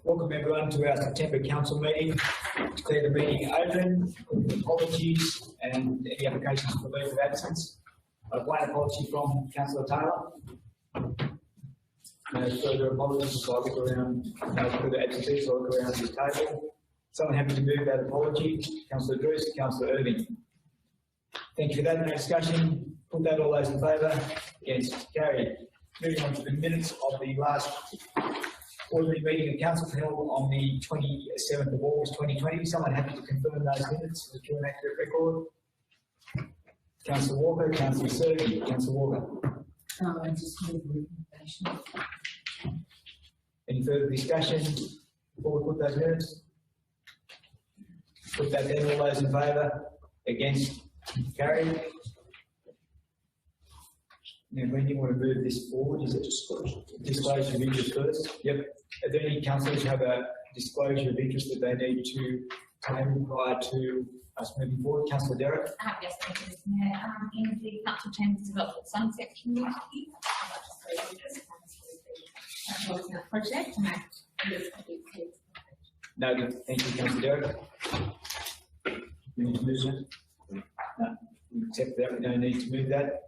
Welcome everyone to our September Council meeting. Declare the meeting open. Apologies and any applications for leave of absence. One apology from Councillor Taylor. No further apologies, so I'll look around, no further absences, so I'll look around the table. Someone happy to move that apology? Councillor Drews, Councillor Irving. Thank you for that. No discussion. Put that, all those in favour? Against? Carried. Moving on to the minutes of the last ordinary meeting of council held on the 27th of August 2020. Someone happy to confirm those minutes for an accurate record? Councillor Walker, Councillor Sergi, Councillor Walker. I just move recommendation. Any further discussion before we put those minutes? Put that then, all those in favour? Against? Carried. Now, when you want to move this forward, is it disclosure of interest first? Yep. Are there any councillors who have a disclosure of interest that they need to claim prior to us moving forward? Councillor Derrick? Yes, thank you, Mr. Mayor. In the Council Chambers Development Sunset Community, project. No, thank you, Councillor Derrick. You need to move that? No, we accept that, we don't need to move that.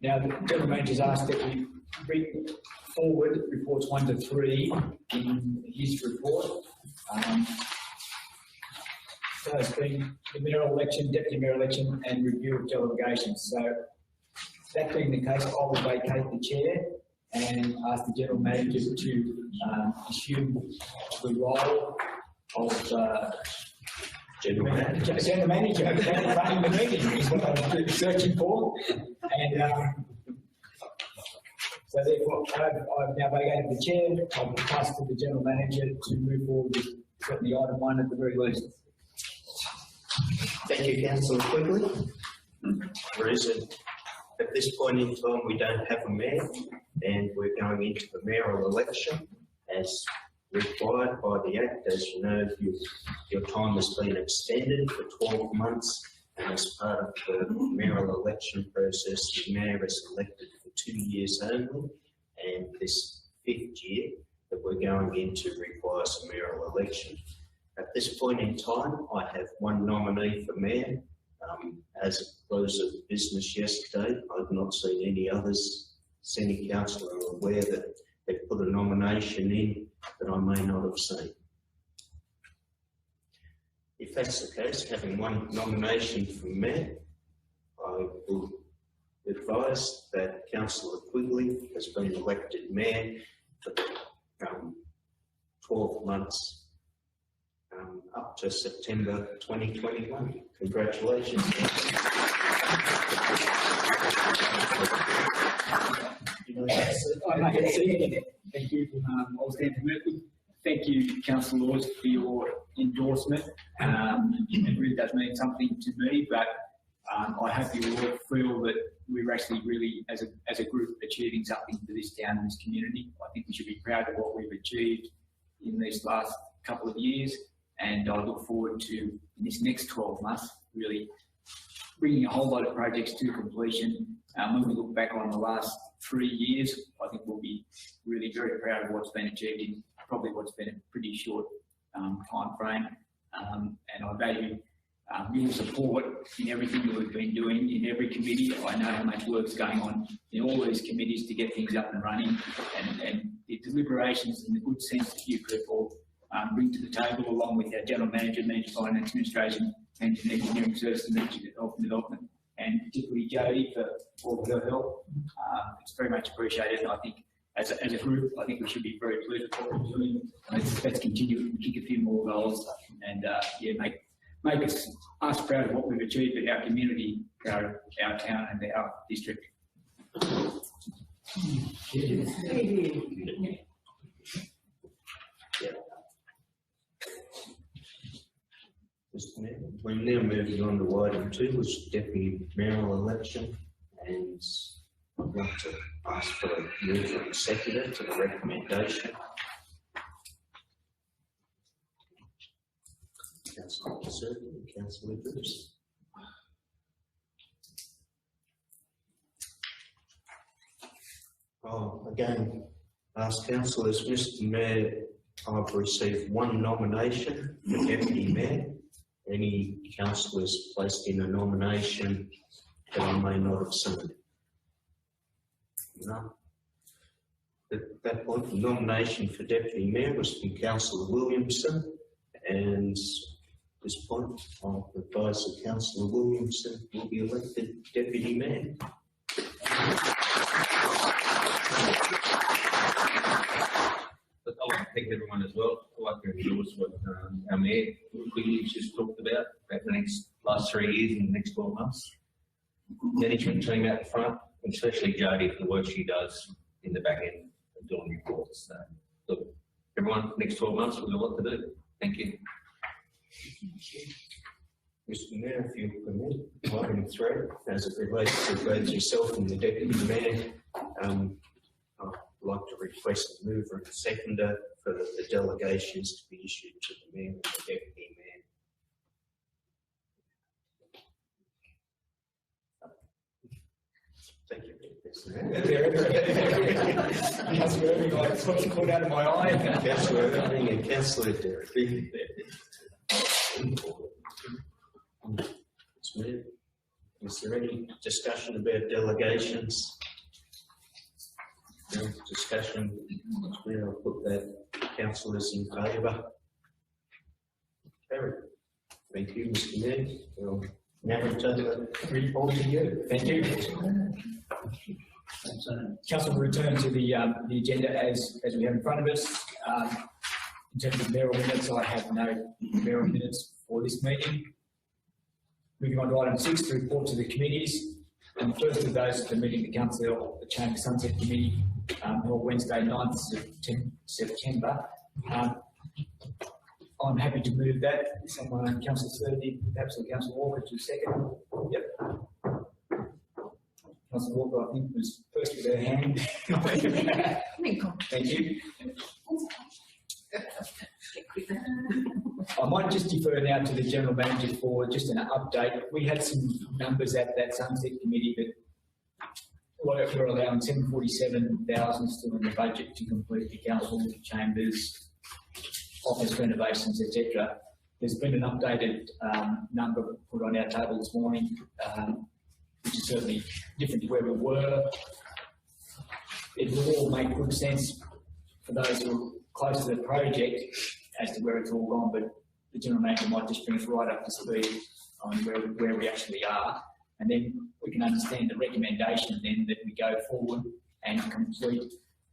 Now, the General Manager's asked that we bring forward reports 1 to 3 in his report. So it's been the mayoral election, deputy mayoral election, and review of delegations. So, that being the case, I will vacate the chair and ask the General Manager to assume the role of General Manager, running the meeting is what I'm searching for. And so therefore, I've now vacated the chair. I'll pass to the General Manager to move forward with certainly item 1 at the very least. Thank you, Councillor Quigley. Reason, at this point in time we don't have a mayor and we're going into the mayoral election as required by the Act. As you know, your time has been extended for 12 months, and as part of the mayoral election process, the mayor is elected for 2 years only, and this 5th year that we're going into requires a mayoral election. At this point in time, I have one nominee for mayor. As of close of business yesterday, I've not seen any others. Any councillor are aware that they put a nomination in that I may not have seen. If that's the case, having one nomination for mayor, I will advise that Councillor Quigley has been elected mayor for 12 months up to September 2021. Congratulations. I can see it. Thank you. I'll stand to Murphy. Thank you, Councillor Laws, for your endorsement. It really does mean something to me, but I hope you all feel that we're actually really, as a group, achieving something for this town and this community. I think we should be proud of what we've achieved in these last couple of years, and I look forward to, in this next 12 months, really bringing a whole lot of projects to completion. When we look back on the last 3 years, I think we'll be really very proud of what's been achieved in probably what's been a pretty short time frame. And I value your support in everything that we've been doing in every committee. I know how much work's going on in all these committees to get things up and running, and the deliberations and the good sense that you people bring to the table, along with our General Manager, Manager of Finance Administration, Manager of Engineering Services, Manager of Health and Development, and particularly Jodie for all of her help. It's very much appreciated, and I think as a group, I think we should be very pleased with what we're doing. Let's continue and kick a few more goals, and yeah, make us proud of what we've achieved in our community, our town, and our district. Mr. Mayor, we're now moving on to item 2, which is deputy mayoral election, and I'd like to ask for a mover and seconder to the recommendation. Councillor Sergi and Councillor Bruce. Again, ask councillors, Mr. Mayor I've received one nomination for Deputy Mayor. Any councillors placed in a nomination that I may not have seen? No. At that point, the nomination for Deputy Mayor was from Councillor Williamson, and at this point, I'll advise that Councillor Williamson will be elected Deputy Mayor. But I'd like to thank everyone as well. I'd like to endorse what our Mayor Williams just talked about the last 3 years and the next 12 months. Management team out the front, and especially Jodie for the work she does in the back end of doing reports. So, look, everyone, next 12 months we've got a lot to do. Thank you. Mr. Mayor, if you permit, item 3, as it relates to both yourself and the Deputy Mayor, I'd like to request a mover and a seconder for the delegations to be issued to the Mayor and the Deputy Mayor. Thank you, Councillor Irving, I sort of caught out of my eye. Councillor Irving and Councillor Derrick. Is there any discussion about delegations? No discussion. I'll put that. Councillors in favour. Carried. Thank you, Mr. Mayor. We'll now return the report to you. Thank you. Council will return to the agenda as we have in front of us. In terms of mayoral minutes, I have no mayoral minutes for this meeting. Moving on to item 6, the report to the committees. And the first of those is the meeting of the Council, the Chamber Sunset Committee, held Wednesday, 9th September. I'm happy to move that. Someone, Councillor Sturdy, perhaps Councillor Walker to second. Yep. Councillor Walker, I think, was first with her hand. Thank you. I might just defer now to the General Manager for just an update. We had some numbers at that Sunset Committee that we're allowing 747,000 still in the budget to complete the council chambers, office renovations, etc. There's been an updated number put on our table this morning, which is certainly different to where we were. It will all make good sense for those who are close to the project as to where it's all gone, but the General Manager might just bring us right up to speed on where we actually are, and then we can understand the recommendation then that we go forward and complete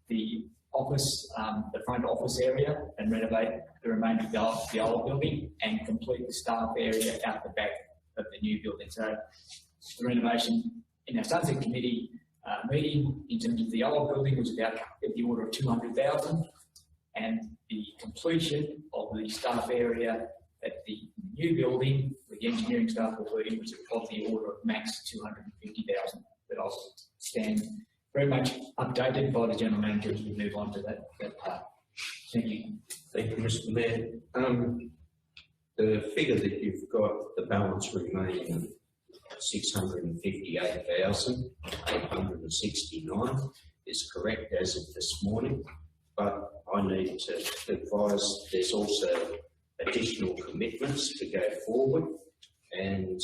the office, the front office area, and renovate the remainder of the old building and complete the staff area out the back of the new building. So the renovation in our Sunset Committee meeting in terms of the old building was about at the order of 200,000, and the completion of the staff area at the new building with the engineering staff including was of the order of max 250,000. But I'll stand very much updated by the General Manager as we move on to that part. Thank you. Thank you, Mr. Mayor. The figure that you've got, the balance remaining 658,869 is correct as of this morning, but I need to advise there's also additional commitments to go forward, and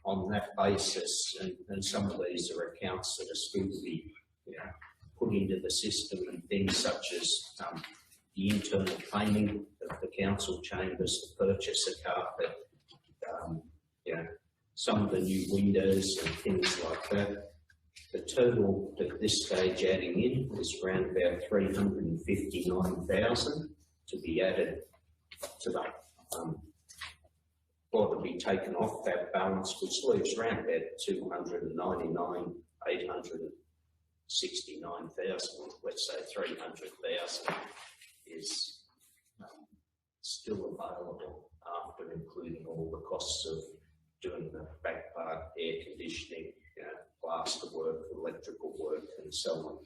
on that basis, and some of these are accounts that are still to be put into the system, and things such as the internal painting of the council chambers, the purchase of carpet, some of the new windows and things like that. The total at this stage adding in is around about 359,000 to be added to that, or to be taken off that balance, which leaves around about 299,869,000. Let's say 300,000 is still available after including all the costs of doing the back part, air conditioning, plaster work, electrical work, and so on.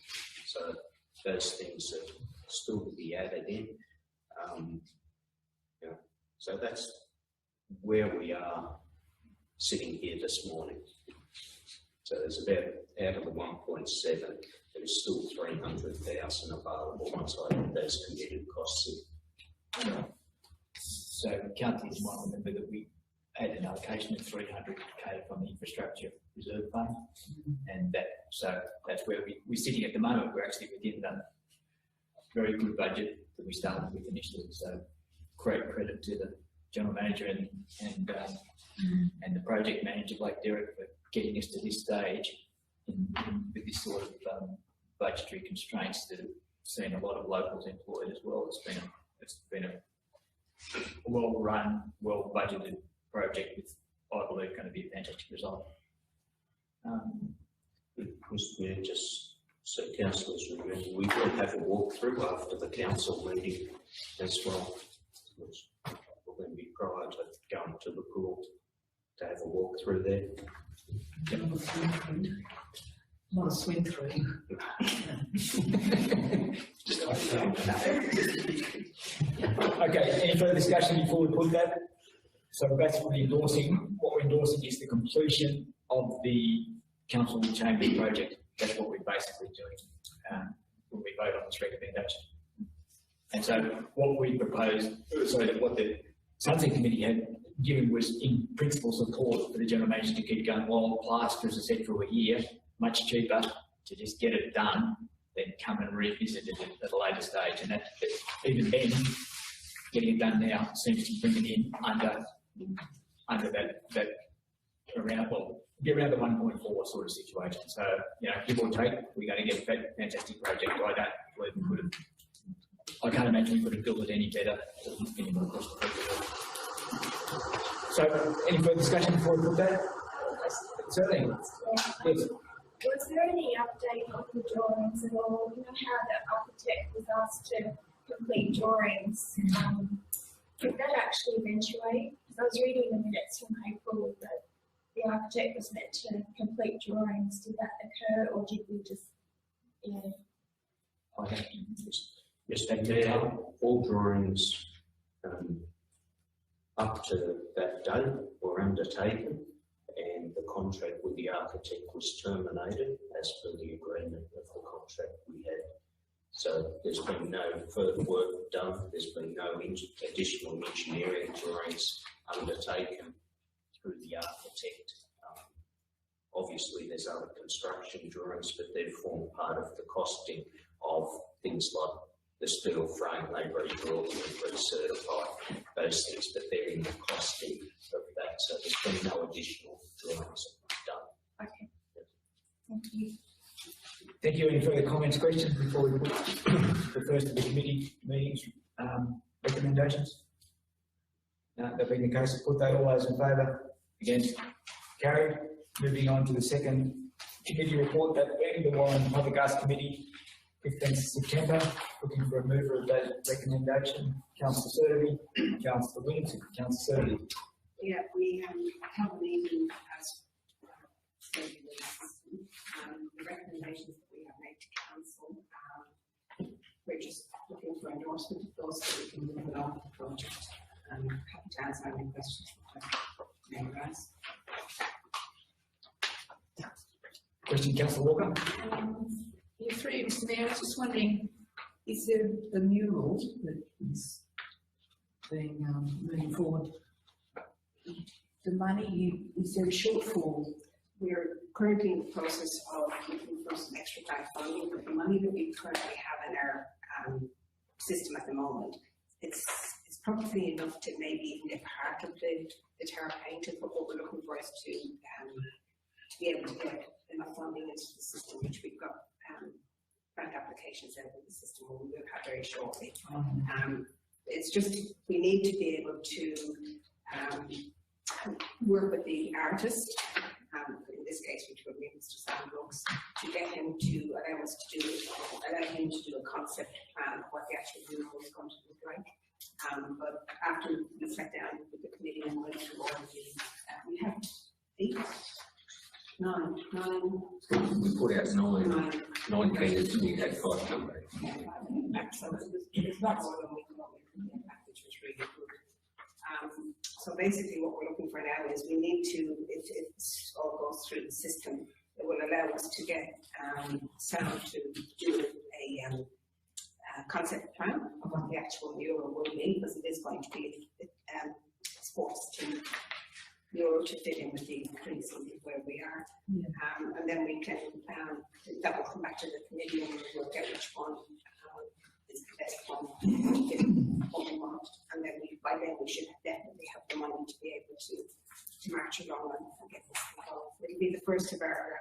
So those things are still to be added in. So that's where we are sitting here this morning. So there's about, out of the 1.7, there's still 300,000 available once I have those committed costs So councillors might remember that we had an allocation of 300k from the infrastructure reserve fund, and that's where we're sitting at the moment. We're actually within the very good budget that we started with initially. So great credit to the general manager and the project manager, Blake Derrick, for getting us to this stage with this sort of budgetary constraints that have seen a lot of locals employed as well. It's been a well-run, well-budgeted project with, I believe, going to be a fantastic result. Mr. Mayor, just so councillors remember, we will have a walkthrough after the council meeting as well, which will then be prior to going to the pool to have a walkthrough there. Not a swim through. Okay, any further discussion before we put that? So we're basically endorsing, what we're endorsing is the completion of the council chamber project. That's what we're basically doing when we vote on this recommendation. And so what we proposed, what the Sunset Committee had given was in principle support for the general manager to keep going while plaster, as I said, for a year, much cheaper to just get it done than come and revisit it at a later stage. And that, even then, getting it done now seems to bring it in under that around, well, get around the 1.4 sort of situation. So, give or take, we're going to get a fantastic project. I don't believe we could have, I can't imagine we could have built it any better anywhere across the country. So, any further discussion before we put that? Certainly. Yes. Was there any update on the drawings at all? You know how the architect was asked to complete drawings? Did that actually eventuate? Because I was reading the minutes from April that the architect was meant to complete drawings. Did that occur, or did we just, Yes, all drawings up to that date were undertaken, and the contract with the architect was terminated as per the agreement of the contract we had. So there's been no further work done, there's been no additional engineering drawings undertaken through the architect. Obviously there's other construction drawings, but they form part of the costing of things like the steel frame. They redraw and recertify those things, but they're in the costing of that. So there's been no additional drawings done. okay. Thank you. Thank you. Any further comments, questions before we put the first of the committee meetings recommendations? No, that being the case, put that. All those in favour? Against? Carried. Moving on to the second committee report, that being the Warren Public Arts Committee, 15th September, looking for a mover of that recommendation. Councillor Survey, Councillor Williams, Councillor Survey. Yeah, we have a meeting as the recommendations that we have made to council. We're just looking for endorsement of those so we can move along with the project. Happy to answer any questions that may arise. Question, Councillor Walker. You're through, Mr. Mayor. I was just wondering, is there the mural that is being moving forward? The money, is there a shortfall? We're currently in the process of looking for some extra grant funding, but the money that we currently have in our system at the moment, it's probably enough to maybe even get part of the tower painted, but what we're looking for is to be able to get enough funding into the system, which we've got grant applications out in the system we will have very shortly. It's just, we need to be able to work with the artist, in this case, which would be Mr. Sam Brooks, to get him to allow him to do a concept plan of what the actual mural is going to look like. But after we sat down with the committee and went through all of the, we have 9. We put out 9 pages, we had 5 numbers. So it's not more than we come up with in the package, which really good. So basically what we're looking for now is we need to, if it all goes through the system, it will allow us to get Sam to do a concept plan of what the the actual mural will be, because it is going to be sports team mural to fit in with the precinct of where we are. And then we can, that will come back to the committee and we'll work out which one is the best one to fit what we want. And then by then we should definitely have the money to be able to march along and get this involved. It'll be the first of our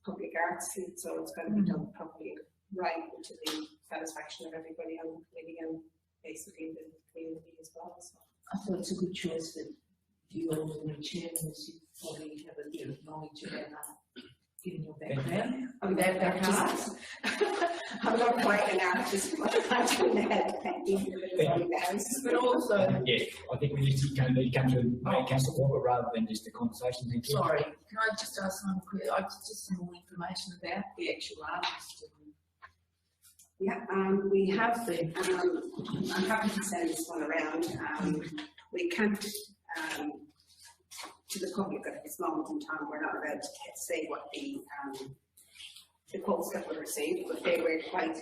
public arts, so it's going to be done properly, right, to the satisfaction of everybody on the committee and basically the community as well. So I thought it's a good choice that you all the new chairman, as you probably have a bit of knowledge about given your background. without their cards. I'm not quite an artist, but I'm doing the head painting but also. Yeah, I think we need to come to council Walker rather than just a conversation. Thank you. Sorry, can I just ask one quick, just some more information about the actual artist? Yeah, we have the, I'm happy to send this one around. We can't, to the public at this moment in time, we're not allowed to say what the quotes that were received, but they were quite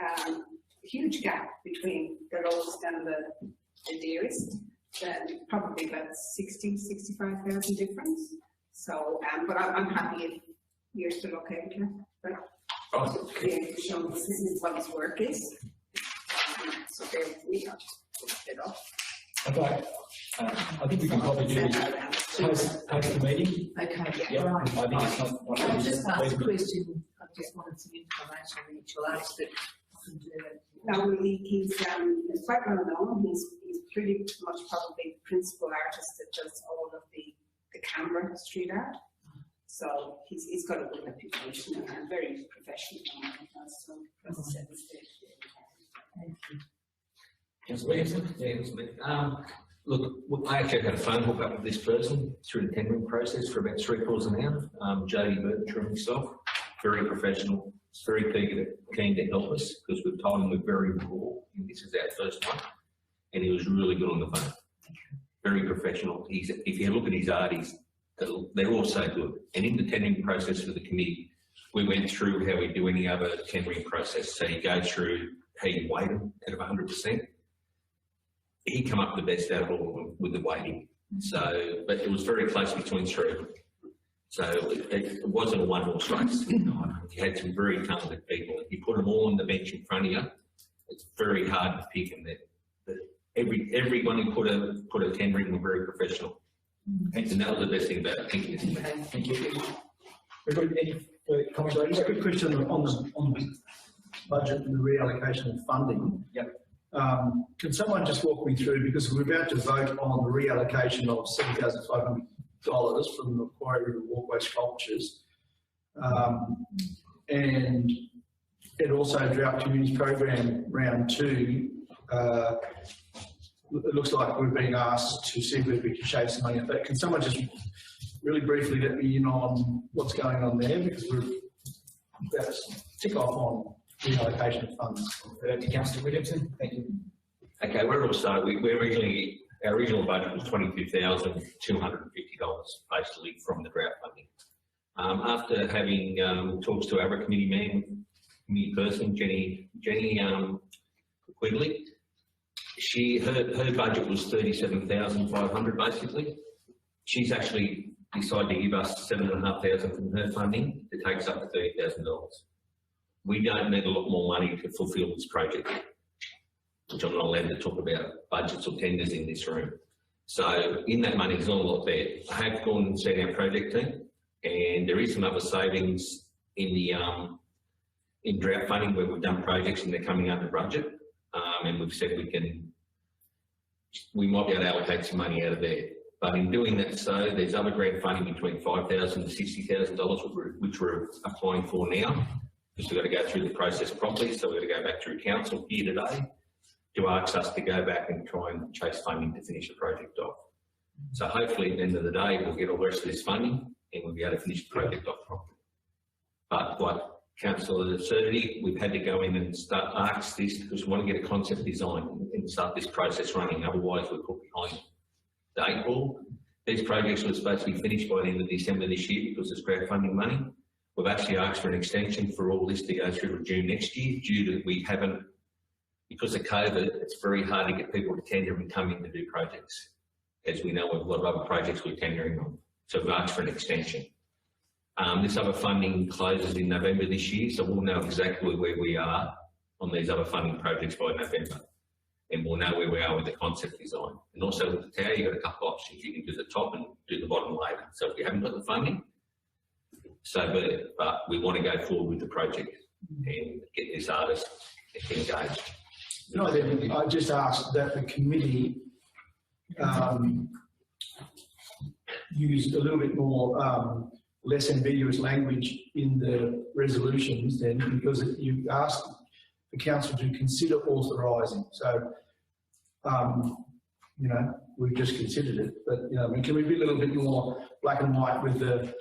a huge gap between the lowest and the dearest, probably about 65,000 difference. So, but I'm happy if you're still okay with that. Oh, Yeah, show this is what his work is. So there we are, just put it off. Okay, I think we can probably do this post the meeting. Okay, Yeah, right. I think it's not. I'll just ask a question, I just wanted some information on the actual artist that I can do that. Now, he's quite well known. He's pretty much probably the principal artist that does all of the Canberra street art. So he's got a good reputation and very professional. So, as I said, Thank you. Councillor Williamson? Yeah, it was me. Look, I actually had a phone hook up with this person through the tendering process for about 3/4 of an hour. Jody Bertram himself, very professional, very keen to help us because we've told him we're very raw and this is our first one. And he was really good on the phone. Very professional. If you look at his art, they're all so good. And in the tendering process for the committee, we went through how we do any other tendering process. So you go through how you weight them out of 100%. He come up the best out of all of them with the weighting. So, but it was very close between three of them. So it wasn't a one-horse race. You had some very talented people. If you put them all on the bench in front of you, it's very hard to pick. And everyone who put a tendering were very professional. And that was the best thing about it. Thank you. Thank you. We've got any further comments? Just a quick question on the budget and the reallocation of funding. Yep. Can someone just walk me through, because we're about to vote on the reallocation of $7,500 from the Macquarie River Walkway sculptures, and also Drought Communities Program Round 2. It looks like we're being asked to see if we can shave some money. But can someone just really briefly let me in on what's going on there, because we're about to tick off on reallocation of funds. Councillor Williamson, thank you. Okay, we're all started. Our original budget was $22,250 basically from the drought funding. After having talks to our committee person, Jenny Quigley, her budget was $37,500 basically. She's actually decided to give us $7,500 from her funding. It takes up to $30,000. We don't need a lot more money to fulfil this project, which I'm not allowed to talk about budgets or tenders in this room. So in that money, there's not a lot there. I have gone and seen our project team, and there is some other savings in the in drought funding where we've done projects and they're coming under budget, and we've said we might be able to allocate some money out of there. But in doing that, so there's other grant funding between $5,000 and $60,000, which we're applying for now, because we've got to go through the process properly. So we've got to go back through council here today to ask us to go back and try and chase funding to finish the project off. So hopefully at the end of the day, we'll get all the rest of this funding and we'll be able to finish the project off properly. But like Councillor Cerny, we've had to go in and start ask this because we want to get a concept design and start this process running. Otherwise, we're put behind the 8 ball. These projects were supposed to be finished by the end of December this year because it's grant funding money. We've actually asked for an extension for all this to go through to June next year due to we haven't because of COVID, it's very hard to get people to tender and come in to do projects. As we know, we've got a lot of other projects we're tendering on, so we've asked for an extension. This other funding closes in November this year, so we'll know exactly where we are on these other funding projects by November. And we'll know where we are with the concept design. And also with the tower, you've got a couple of options. You can do the top and do the bottom later. So if you haven't got the funding, so be it. But we want to go forward with the project and get this artist engaged. No, I just asked that the committee use a little bit more less ambiguous language in the resolutions then, because you asked the council to consider authorising. So, you know, we've just considered it, but, you know, I mean, can we be a little bit more black and white with the,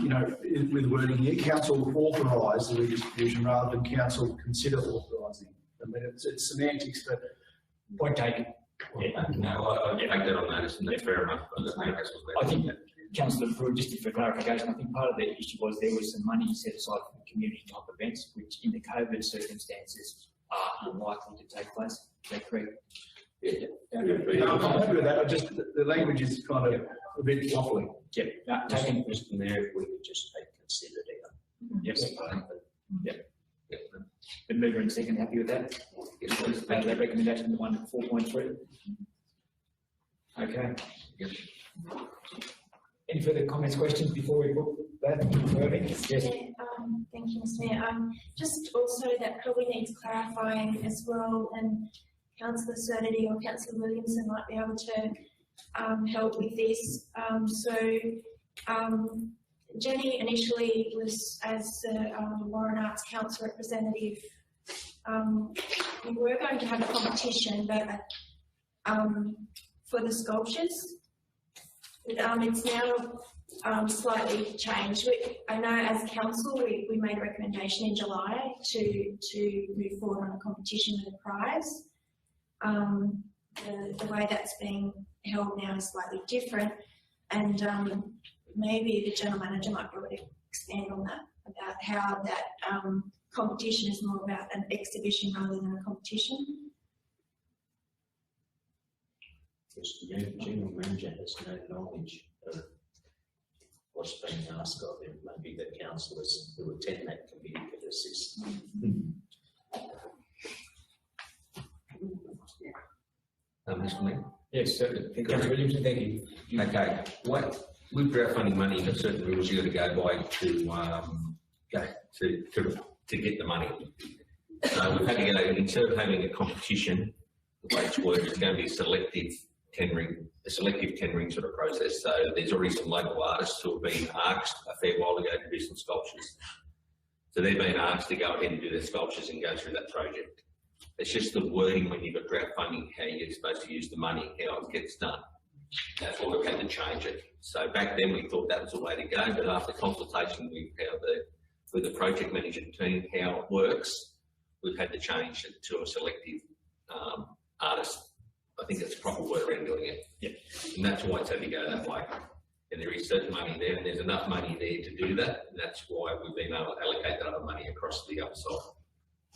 you know, with the wording here? Council authorise the redistribution rather than council consider authorising. I mean, it's semantics, but Point taken. Yeah, no, I'll take that on notice, and that's fair enough. I think, Councillor Frew, just for clarification, I think part of the issue was there was some money set aside for community type events, which in the COVID circumstances are unlikely to take place. Is that correct? Yeah. I'm happy with that. I just, the language is kind of a bit waffling. Yeah, taken. Mr. Mayor, if we could just take considered it. Yes. Yeah. Been mover and second, happy with that? Yes, please. That recommendation, the one at 4.3. Okay. Yes. Any further comments, questions before we put that? Yes. Yeah, thank you, Mr. Mayor. Just also that probably needs clarifying as well, and Councillor Cernity or Councillor Williamson might be able to help with this. Jenny initially was as the Warren Arts Council representative. We were going to have a competition, but for the sculptures. It's now slightly changed. I know as council we made a recommendation in July to move forward on a competition with a prize. The way that's being held now is slightly different, and maybe the general manager might be able to expand on that, about how that competition is more about an exhibition rather than a competition. The general manager has no knowledge of what's being asked of him. Maybe the councillors who attend that committee could assist. Mr. Mayor? Yes, certainly. Councillor Williamson, thank you. Okay, with drought funding money, there are certain rules you've got to go by to get the money. So we've had to go, instead of having a competition, the way it's worked, it's going to be a selective tendering sort of process. So there's already some local artists who have been asked a fair while ago to do some sculptures. So they've been asked to go ahead and do their sculptures and go through that project. It's just the wording when you've got drought funding, how you're supposed to use the money, how it gets done. That's why we've had to change it. So back then we thought that was the way to go, but after consultation with the project management team, how it works, we've had to change it to a selective artist. I think that's the proper word around doing it. Yeah. And that's why it's had to go that way. And there is certain money there, and there's enough money there to do that, and that's why we've been able to allocate that other money across to the other side.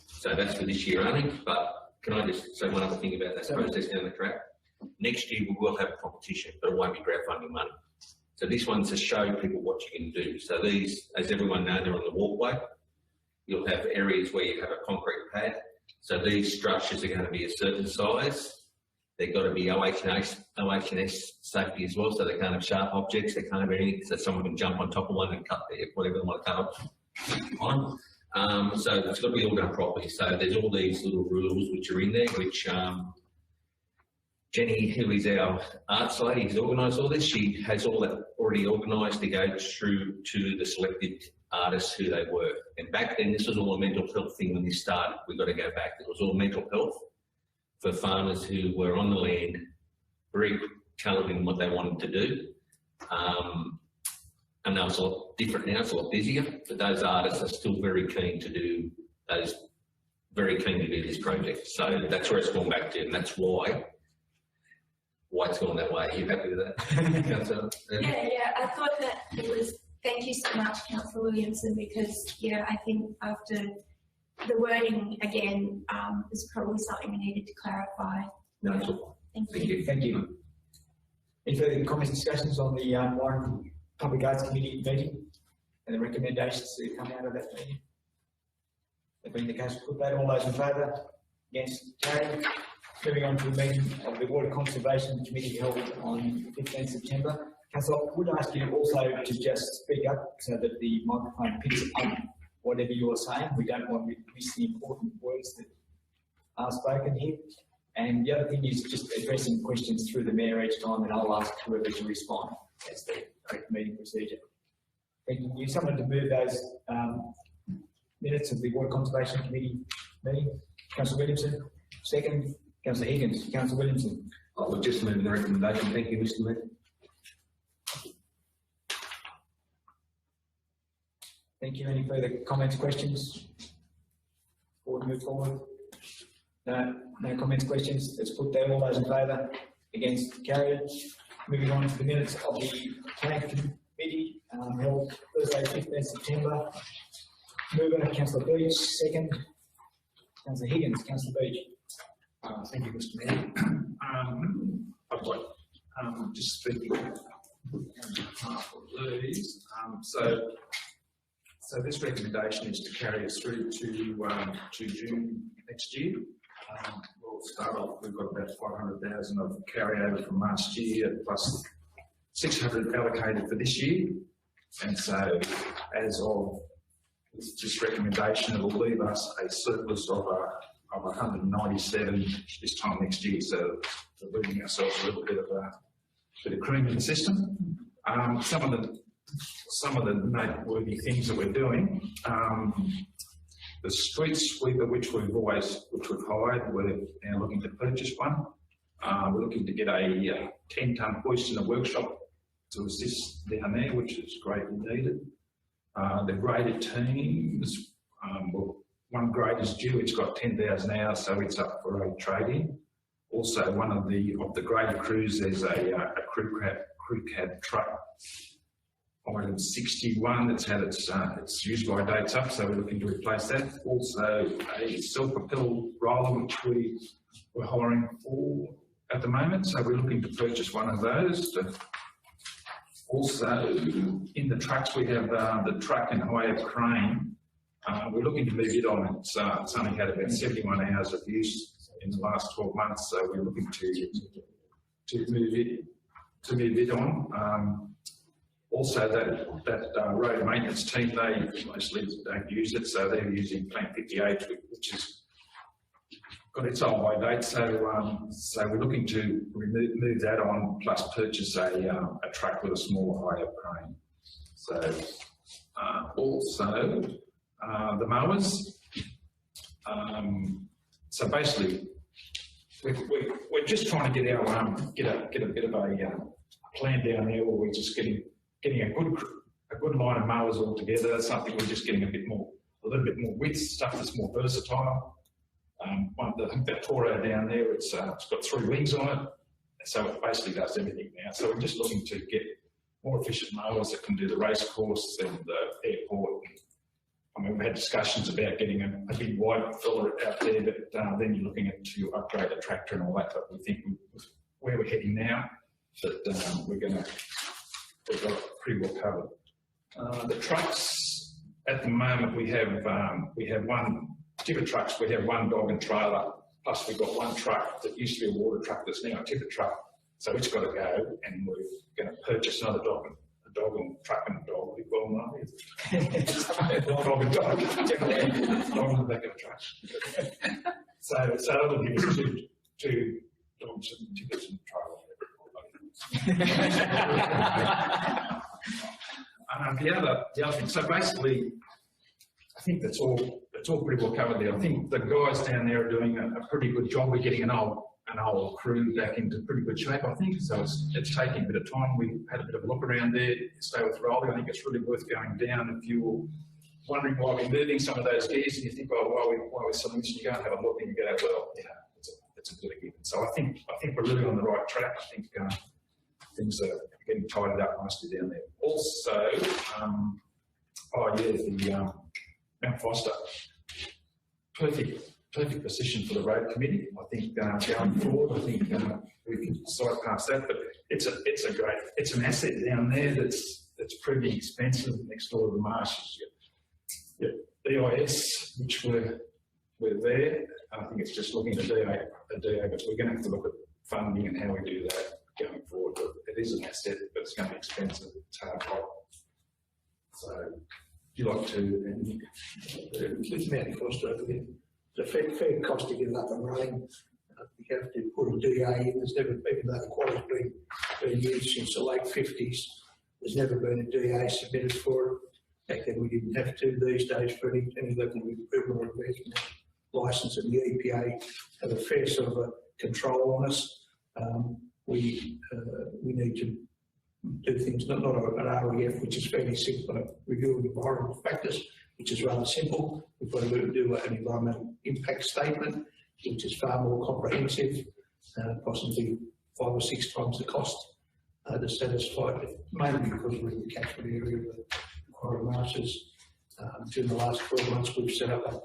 So that's for this year only, but can I just say one other thing about that process down the track? Next year we will have a competition, but it won't be grant funding money. So this one's to show people what you can do. So these, as everyone knows, they're on the walkway. You'll have areas where you have a concrete pad. So these structures are going to be a certain size. They've got to be OH&S safety as well, so they can't have sharp objects, they can't have anything, so someone can jump on top of one and cut whatever they want to cut off on. So it's got to be all done properly. So there's all these little rules which are in there, which Jenny, who is our arts lady, has organised all this. She has all that already organised to go through to the selected artists who they were. And back then, this was all a mental health thing when this started. We've got to go back. It was all mental health for farmers who were on the land, very talented in what they wanted to do. And that was a lot different now, it's a lot busier, but those artists are still very keen to do this project. So that's where it's gone back to, and that's why it's gone that way. Are you happy with that? Yeah, I thought that it was, thank you so much, Councillor Williamson, because, yeah, I think after the wording again, is probably something we needed to clarify. No, it's all. Thank Thank you. you. Thank you. Any further comments, discussions on the Warren Public Arts Committee meeting and the recommendations that come out of that meeting? That being the case, put that, all those in favour? Against? Carried. Moving on to the meeting of the Water Conservation Committee held on 15th September. Councillor, I would ask you also to just speak up so that the microphone picks up whatever you're saying. We don't want to miss the important words that are spoken here. And the other thing is just addressing questions through the Mayor each time, and I'll ask whoever to respond. That's the correct meeting procedure. Thank you. Someone to move those minutes of the Water Conservation Committee meeting. Councillor Williamson. Second. Councillor Higgins. Councillor Williamson. I will just move the recommendation. Thank you, Mr. Mayor. Thank you. Any further comments, questions? Board move forward. No comments, questions. Let's put that. All those in favour? Against? Carried. Moving on to the minutes of the Planning Committee held Thursday, 15th September. Mover, Councillor Beach. Second. Councillor Higgins. Councillor Beach. Thank you, Mr. Mayor. I've got just speaking on behalf of these. So this recommendation is to carry us through to June next year. We'll start off. We've got about 500,000 of carryover from last year, plus 600 allocated for this year. And so, as of this recommendation, it will leave us a surplus of 197 this time next year. So we're leaving ourselves a little bit of cream in the system. Some of the noteworthy things that we're doing, the street sweeper, which we've hired, we're now looking to purchase one. We're looking to get a 10-tonne hoist in the workshop to assist down there, which is greatly needed. The grader teams, one grader's due, it's got 10,000 hours, so it's up for a trade-in. Also, one of the grader crews, there's a crew cab truck, item 61, that's had its use by dates up, so we're looking to replace that. Also, a self-propelled roller, which we're hiring for at the moment, so we're looking to purchase one of those. Also, in the trucks, we have the truck and hire crane. We're looking to move it on. It's only had about 71 hours of use in the last 12 months, so we're looking to move it on. Also, that road maintenance team, they mostly don't use it, so they're using Plant 58, which has got its old by date. So we're looking to move that on, plus purchase a truck with a smaller hire crane. So also the mowers. So basically, we're just trying to get our get a bit of a plan down there where we're just getting a good line of mowers all together. Something we're just getting a little bit more width, stuff that's more versatile. That Toro down there, it's got 3 wings on it, so it basically does everything now. So we're just looking to get more efficient mowers that can do the race course and the airport. I mean, we had discussions about getting a big wide filler out there, but then you're looking at to upgrade the tractor and all that. But we think where we're heading now, that we've got it pretty well covered. The trucks, at the moment, we have one tipper trucks. We have one dog and trailer, plus we've got one truck that used to be a water truck that's now a tipper truck. So it's got to go, and we're going to purchase another dog and truck and dog. We call them dog and dog. Dog in the back of the truck. So that'll give us two dogs and tippers and trailer. The other thing. So basically, I think that's all pretty well covered there. I think the guys down there are doing a pretty good job. We're getting an old crew back into pretty good shape, I think. So it's taking a bit of time. We had a bit of a look around there. Stay with Rolly. I think it's really worth going down. If you're wondering why we're moving some of those gears, and you think, oh, why we're selling this, you go and have a look and you go, well, yeah, it's a bit of given. So I think we're really on the right track. I think things are getting tidied up nicely down there. Also, the Mount Foster. perfect position for the road committee. I think going forward, I think we can slide past that, but it's an asset down there that's pretty expensive next door to the marshes. EIS, which we're there. I think it's just looking at DA, but we're going to have to look at funding and how we do that going forward. But it is an asset, but it's going to be expensive. It's hard to hold. So, would you like to? It's mainly cost over there. It's a fair cost to get it up and running. You have to put a DA in. There's never been that quality been used since the late 50s. There's never been a DA submitted for it. Back then we didn't have to. These days for any level of equipment or investment licence, and the EPA have a fair sort of a control on us. We need to do things, not an REF, which is fairly simple, a review of environmental factors, which is rather simple. We've got to do an environmental impact statement, which is far more comprehensive, possibly 5 or 6 times the cost to satisfy it, mainly because we're in the catchment area of the Quarry Marshes. During the last 12 months, we've set up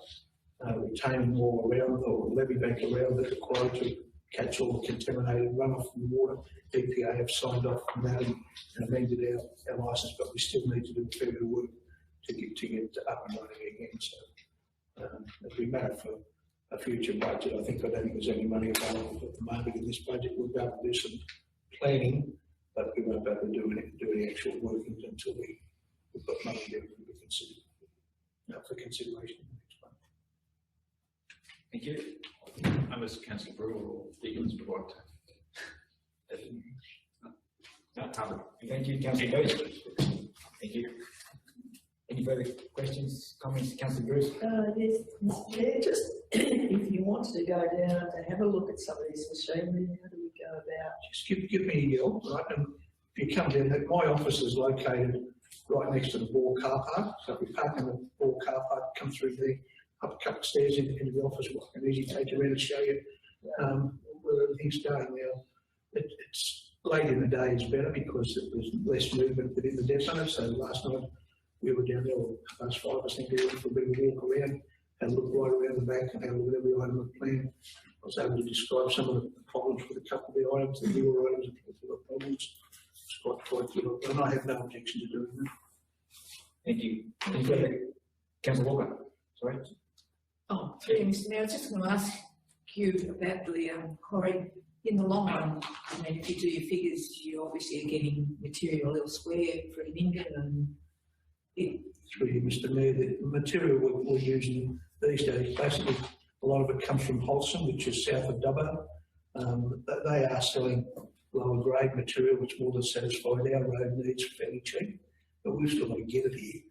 a retaining wall around, or levee bank around the quarry to catch all the contaminated runoff from the water. EPA have signed off on that and amended our licence, but we still need to do a fair bit of work to get up and running again. So it'll be a matter for a future budget. I don't think there's any money available at the moment in this budget. We'll be able to do some planning, but we won't be able to do any actual workings until we've got money there for consideration. Thank you. Unless Councillor Brewer or Higgins would like to. Thank you, Councillor Booth. Thank you. Any further questions, comments, Councillor Bruce? Yes, Mr. Chair, just if you wanted to go down to have a look at some of this machinery, how do we go about? Just give me a yell, right? And if you come down, my office is located right next to the Ball car park. So if we park in the Ball car park, come through there, up a couple of stairs into the office, I can easily take you around and show you where everything's going now. It's late in the day is better because there's less movement within the depot. So last night we were down there, past 5, I think, for a bit of a walk around and look right around the back and have a look at every item of the plan. I was able to describe some of the problems with a couple of the items, the newer items, and the problems. It's quite good, and I have no objection to doing that. Thank you. Any further? Councillor Walker, sorry. Oh, through Mr. Mayor, I was just going to ask you about the quarry. In the long run, I mean, if you do your figures, you obviously are getting material elsewhere for Nyngan and Through you, Mr. Mayor, the material we're using these days, basically a lot of it comes from Holson, which is south of Dubbo. They are selling lower grade material, which more than satisfies our road needs fairly cheap, but we've still got to get it here,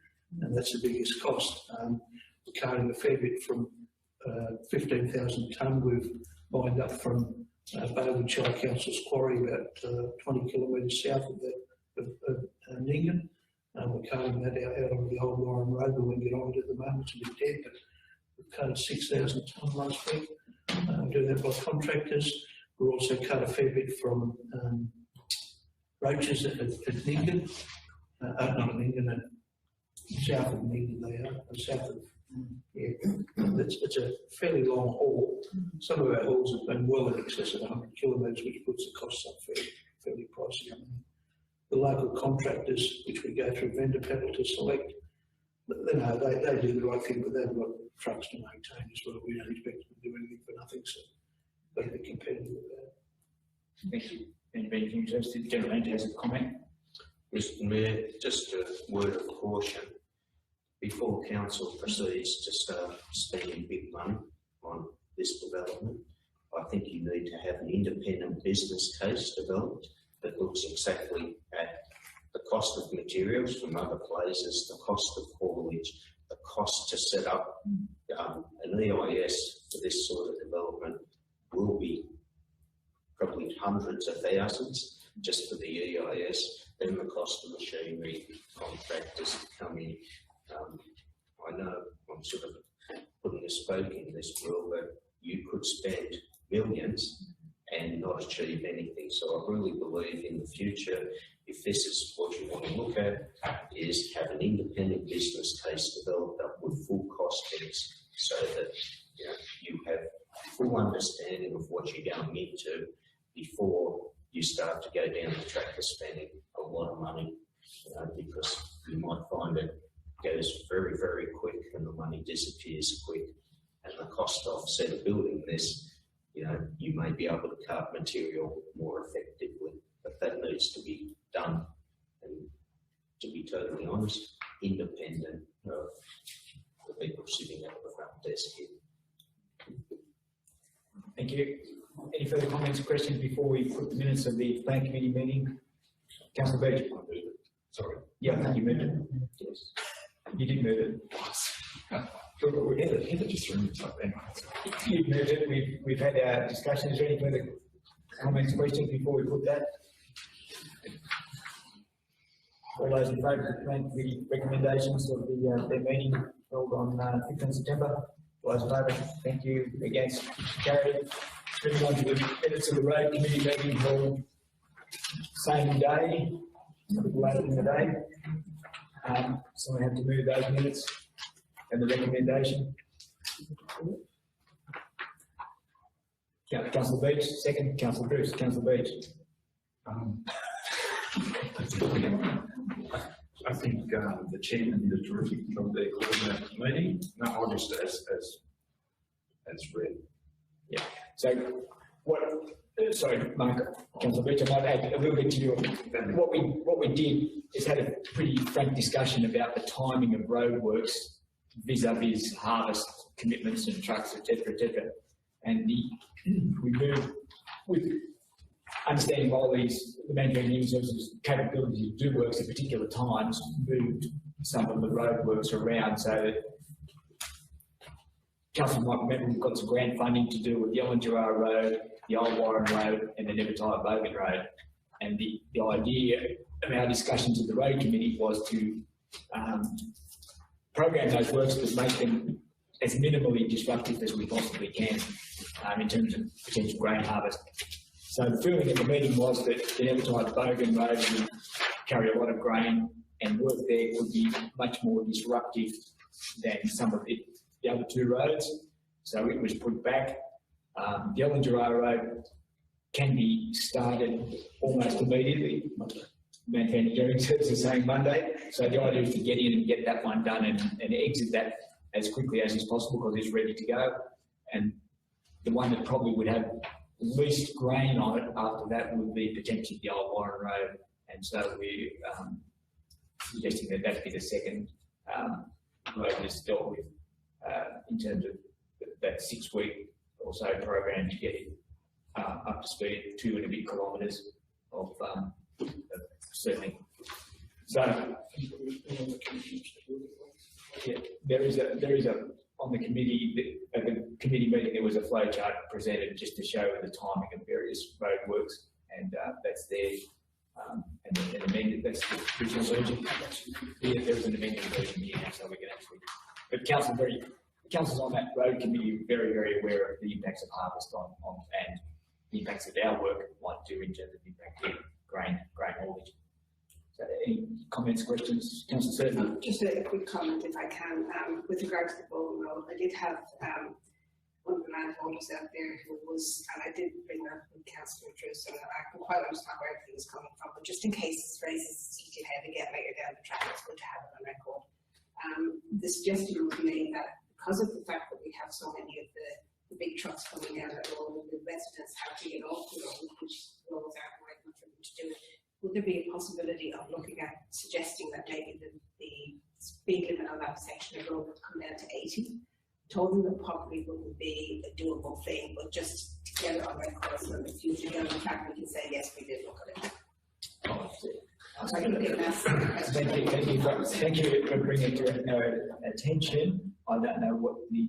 and that's the biggest cost. We're carrying a fair bit from 15,000 tonne. We've lined up from Baywood Shire Council's quarry about 20 kilometres south of Nyngan. We're carrying that out on the old Warren Road. We won't get on it at the moment, it's a bit dead, but we've carried 6,000 tonne last week. Doing that by contractors. We also cut a fair bit from roaches at Nyngan, not at Nyngan, south of Nyngan they are, south of, yeah. It's a fairly long haul. Some of our hauls have been well in excess of 100 kilometres, which puts the costs up fairly pricey. The local contractors, which we go through vendor panel to select, they do the right thing, but they've got trucks to maintain as well. We don't expect them to do anything for nothing, so they'll be competitive with that. Thank you. Anybody interested? The gentleman has a comment. Mr. Mayor, just a word of caution. Before council proceeds to start spending big money on this development, I think you need to have an independent business case developed that looks exactly at the cost of materials from other places, the cost of haulage, the cost to set up an EIS for this sort of development will be probably hundreds of thousands just for the EIS, then the cost of machinery, contractors to come in. I know I'm sort of putting a spoke in this wheel, but you could spend millions and not achieve anything. So I really believe in the future, if this is what you want to look at, is have an independent business case developed up with full cost checks so that you have full understanding of what you're going into before you start to go down the track of spending a lot of money, because you might find it goes very, very quick and the money disappears quick, and the cost to offset of building this, you may be able to cut material more effectively, but that needs to be done, and to be totally honest, independent of the people sitting at the front desk here. Thank you. Any further comments or questions before we put the minutes of the plan committee meeting? Councillor Beach. Sorry. Yeah, I think you moved it. Yes. You did move it. Heather just threw me up anyway. You've moved it. We've had our discussion. Is there any further comments or questions before we put that? All those in favour of the plan committee recommendations of their meeting held on 15th September? All those in favour? Thank you. Against? Carried. Moving on to the minutes of the road committee meeting held same day, a little later in the day. So we have to move those minutes and the recommendation. Councillor Beach, second. Councillor Bruce. Councillor Beach. I think the chairman did a terrific job there calling that meeting. No, I'll just as read. Yeah. So sorry, Mark, Councillor Beach, I might add a little bit to you. What we did is had a pretty frank discussion about the timing of roadworks vis-a-vis harvest commitments and trucks, etc. And we moved with understanding all these, the management human services capability to do works at particular times, moved some of the roadworks around so that Council might remember we've got some grant funding to do with the Ellengerard Road, the Old Warren Road and the Nevertire Bogan Road. And the idea of our discussions at the road committee was to program those works but make them as minimally disruptive as we possibly can in terms of potential grain harvest. So the feeling at the meeting was that the Nevertire Bogan Road would carry a lot of grain and work there would be much more disruptive than some of the other two roads. So it was put back. The Ellengerard Road can be started almost immediately. Manfan Engineering Services saying Monday. So the idea is to get in and get that one done and exit that as quickly as is possible because it's ready to go. And the one that probably would have least grain on it after that would be potentially the Old Warren Road. And so we're suggesting that that be the second road that's dealt with in terms of that 6 week or so program to get it up to speed, 2 and a bit kilometres of certainly. So yeah, there is a on the committee at the committee meeting there was a flow chart presented just to show the timing of various roadworks, and that's there. And an amended, that's the original version. Yeah, there was an amended version here, so we can actually. But council's on that road committee very, very aware of the impacts of harvest on and the impacts that our work might do in terms of impact grain haulage. So any comments, questions? Councillor Surford. Just a quick comment if I can, with regard to the Bogan Road. I did have one of the landholders out there who was, and I did bring that with Councillor Bruce, and I can quite understand where everything is coming from, but just in case this raises its head again later down the track, it's good to have it on record. The suggestion was made that because of the fact that we have so many of the big trucks coming down that road, the residents have to get off the road, which roads aren't right enough for them to do it. Would there be a possibility of looking at suggesting that maybe the speed limit on that section of road would come down to 80? Told them that probably wouldn't be a doable thing, but just to get it on record so that in the future down the track we can say, yes, we did look at it. Thank you for bringing it to our attention. I don't know what the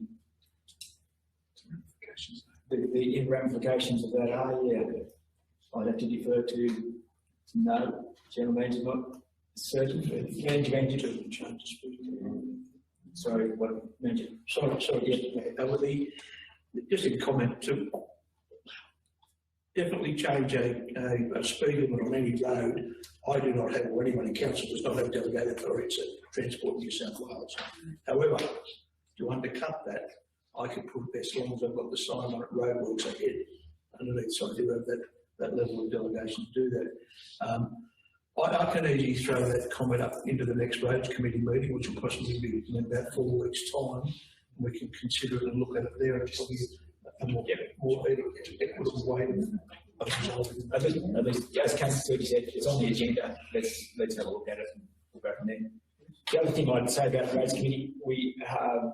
ramifications of that are. Yeah, I'd have to defer to no. General Manager not certain. Manager. Sorry, what Manager? Sorry. Yeah. Just a comment to definitely change a speed limit on any road. I do not have, or anyone in council does not have delegated authority to Transport New South Wales. However, to undercut that, I could put it as long as I've got the sign on it, roadworks ahead underneath, so I do have that level of delegation to do that. I can easily throw that comment up into the next roads committee meeting, which will possibly be in about 4 weeks' time. We can consider it and look at it there and probably a more equitable way. At least, as Councillor Turkey said, it's on the agenda. Let's have a look at it and we'll go from there. The other thing I'd say about the roads committee, we have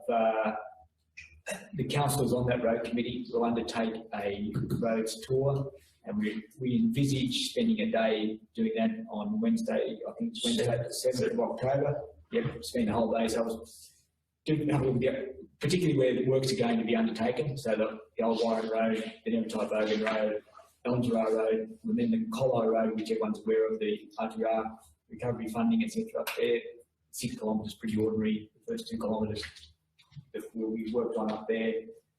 the councillors on that road committee will undertake a roads tour, and we envisage spending a day doing that on Wednesday. I think it's Wednesday, the 7th of October. Yep, spend the whole day. So I was doing particularly where the works are going to be undertaken. So the Old Warren Road, the Nevertide Bogan Road, Elmsra Road, and then the Collo Road, which everyone's aware of, the RTR recovery funding, etc. Up there, 6 kilometres, pretty ordinary. The first 2 kilometres that will be worked on up there,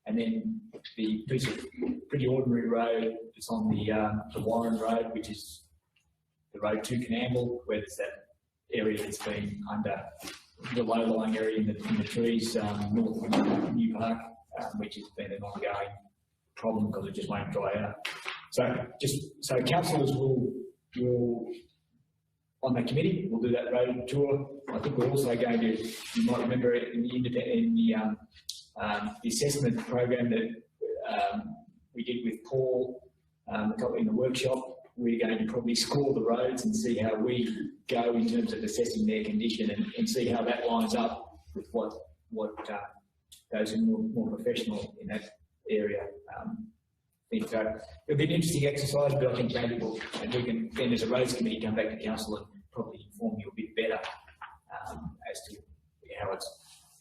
and then the piece of pretty ordinary road that's on the Warren Road, which is the road to Canamble, where there's that area that's been under the low-lying area in the trees north of New Park, which has been an ongoing problem because it just won't dry out. So councillors will on the committee, we'll do that road tour. I think we're also going to, you might remember in the assessment program that we did with Paul in the workshop, we're going to probably score the roads and see how we go in terms of assessing their condition and see how that lines up with what those who are more professional in that area think. So it'll be an interesting exercise, but I think valuable, and we can then as a roads committee come back to council and probably inform you a bit better as to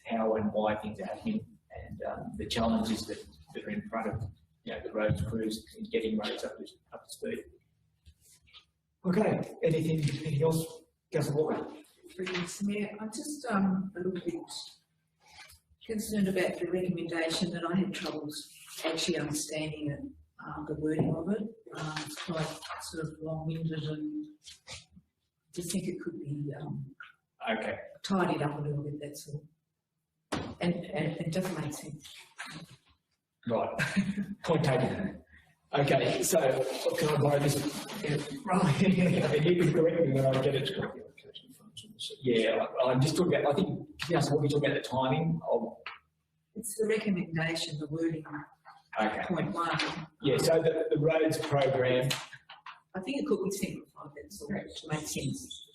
how and why things are happening, and the challenges that are in front of the roads crews in getting roads up to speed. Okay, anything else, Councillor Walker? Thanks, Mayor. I'm just a little bit concerned about the recommendation, that I had troubles actually understanding it, the wording of it. It's quite sort of long-winded, and just think it could be tidied up a little bit, that's all. And it doesn't make sense. Right. Point taken. Okay, so can I borrow this? Right. You can correct me when I get it correct. Yeah, I'm just talking about, I think, what we talking about the timing of. It's the recommendation, the wording. Okay. Point 1. Yeah, so the roads program. I think it could be simplified, that's all, to make sense.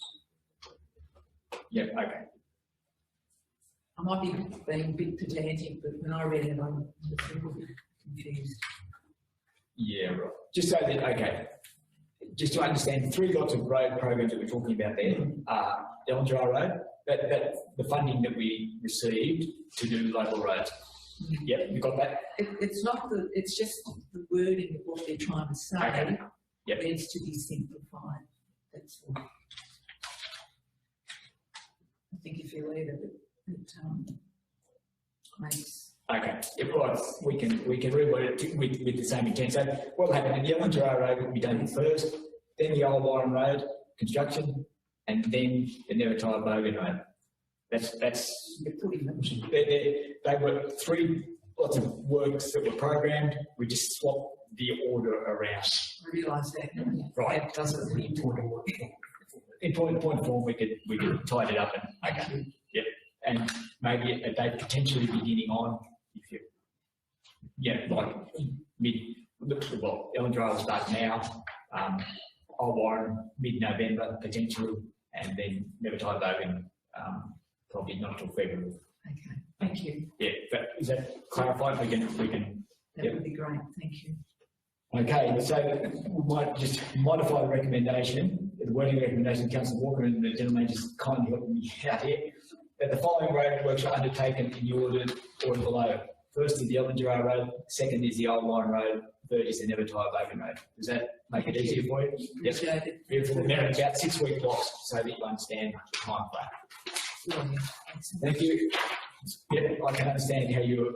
Yeah, okay. I might be being a bit pedantic, but when I read it, I'm a little bit confused. Yeah, right. Just so that, just to understand, the 3 lots of road programs that we're talking about there are Elmsra Road, that the funding that we received to do local roads. Yep, you got that? It's not it's just the wording of what they're trying to say. Okay. Yep. Needs to be simplified. That's all. I think if you leave it, it makes. Okay, we can reword it with the same intent. So what'll happen, the Elmsra Road will be done first, then the Old Warren Road construction, and then the Nevertide Bogan Road. That's they were 3 lots of works that were programmed. We just swapped the order around. I realise that. Right. That doesn't really important. In point form, we could tie it up and yep, and maybe a date potentially beginning on if you like Elmsra will start now. Old Warren mid-November potentially, and then Nevertide Bogan probably not till February. Okay, thank you. Yeah, but is that clarified? We can. That would be great. Thank you. Okay, so we might just modify the recommendation, the wording recommendation, Councillor Walker and the gentleman just kindly helping me out here, that the following road works are undertaken in the order below. First is the Elmsra Road, second is the Old Warren Road, third is the Nevertide Bogan Road. Does that make it easier for you? Yes. Beautiful. They're about 6-week blocks so that you understand the time frame. Thank you. Yeah, I can understand how you're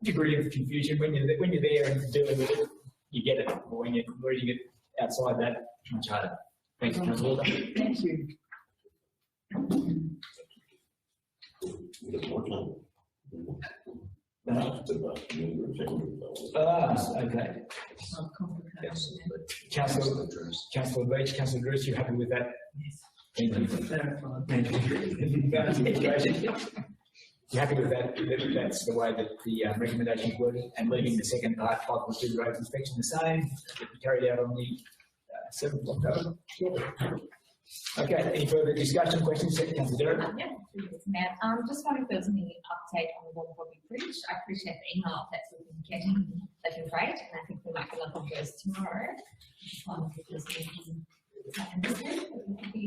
degree of confusion when you're there and dealing with it. You get it, or when you're reading it outside that, much harder. Thanks, Councillor Walker. Thank you. Okay. Councillor Beach, Councillor Drews, you happy with that? Yes. Thank you. Thank you. You happy with that? That's the way that the recommendation is worded, and leaving the second part, 5.2 roads inspection the same, to be carried out on the 7th of October. Okay, any further discussion, questions? Councillor Derrick? Yeah, Matt, just wondering if there was any update on the Waterbury Bridge. I appreciate the email updates we've been getting. They've been great, and I think we might get on those tomorrow. Just wondering if there's anything that we could be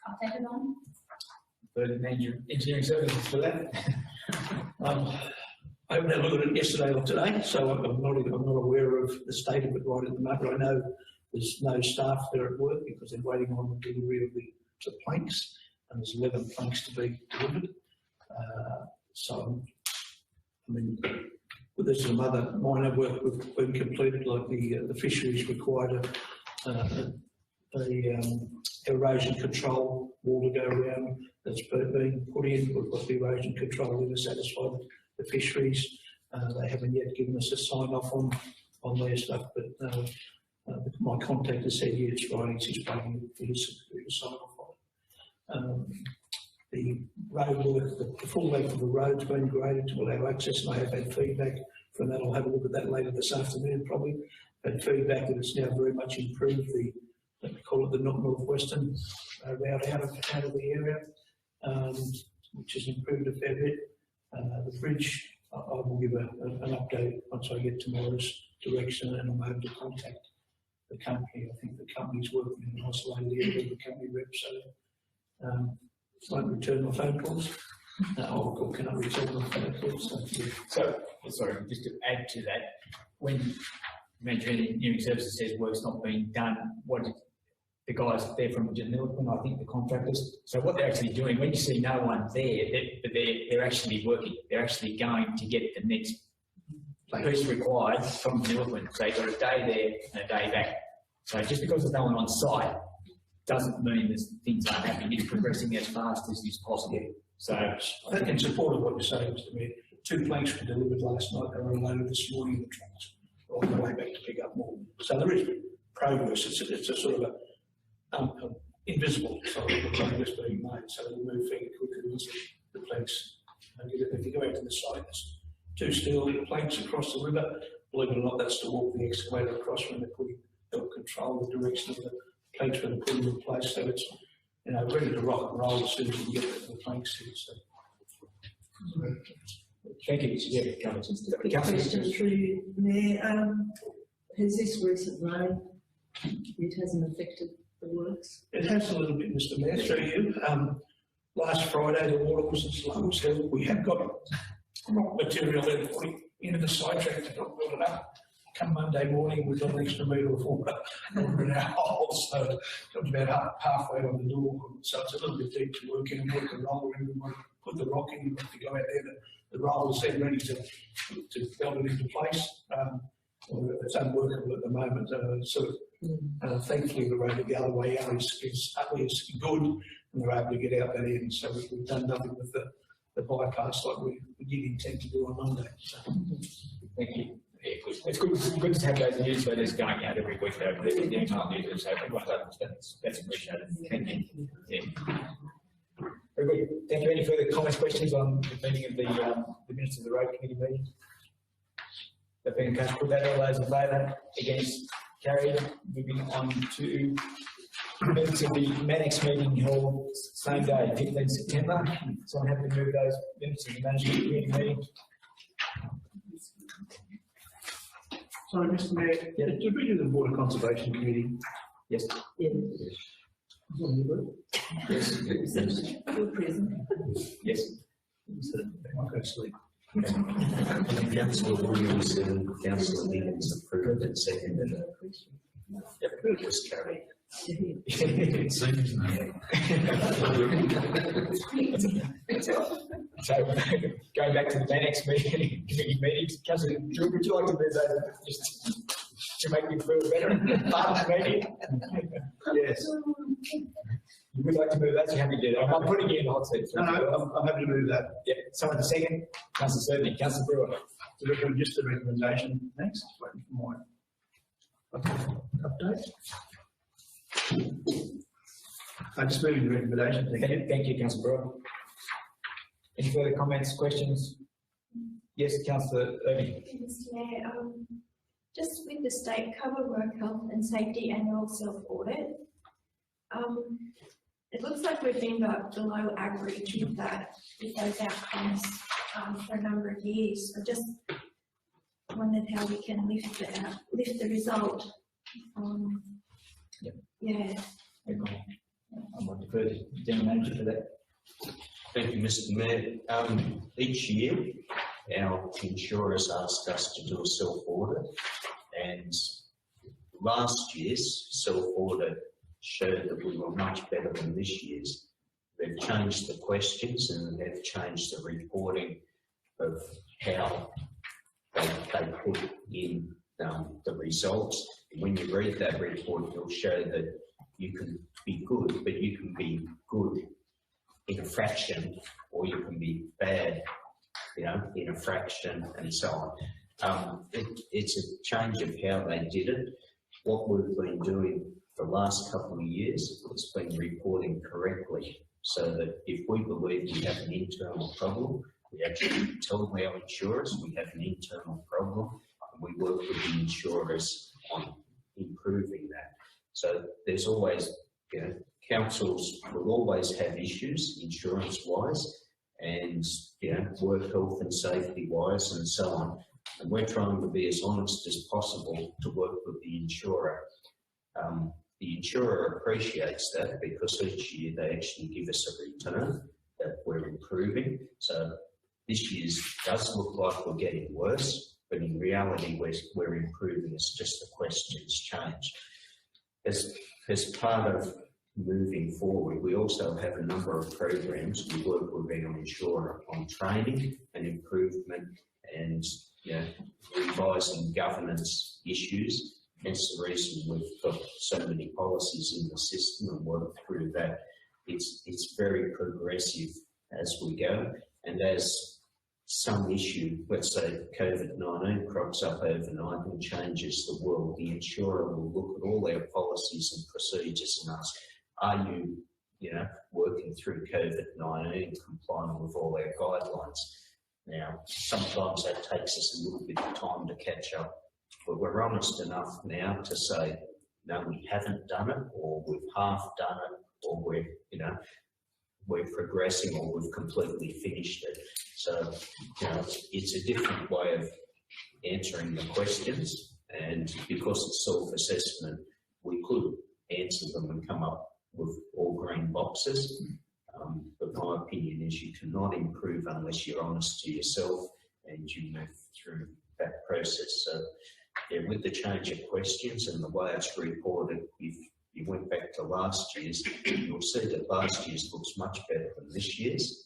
updated on. Further engineering services for that? I haven't had a look at it yesterday or today, so I'm not aware of the state of it right at the moment. I know there's no staff there at work because they're waiting on the delivery of the planks, and there's 11 planks to be delivered. So, I mean, there's some other minor work we've been completed, like the fisheries required a erosion control wall to go around that's been put in. We've got the erosion control in to satisfy the fisheries. They haven't yet given us a sign off on their stuff, but my contact has said, yeah, it's right, he's waiting for his sign off on it. The road work, the full length of the road's been graded to allow access, and I have had feedback from that. I'll have a look at that later this afternoon probably. Had feedback that it's now very much improved they call it the northwestern route out of the area, which has improved a fair bit. The bridge, I will give an update once I get tomorrow's direction, and I'm able to contact the company. I think the company's working in an isolated area with the company rep, so won't return my phone calls. Or cannot return my phone calls. So, sorry, just to add to that, when engineering services says work's not being done, what did the guys there from Janilton, I think the contractors, so what they're actually doing, when you see no one there, they're actually working, they're actually going to get the next piece required from Janilton. So you've got a day there and a day back. So just because there's no one on site doesn't mean that things aren't happening. It's progressing as fast as is possible. So I think in support of what you're saying, Mr. Mayor, 2 planks were delivered last night. They were unloaded this morning in the trucks on the way back to pick up more. So there is progress. It's a sort of invisible sort of progress being made. So we move fairly quickly into the planks. And if you go out to the site, there's 2 steel planks across the river. Believe it or not, that's to walk the excavator across when they're putting, help control the direction of the planks when they're putting in place. So it's, you know, ready to rock and roll as soon as we get the planks here. So. Thank you. Yeah, Question through you, Mayor. Has this recent rain, it hasn't affected the works? It has a little bit, Mr. Mayor, through you. Last Friday, the water was as low as hell. We have got rock material there putting into the sidetrack to build it up. Come Monday morning, we've got an extra metre of water over in our hole, so it comes about halfway on the door. So it's a little bit deep to work in and work the roller in. We want to put the rock in, we have to go out there. The roller's then ready to build it into place. It's unworkable at the moment. Thankfully, the road to Galloway is good, and they're able to get out that end. So we've done nothing with the bypass like we did intend to do on Monday. So. Thank you. Yeah, it's good to have those newsletters going out every week. Though the entire newsletter, so that's appreciated. Thank you. Yeah. Very good. Thank you. Any further comments, questions on the meeting of the minutes of the road committee meeting? That being the case, put that all those in favour. Against, carried. Moving on to minutes of the Manex meeting held same day, 15 September. Someone happy to move those minutes of the management committee meeting? Sorry, Mr. Mayor, did we do the Water Conservation Committee? Yes. Yes. Yes. You're present. Yes. I'll go to sleep. Councillor Williams and Councillor Higgins approved and seconded it. Yep, it was carried. It seems So, going back to the Manex meeting, committee meetings, Councillor, would you like to move that just to make me feel better part of the meeting? Yes. You would like to move that? So you're happy to do that? I'm putting you in the hot seat. No, I'm happy to move that. Yeah. Someone to second? Councillor Certainty. Councillor Brewer. we're going just the recommendation next, waiting for my update. Just moving the recommendation, thank you. Thank you, Councillor Brewer. Any further comments, questions? Yes, Councillor Irving. Mr. Mayor, just with the state cover work health and safety annual self-audit, it looks like we've been below average with that, with those outcomes for a number of years. I just wondered how we can lift the result. Yep. Yeah. I might defer to the General Manager for that. Thank you, Mr. Mayor. Each year, our insurers ask us to do a self-audit, and last year's self-audit showed that we were much better than this year's. They've changed the questions and they've changed the reporting of how they put in the results. When you read that report, it'll show that you can be good, but you can be good in a fraction, or you can be bad, in a fraction, and so on. It's a change of how they did it. What we've been doing the last couple of years has been reporting correctly, so that if we believe we have an internal problem, we actually tell our insurers we have an internal problem, and we work with the insurers on improving that. So there's always, councils will always have issues insurance-wise, and work health and safety-wise, and so on. And we're trying to be as honest as possible to work with the insurer. The insurer appreciates that, because each year they actually give us a return that we're improving. So this year's does look like we're getting worse, but in reality we're improving. It's just the questions change. As part of moving forward, we also have a number of programs. We work with our insurer on training and improvement, and revising governance issues. Hence the reason we've got so many policies in the system and work through that. It's very progressive as we go, and as some issue, let's say COVID-19, crops up overnight and changes the world, the insurer will look at all our policies and procedures and ask, are you, working through COVID-19, complying with all our guidelines? Now, sometimes that takes us a little bit of time to catch up, but we're honest enough now to say, no, we haven't done it, or we've half done it, or we're progressing, or we've completely finished it. So, it's a different way of answering the questions, and because it's self-assessment, we could answer them and come up with all green boxes. But my opinion is you cannot improve unless you're honest to yourself and you move through that process. So, with the change of questions and the way it's reported, if you went back to last year's, you'll see that last year's looks much better than this year's.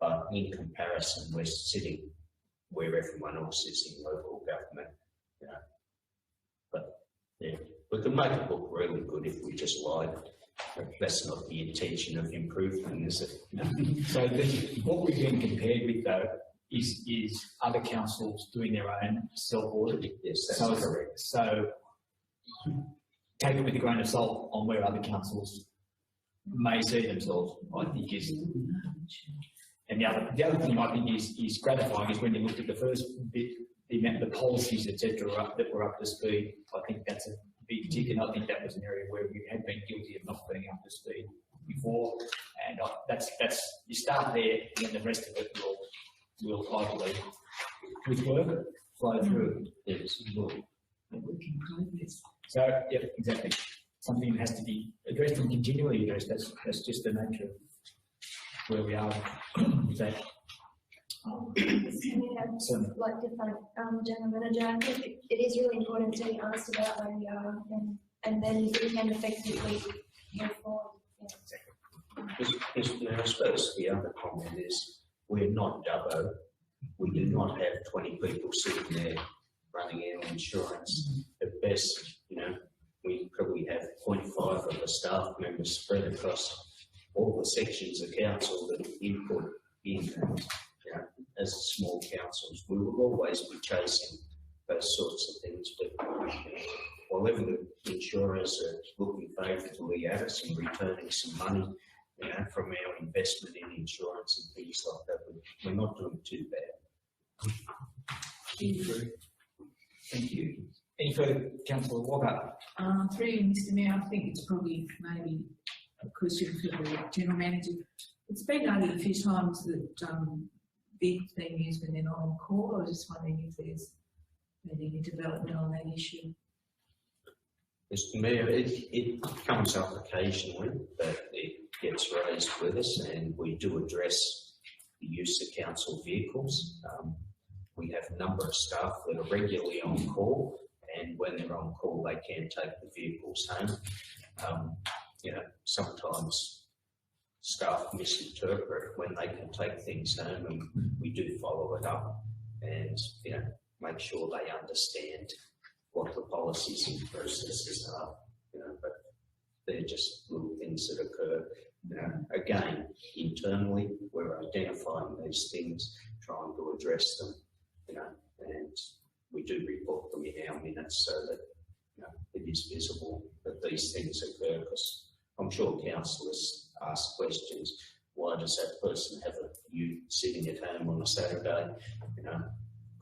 But in comparison, we're sitting where everyone else is in local government. But we can make it look really good if we just lied. But that's not the intention of improvement, is it? So what we've been compared with, though, is other councils doing their own self-audit. Yes, that's correct. So take it with a grain of salt on where other councils may see themselves, I think is. And the other thing I think is gratifying is when you look at the first bit, the amount of the policies, etc., that were up to speed. I think that's a big tick, and I think that was an area where we had been guilty of not being up to speed before. And that's you start there, and then the rest of it will I believe, with work, flow through. Yes. So yeah, exactly. Something that has to be addressed and continually addressed. That's just the nature of where we are with that. Like different general manager, I think it is really important to be honest about where we are, and then we can effectively move forward. I suppose the other comment is we're not Dubbo. We do not have 20 people sitting there running our insurance. At best, we probably have 0.5 of the staff members spread across all the sections of council that input in. As a small councils, we will always be chasing those sorts of things, but whatever the insurers are looking favourably at us and returning some money, from our investment in insurance and things like that, we're not doing too bad. Thank you. Any further, Councillor Walker? Through you, Mr Mayor, I think it's probably maybe a question for the General Manager. It's been noted a few times that bids being used when they're not on call. I was just wondering if there's been any development on that issue. Mr Mayor, it comes up occasionally that it gets raised with us, and we do address the use of council vehicles. We have a number of staff that are regularly on call, and when they're on call, they can take the vehicles home. Sometimes staff misinterpret when they can take things home, and we do follow it up and, make sure they understand what the policies and processes are, but they're just little things that occur. Again, internally, we're identifying these things, trying to address them, and we do report them in our minutes so that, it is visible that these things occur, because I'm sure councillors ask questions. Why does that person have you sitting at home on a Saturday?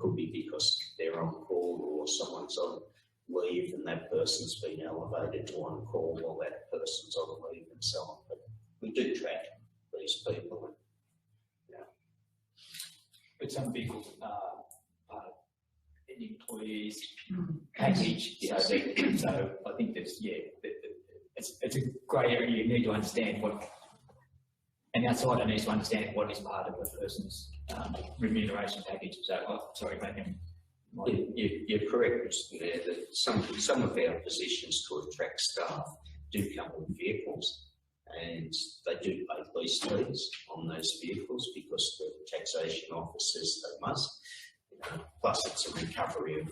Could be because they're on call or someone's on leave and that person's been elevated to on call while that person's on leave and so on. But we do track these people. But some vehicles are part of an employee's package, so I think that's, it's a grey area. You need to understand what, and outside needs to understand what is part of a person's remuneration package. So, sorry, mate. You're correct, Mr Mayor, that some of our positions to attract staff do come with vehicles, and they do pay lease fees on those vehicles because the taxation office says they must. Plus, it's a recovery of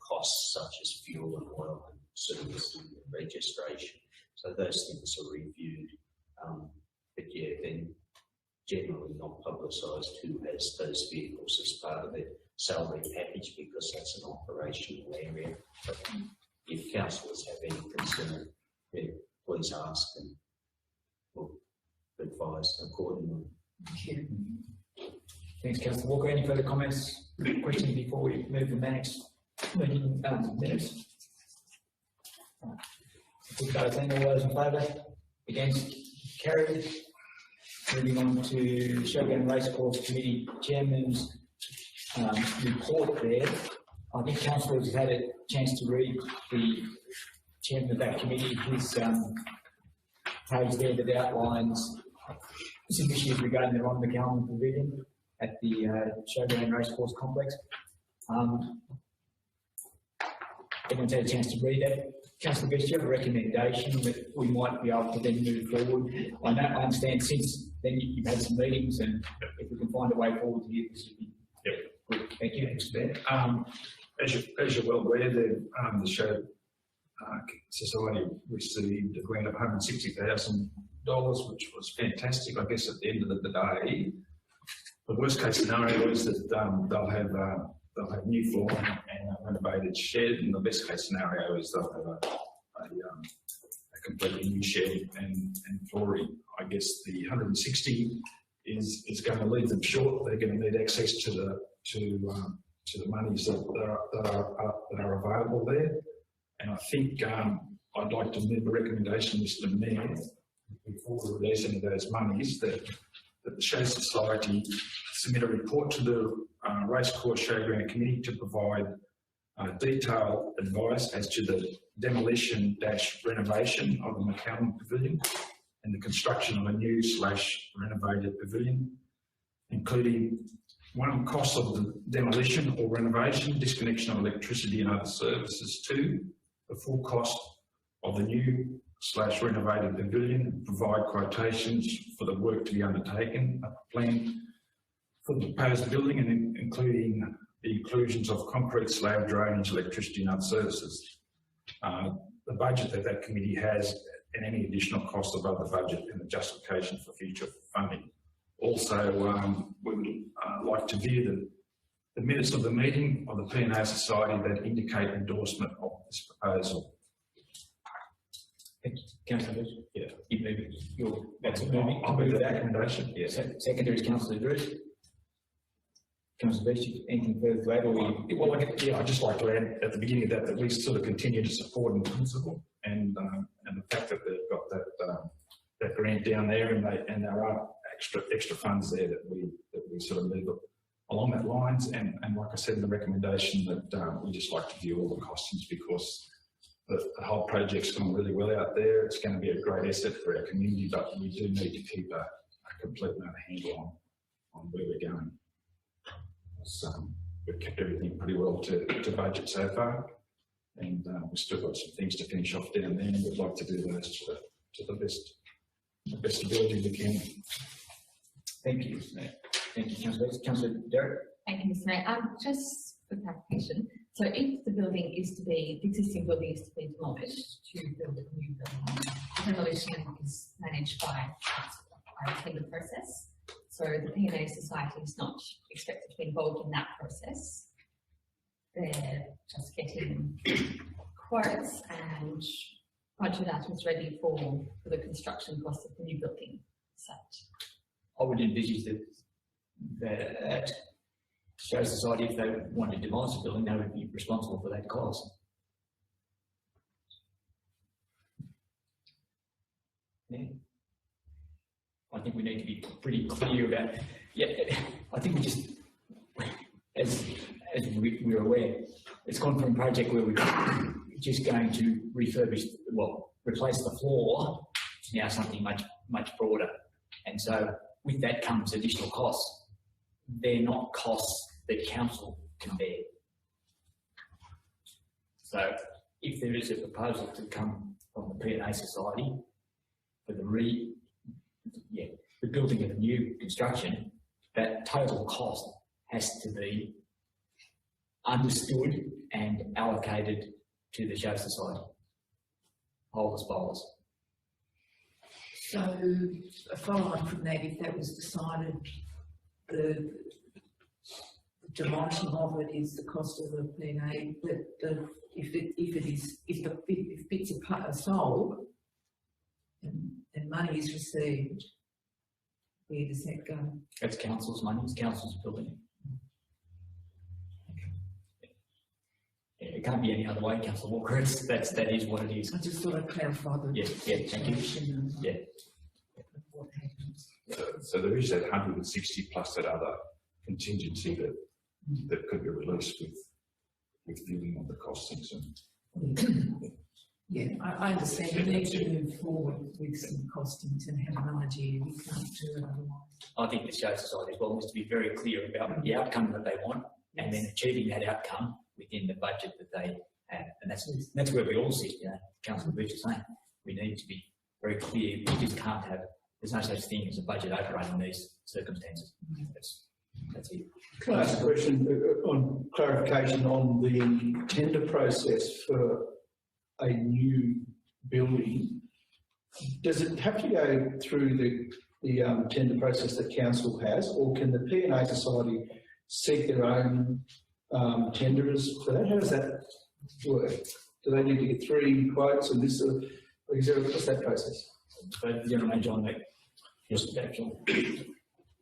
costs such as fuel and oil and service and registration. So those things are reviewed. But then generally not publicised who has those vehicles as part of their salary package, because that's an operational area. But if councillors have any concern, please ask and we'll advise accordingly. Thanks, Councillor Walker. Any further comments, questions before we move to the next meeting minutes? All those in favour? Against? Carried. Moving on to Showground Racecourse Committee Chairman's report there. I think councillors have had a chance to read the chairman of that committee, his page there that outlines some issues regarding the Ron McCallum Pavilion at the Showground Racecourse Complex. Everyone's had a chance to read that. Councillor Best, do you have a recommendation that we might be able to then move forward? I understand since then you've had some meetings, and if we can find a way forward here, this would be good. Thank you. Thanks, Ben. As you're well aware, the Show Society received a grant of $160,000, which was fantastic. I guess at the end of the day, the worst case scenario is that they'll have new flooring and a renovated shed, and the best case scenario is they'll have a completely new shed and flooring. I guess the 160 is going to leave them short. They're going to need access to the monies that are available there. And I think I'd like to move a recommendation, Mr Mayor, before we release any of those monies, that the Show Society submit a report to the Racecourse Showground Committee to provide detailed advice as to the demolition/renovation of the McCallum Pavilion and the construction of a new /renovated pavilion, including one, cost of the demolition or renovation, disconnection of electricity and other services. Two, the full cost of the new /renovated pavilion, provide quotations for the work to be undertaken, a plan for the proposed building, and including the inclusions of concrete slab, drainage, electricity and other services. The budget that committee has and any additional cost above the budget and the justification for future funding. Also, we would like to view the minutes of the meeting of the P&A Society that indicate endorsement of this proposal. Councillor Bush? Yeah. You move it. That's moving. I'll move the recommendation, yes. Secondary is Councillor Drew. Councillor Bush, anything further to add, or you? Well, I'd just like to add at the beginning of that we sort of continue to support in principle, and the fact that they've got that grant down there, and there are extra funds there that we sort of move along that lines, and like I said in the recommendation that we just like to view all the costings, because the whole project's gone really well out there. It's going to be a great asset for our community, but we do need to keep a complete handle on where we're going. So we've kept everything pretty well to budget so far, and we've still got some things to finish off down there, and we'd like to do those to the best ability we can. Thank you. Thank you, Councillor. Councillor Derek? Thank you, Mr. Mayor. Just for clarification, so if the building is to be, the existing building is to be demolished to build a new building, demolition is managed by a tender process. So the P&A Society is not expected to be involved in that process. They're just getting quotes and budget items ready for the construction cost of the new building. I would envisage that Show Society, if they want to demolish the building, they would be responsible for that cost. Yeah. I think we need to be pretty clear about, I think we just, as we're aware, it's gone from a project where we're just going to replace the floor to now something much broader. And so with that comes additional costs. They're not costs that council can bear. So if there is a proposal to come from the P&A Society for the building of a new construction, that total cost has to be understood and allocated to the Show Society. Holders, bowlers. So a follow-on from that, if that was decided, the demolishing of it is the cost of the P&A, but if bits are sold and money is received, where does that go? That's council's money, it's council's building. It can't be any other way, Councillor Walker. That is what it is. I just thought I'd clarify the thank you. Yeah. What happens. So there is that 160 plus that other contingency that could be released with viewing of the costings. Yeah, I understand. We need to move forward with some costings and have an idea. We can't do it otherwise. I think the Show Society as well needs to be very clear about the outcome that they want, and then achieving that outcome within the budget that they have. And that's where we all sit, Councillor Bush is saying. We need to be very clear. We just can't have, there's no such thing as a budget overrun in these circumstances. That's it. Can I ask a question on clarification on the tender process for a new building? Does it have to go through the tender process that council has, or can the P&A Society seek their own tenders for that? How does that work? Do they need to get 3 quotes and this? What's that process? General Manager on that. Yes,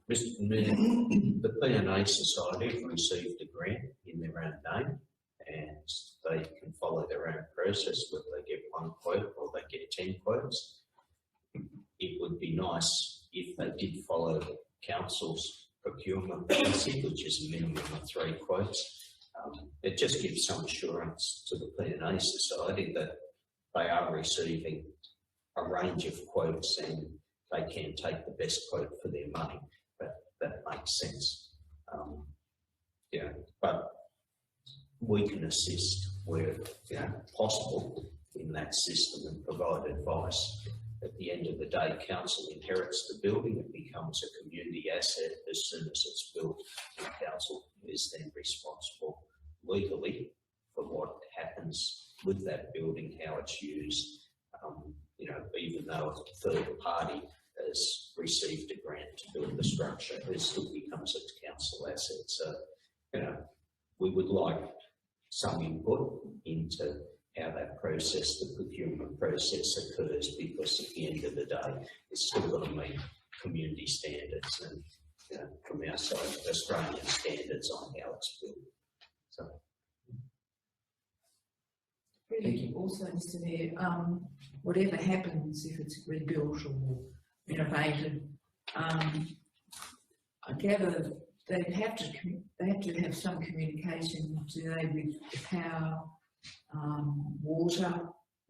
Mr. Mayor, the P&A Society have received a grant in their own name, and they can follow their own process, whether they get 1 quote or they get 10 quotes. It would be nice if they did follow the council's procurement policy, which is a minimum of 3 quotes. It just gives some assurance to the P&A Society that they are receiving a range of quotes and they can take the best quote for their money. That makes sense. But we can assist where possible in that system and provide advice. At the end of the day, council inherits the building. It becomes a community asset as soon as it's built. And council is then responsible legally for what happens with that building, how it's used. Even though a third party has received a grant to build the structure, it still becomes a council asset. So, we would like some input into how that process, the procurement process occurs, because at the end of the day, it's still got to meet community standards and, you know, from our side, Australian standards on how it's built. So. Really, also, Mr Mayor, whatever happens, if it's rebuilt or renovated, I gather they have to have some communication, do they, with the power, water,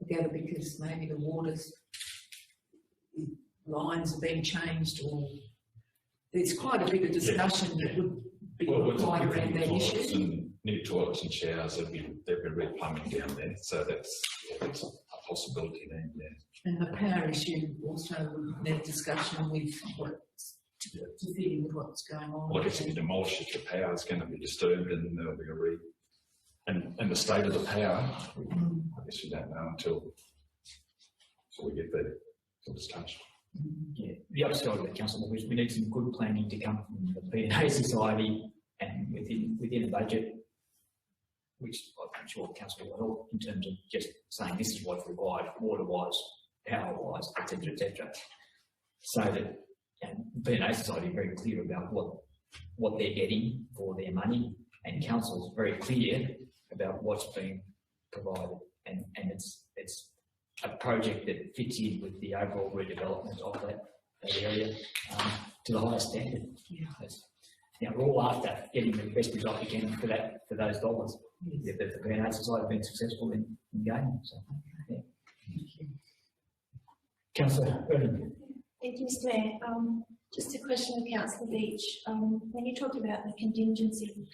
I gather, because maybe the water's lines have been changed, or there's quite a bit of discussion that would be required around that issue. New toilets and showers, there'd be re-plumbing down there, so that's a possibility then, yeah. And the power issue also would need discussion with what's to fit in with what's going on. Well, I guess if you demolish it, the power is going to be disturbed, and there'll be and the state of the power, I guess you don't know until we get there, until it's touched. Yeah, the other side of the council, we need some good planning to come from the P&A Society and within a budget, which I'm sure council will help in terms of just saying this is what's required, water-wise, power-wise, etc. So that the P&A Society is very clear about what they're getting for their money, and council's very clear about what's being provided, and it's a project that fits in with the overall redevelopment of that area to the highest standard. Yeah. Now, we're all after getting the best result we can for those dollars. Yes. The P&A Society have been successful in gaining. So, yeah. Councillor Erling. Thank you, Mr Mayor. Just a question of Councillor Beach. When you talk about the contingency,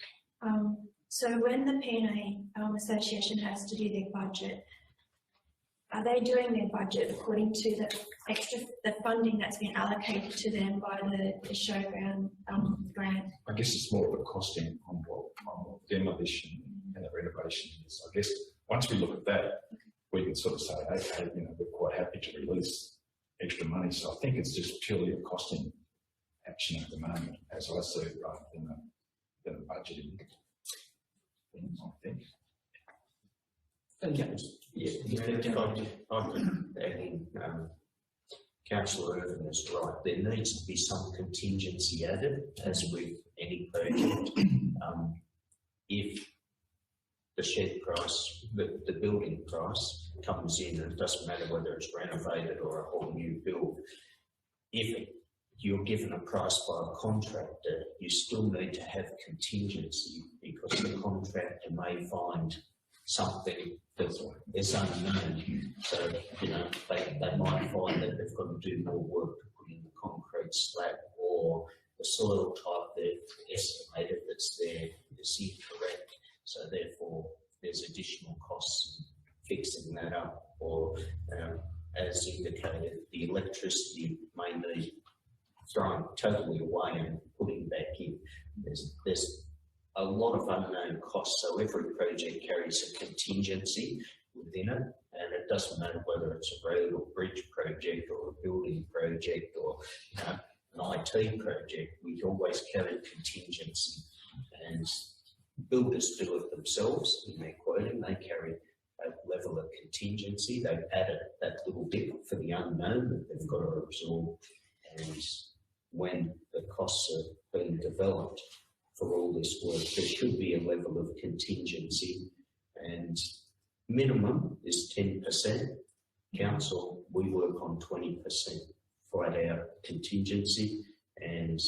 so when the P&A Association has to do their budget, are they doing their budget according to the funding that's been allocated to them by the showground grant? I guess it's more of a costing on what demolition and the renovation is. I guess once we look at that, we can sort of say, okay, you know, we're quite happy to release extra money. So I think it's just purely a costing action at the moment, as I see it, rather than a budgeting thing, I think. Councillor Irvin is right. There needs to be some contingency added, as with any project. If the shed price, the building price comes in, and it doesn't matter whether it's renovated or a whole new build, if you're given a price by a contractor, you still need to have contingency, because the contractor may find something that is unknown. So, you know, they might find that they've got to do more work to put in the concrete slab, or the soil type they've estimated that's there is incorrect. So therefore, there's additional costs in fixing that up, or as indicated, the electricity may need throwing totally away and putting back in. There's a lot of unknown costs, so every project carries a contingency within it, and it doesn't matter whether it's a road or bridge project or a building project or an IT project. We always carry contingency, and builders do it themselves in their quoting. They carry a level of contingency. They've added that little bit for the unknown that they've got to absorb, and when the costs are being developed for all this work, there should be a level of contingency, and minimum is 10%. Council, we work on 20% flat out contingency, and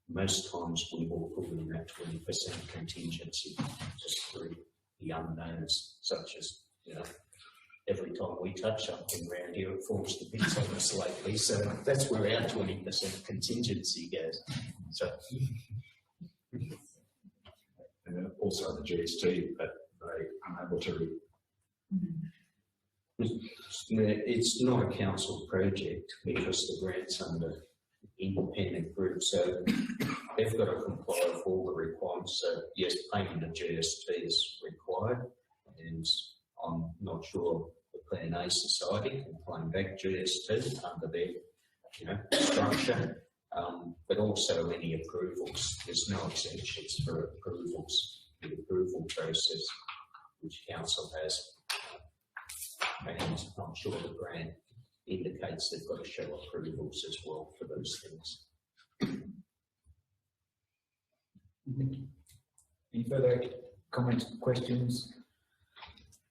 most times we will put in that 20% contingency just through the unknowns, such as, you know, every time we touch something around here, it falls to bits on us lately. So that's where our 20% contingency goes. So. And also the GST that they are unable to. It's not a council project because the grant's under independent group, so they've got to comply with all the requirements. So yes, payment of GST is required, and I'm not sure the P&A Society can claim back GST under their, you know, structure. But also any approvals. There's no exemptions for approvals the approval process, which council has. And I'm sure the grant indicates they've got to show approvals as well for those things. Any further comments, questions?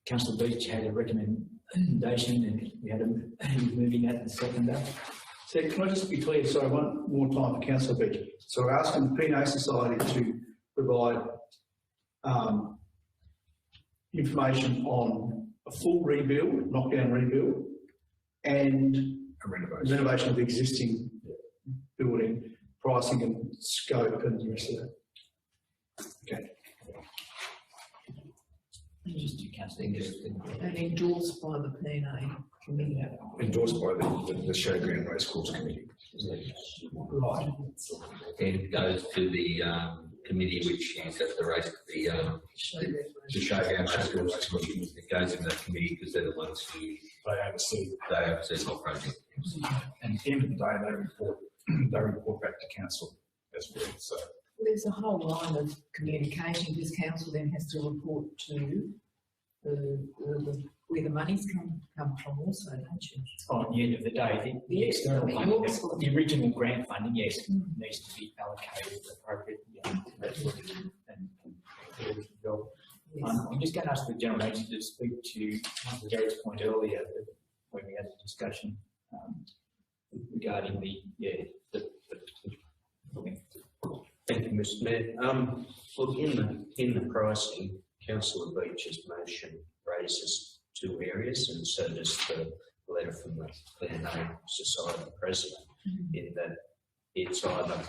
Councillor Beach had a recommendation and we had a moving that and seconder. So can I just be clear, sorry, one more time for Councillor Beach. So we're asking the PNA Society to provide information on a full rebuild, knockdown rebuild, and A renovation. renovation of the existing building, pricing and scope and the rest of that. Just to councillor. And endorsed by the PNA committee. Endorsed by the Showground Racecourse Committee. Right. And it goes to the committee which is at the race, the Showground Racecourse Committee. It goes in that committee because they're the ones who They oversee. the whole project. And at the end of the day, they report back to council as well, so. There's a whole line of communication, because council then has to report to where the money's come from also, don't you? On the end of the day, the external funding, the original grant funding, yes, needs to be allocated appropriately. I'm just going to ask the general manager to speak to Gary's point earlier when we had a discussion regarding the Thank you, Mr. Mayor. Look, in the pricing, Councillor Beach's motion raises two areas, and so does the letter from the PNA Society President, in that it's either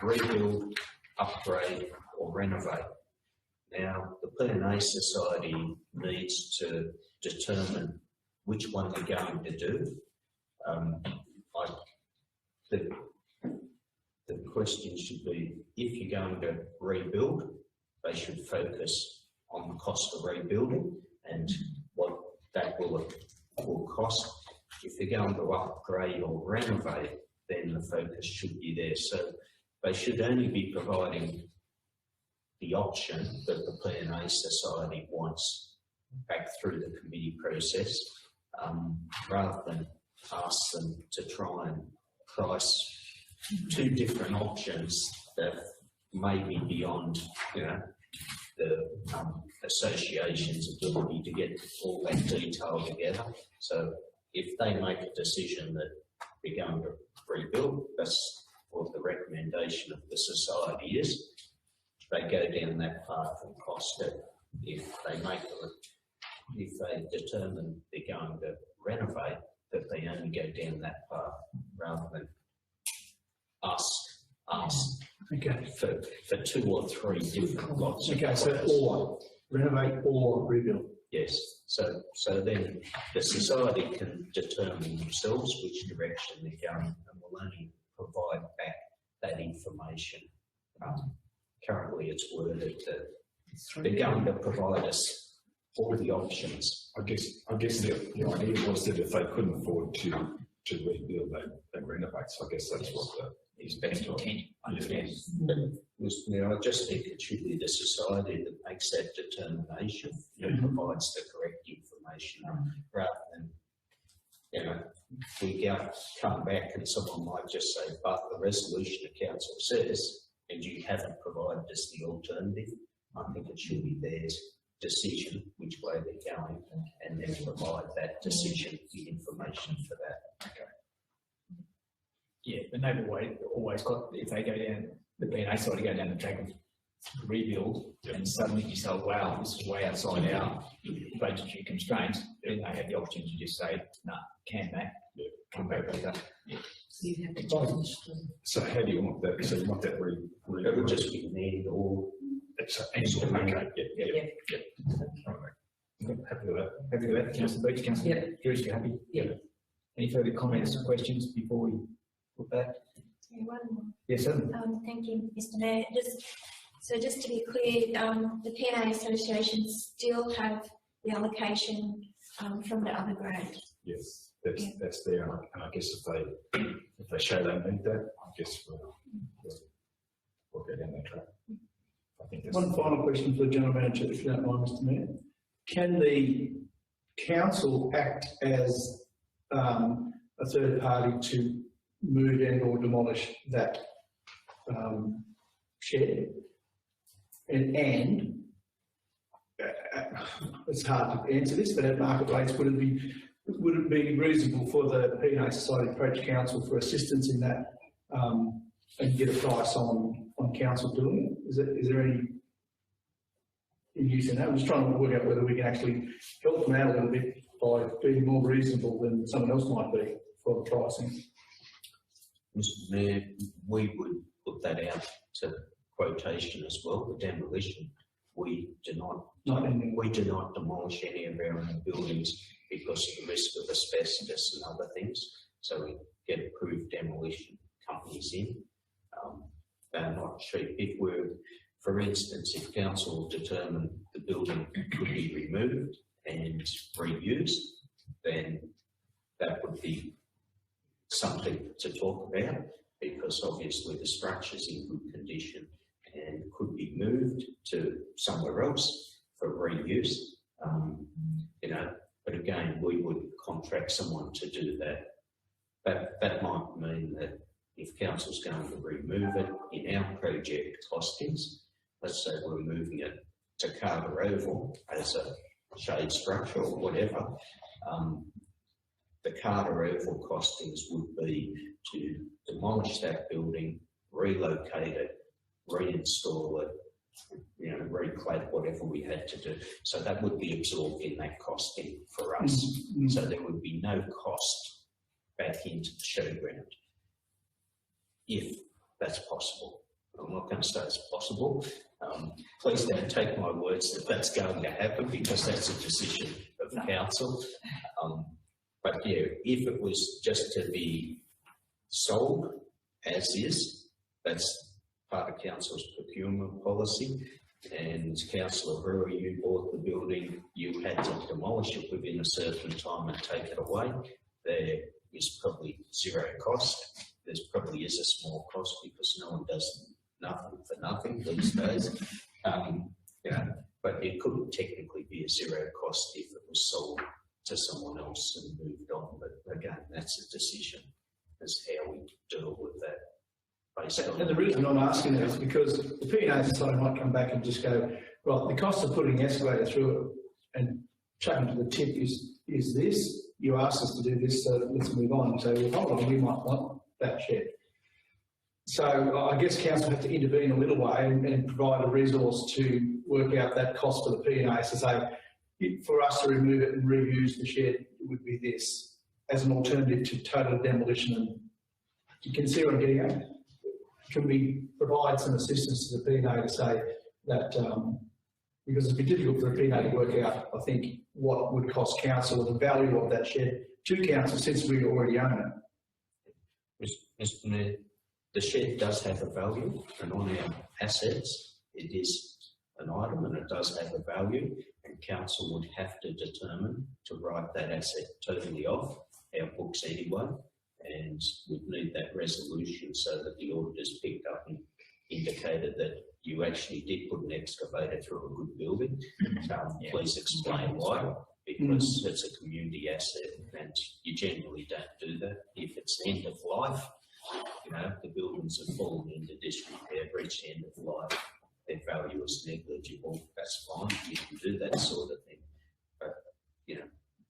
rebuild, upgrade, or renovate. Now, the PNA Society needs to determine which one they're going to do. The question should be, if you're going to rebuild, they should focus on the cost of rebuilding and what that will cost. If they're going to upgrade or renovate, then the focus should be there. So they should only be providing the option that the PNA Society wants back through the committee process, rather than ask them to try and price two different options that may be beyond, the association's ability to get all that detail together. So if they make a decision that they're going to rebuild, that's what the recommendation of the society is. They go down that path and cost it. If they determine they're going to renovate, that they only go down that path rather than ask Okay. for two or three different lots. Okay, so or renovate or rebuild. Yes, so then the society can determine themselves which direction they're going and will only provide back that information. Currently it's worded that they're going to provide us all the options. I guess the idea was that if they couldn't afford to rebuild, they renovate. So I guess that's what is best intent. Understand. I just think it should be the society that makes that determination and provides the correct information, rather than, we come back and someone might just say, but the resolution the council says, and you haven't provided us the alternative. I think it should be their decision which way they're going, and then provide that decision, the information for that. Okay. Yeah, the neighbour way always got, if they go down, the PNA side to go down the track of rebuild, and suddenly you say, wow, this is way outside our budgetary constraints, then they have the option to just say, no, can that, come back with that. Yeah. So you have to change them. So how do you want that? So you want that It would just be need or okay, yeah. Okay. Happy with that. Happy with that, Councillor Beach, Councillor Drews, you happy? Yeah. Any further comments or questions before we put that? One more. Yes, sir. Thank you, Mr. Mayor. Just to be clear, the PNA Association still have the allocation from the other grant. Yes, that's there, and I guess if they show they need that, I guess we'll go down that track. I think that's. One final question for the General Manager, if you don't mind, Mr Mayor. Can the council act as a third party to move and or demolish that shed? And it's hard to answer this, but at market rates, would it be reasonable for the P&A Society to approach council for assistance in that and get a price on council doing it? Is there any use in that? I'm just trying to work out whether we can actually help them out a little bit by being more reasonable than someone else might be for the pricing. Mr Mayor, we would put that out to quotation as well, the demolition. We do not demolish any of our own buildings because of the risk of asbestos and other things. So we get approved demolition companies in. They're not cheap. If we're, for instance, if council determined the building could be removed and reused, then that would be something to talk about, because obviously the structure's in good condition and could be moved to somewhere else for reuse. But again, we would contract someone to do that. That might mean that if council's going to remove it in our project costings, let's say we're moving it to Carter Oval as a shade structure or whatever, the Carter Oval costings would be to demolish that building, relocate it, reinstall it, reclad whatever we had to do. So that would be absorbed in that costing for us. Mm-hmm. So there would be no cost back into the showground, if that's possible. I'm not going to say it's possible. Please don't take my words that that's going to happen, because that's a decision of council. But yeah, if it was just to be sold as is, that's part of council's procurement policy. And Councillor Brewer, you bought the building, you had to demolish it within a certain time and take it away. There is probably zero cost. There probably is a small cost because no one does nothing for nothing these days. But it could technically be a zero cost if it was sold to someone else and moved on. But again, that's a decision as how we deal with that. And the reason I'm asking that is because the P&A Society might come back and just go, right, the cost of putting an excavator through it and chucking to the tip is this. You asked us to do this, so let's move on. So well, hold on, we might want that shed. So I guess council have to intervene a little way and provide a resource to work out that cost for the P&A. So say, for us to remove it and reuse the shed, it would be this as an alternative to total demolition. And you can see what I'm getting at. Can we provide some assistance to the P&A to say that, because it'd be difficult for the P&A to work out, I think, what would cost council or the value of that shed to council since we already own it. Mr Mayor, the shed does have a value, and on our assets, it is an item and it does have a value, and council would have to determine to write that asset totally off our books anyway. And we'd need that resolution so that the auditors picked up and indicated that you actually did put an excavator through a good building. Please explain why, because it's a community asset and you generally don't do that. If it's end of life, the buildings have fallen into disrepair, reached end of life, their value is negligible, that's fine, you can do that sort of thing. But,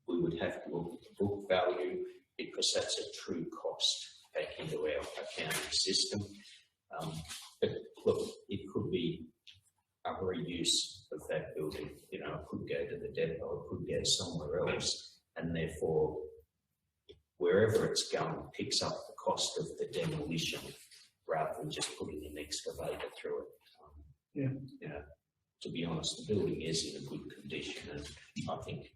we would have to look at the book value, because that's a true cost back into our accounting system. But look, it could be a reuse of that building. It could go to the depot, it could go somewhere else, and therefore, wherever it's going, picks up the cost of the demolition rather than just putting an excavator through it. To be honest, the building is in a good condition, and I think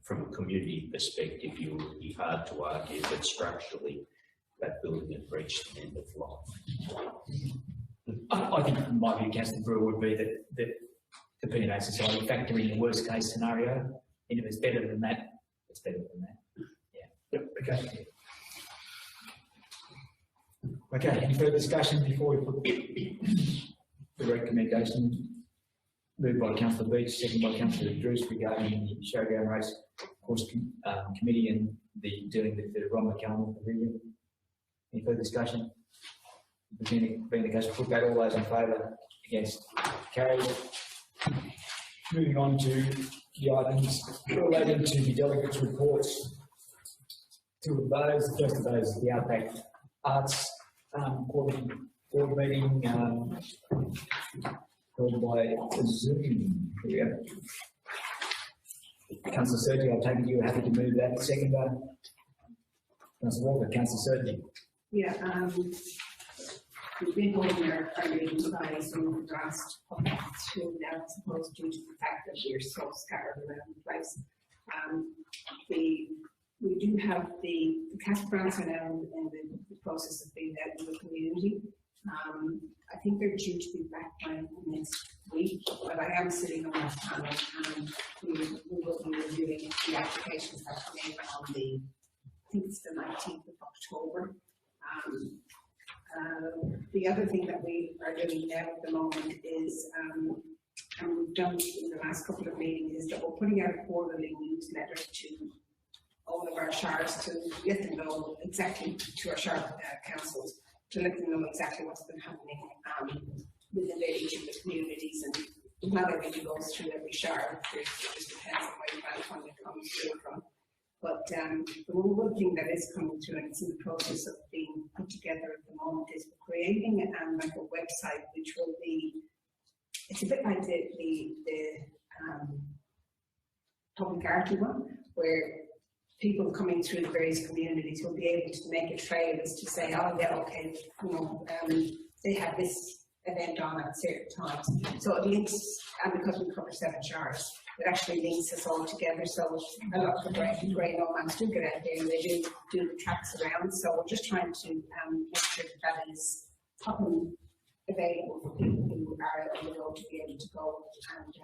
from a community perspective, it would be hard to argue that structurally that building had reached the end of life. I think my view, Councillor Brewer, would be that the P&A Society factor in the worst case scenario, and if it's better than that, it's better than that. Yep, okay. Okay, any further discussion before we put the recommendation moved by councillor Beach, second by councillor Drews regarding the showground race course committee and the dealing with the Ron McCallum pavilion. Any further discussion? Being the case, put that all those in favour, against, carried. Moving on to the items relating to the delegates' reports. Two of those, the first of those is the Outback Arts quarterly board meeting held by Zoom. Here we go. Councillor Sergi, I take it you're happy to move that. Seconder, Councillor Walker, Councillor Sergi. Yeah, we've been holding our meeting today, so we've last two now, I suppose, due to the fact that we're so scattered around the place. We do have the cast grants are now in the process of being out in the community. I think they're due to be back by next week, but I am sitting on that panel and we will be reviewing the applications that come in on the, I think it's the 19th of October. The other thing that we are doing now at the moment is, and we've done in the last couple of meetings, is that we're putting out a quarterly newsletter to all of our shires to let them know exactly, to our shire councils, to let them know exactly what's been happening within each of the communities. And not everything goes through every shire, it just depends on where the funding comes through from. But the one thing that is coming through, and it's in the process of being put together at the moment, is creating like a website which will be, it's a bit like the public art one, where people coming through the various communities will be able to make a trail as to say, oh yeah, okay, you know, they have this event on at certain times. So it links, and because we cover 7 shires, it actually links us all together. So a lot of the grey nomads do get out there and they do the tracks around. So we're just trying to make sure that is often available for people who are on the road to be able to go and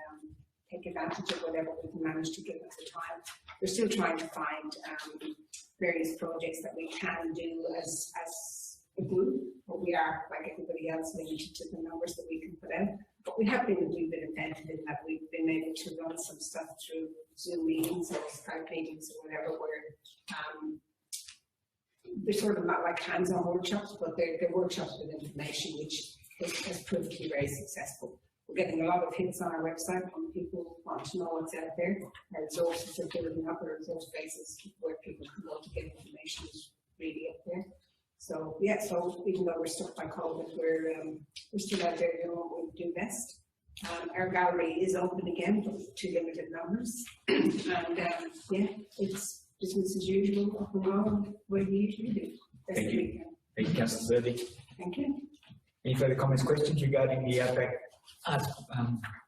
take advantage of whatever we can manage to give at the time. We're still trying to find various projects that we can do as a group, but we are, like everybody else, limited to the numbers that we can put out. But we have been a little bit inventive in that we've been able to run some stuff through Zoom meetings or Skype meetings or whatever, where they're sort of not like hands-on workshops, but they're workshops with information, which has proved to be very successful. We're getting a lot of hits on our website when people want to know what's out there. Our resources are building up, our resource bases where people can go to get information is really up there. So yeah, so even though we're stuck by COVID, we're still out there doing what we do best. Our gallery is open again, but to limited numbers. And yeah, it's business as usual, up and rolling where we usually do. Thank you. Thank you, Councillor Sergi. Thank you. Any further comments, questions regarding the Outback Arts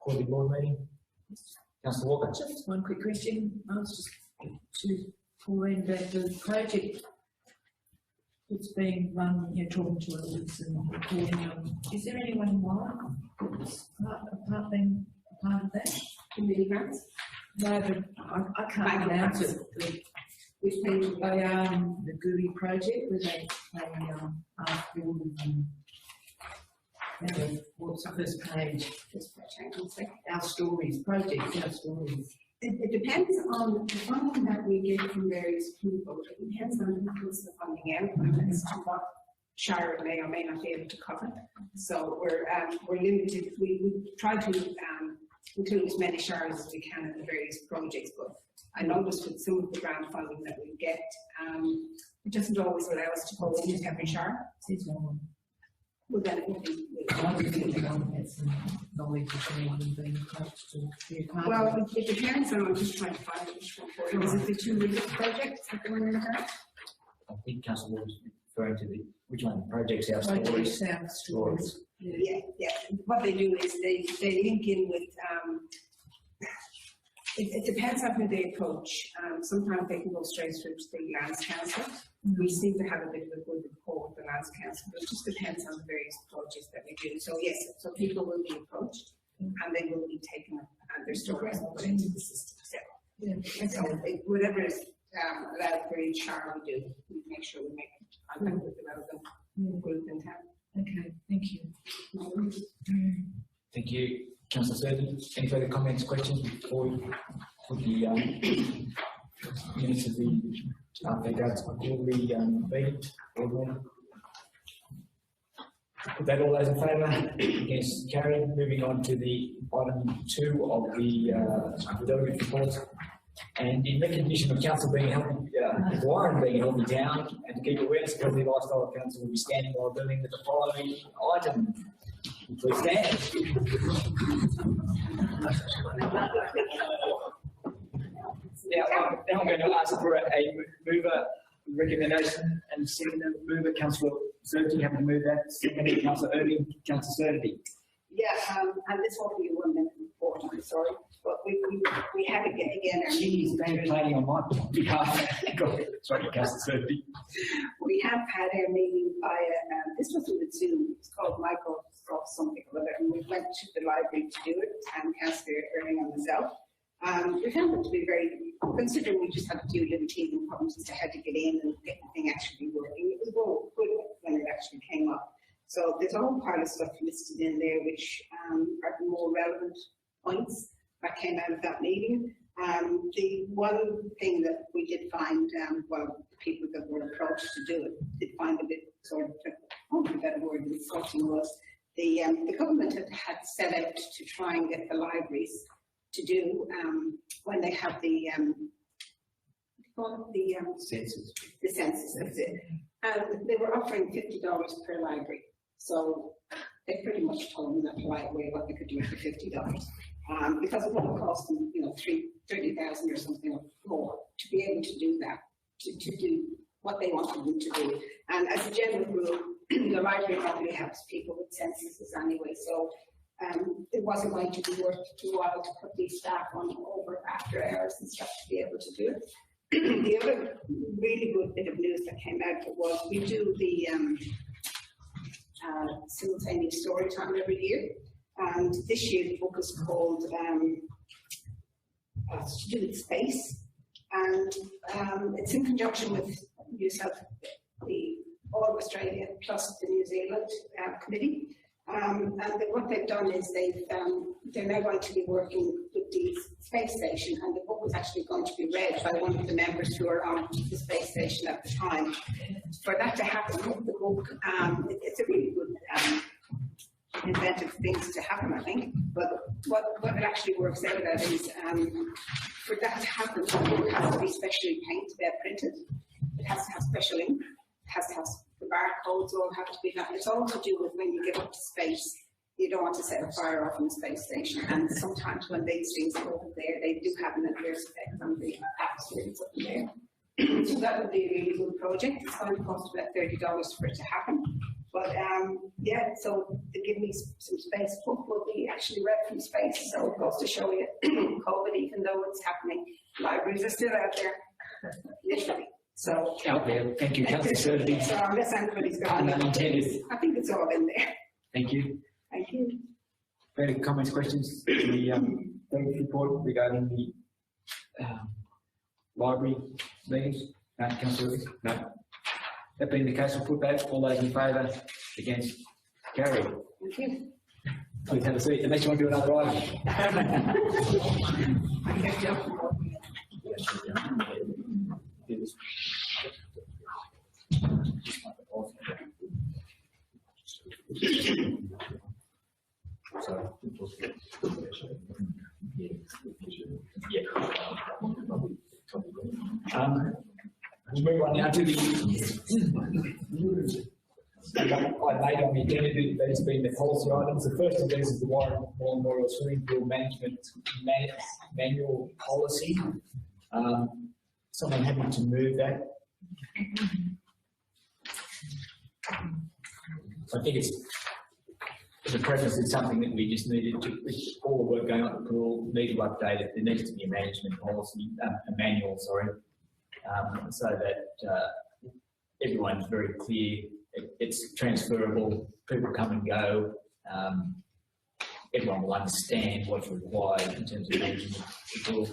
quarterly board meeting? Councillor Walker. Just one quick question. I was just to point that the project that's being run, you're talking to others and recording, is there anyone in Warren that's part of that? Committee grants? No, but I can't announce it. Which page? The GUI project where they ask builders and what's the first page? Just for a change, Our stories, projects, our stories. It depends on the funding that we get from various people. It depends on who puts the funding out as to what shire may or may not be able to cover. So we're limited. We try to include as many shires as we can in the various projects, but I noticed with some of the grant funding that we get, it doesn't always allow us to go into every shire. Well, then it would be. Well, it depends on, I'm just trying to find which one for you. Is it the 2 little projects that they were in there? I think Councillor was referring to the, which one, projects, our Projects, stories? our stories. Yeah. What they do is they link in with, it depends on who they approach. Sometimes they can go straight through to the Lands Council. We seem to have a bit of a good rapport with the Lands Council, but it just depends on the various projects that we do. So yes, so people will be approached and they will be taken up and their stories put into the system. So whatever is allowed for each shire we do, we make sure we make contact with the relevant group in town. Okay, thank you. Thank you, councillor Sturdy. Any further comments, questions before we put the minutes of the regards to the meeting? With that, all those in favour? Against, carried. Moving on to the item 2 of the delegate report. And in recognition of council being a healthy, Warren being a healthy town, and to keep awareness of healthy lifestyle, council will be standing while dealing with the following item. Please stand. Now I'm going to ask for a mover recommendation and second mover, councillor Sturdy, happy to move that. Second, councillor Irving, councillor Sturdy. Yeah, and this won't be a 1 minute report, I'm sorry, but we had again our She's been planning on my behalf. Sorry, councillor Sturdy. We have had our meeting via, this was with Zoom, it's called Microsoft something or other, and we went to the library to do it, and Councillor Erling and myself. We found it to be very, considering we just had to do little teething problems as to how to get in and get the thing actually working, it was all good when it actually came up. So there's a whole pile of stuff listed in there which are the more relevant points that came out of that meeting. The one thing that we did find, well, the people that were approached to do it did find a bit sort of, oh, a better word, insulting was the government had set out to try and get the libraries to do when they have the Census. The census, that's it. And they were offering $50 per library. So they pretty much told them in a polite way what they could do for $50. Because it would have cost them, you know, $30,000 or something or more to be able to do that, to do what they wanted them to do. And as a general rule, the library probably helps people with censuses anyway. So it wasn't going to be worth too while to put these staff on over after hours and stuff to be able to do it. The other really good bit of news that came out was we do the simultaneous story time every year, and this year the book is called to do with space, and it's in conjunction with all of Australia plus the New Zealand committee. And what they've done is they're now going to be working with the space station, and the book was actually going to be read by one of the members who are on the space station at the time. For that to happen, the book, it's a really good inventive things to happen, I think. But what it actually works out at is for that to happen, the book has to be specially printed. It has to have special ink. It has to have the barcodes all have to be done. It's all to do with when you get up to space, you don't want to set a fire off in the space station. And sometimes when these things go over there, they do have an adverse effect on the atmosphere that's up in there. So that would be a really good project. It's going to cost about $30 for it to happen. But yeah, so they give me some space. Book will be actually read from space. So it goes to show you COVID, even though it's happening, libraries are still out there, literally. So Out there. Thank you, councillor Sturdy. so unless anybody's got Unintended. I think it's all in there. Thank you. Thank you. Further comments, questions? The report regarding the library meetings? No, councillor Irving? No. That being the case, we'll put that. All those in favour? Against? Carried. Thank you. Please have a seat, unless you want to do another item. I kept you up. We'll move on now to the I made on the agenda. These being the policy items. The first of these is the Warren Memorial Swimming Pool Management Manual Policy. Someone happy to move that? I think it's, as a preface, it's something that we just needed to, all the work going on at the pool, need to update it. There needs to be a management policy, a manual, sorry, so that everyone's very clear. It's transferable, people come and go. Everyone will understand what's required in terms of management the pool.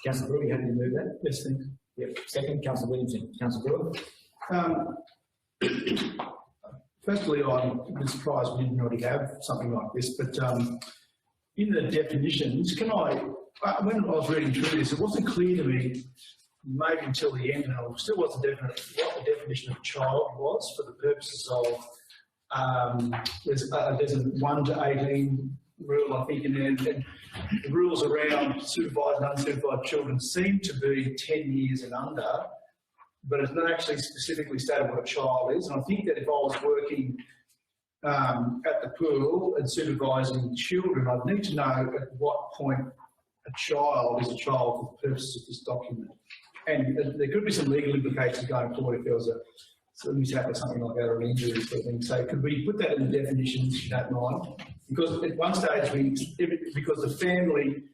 Councillor Brewer, you happy to move that? Yes, thank you. Yep. Second, Councillor Williamson. Councillor Brewer. firstly, I'm surprised we didn't already have something like this, but in the definitions, when I was reading through this, it wasn't clear to me, maybe until the end, and I still wasn't definite what the definition of child was for the purposes of, there's a 1 to 18 rule, I think, and the rules around supervised and unsupervised children seem to be 10 years and under, but it's not actually specifically stated what a child is. And I think that if I was working at the pool and supervising children, I'd need to know at what point a child is a child for the purposes of this document. And there could be some legal implications going forward if there was a mishap or something like that, or an injury sort of thing. So could we put that in the definitions, if you don't mind? Because at one stage, because the family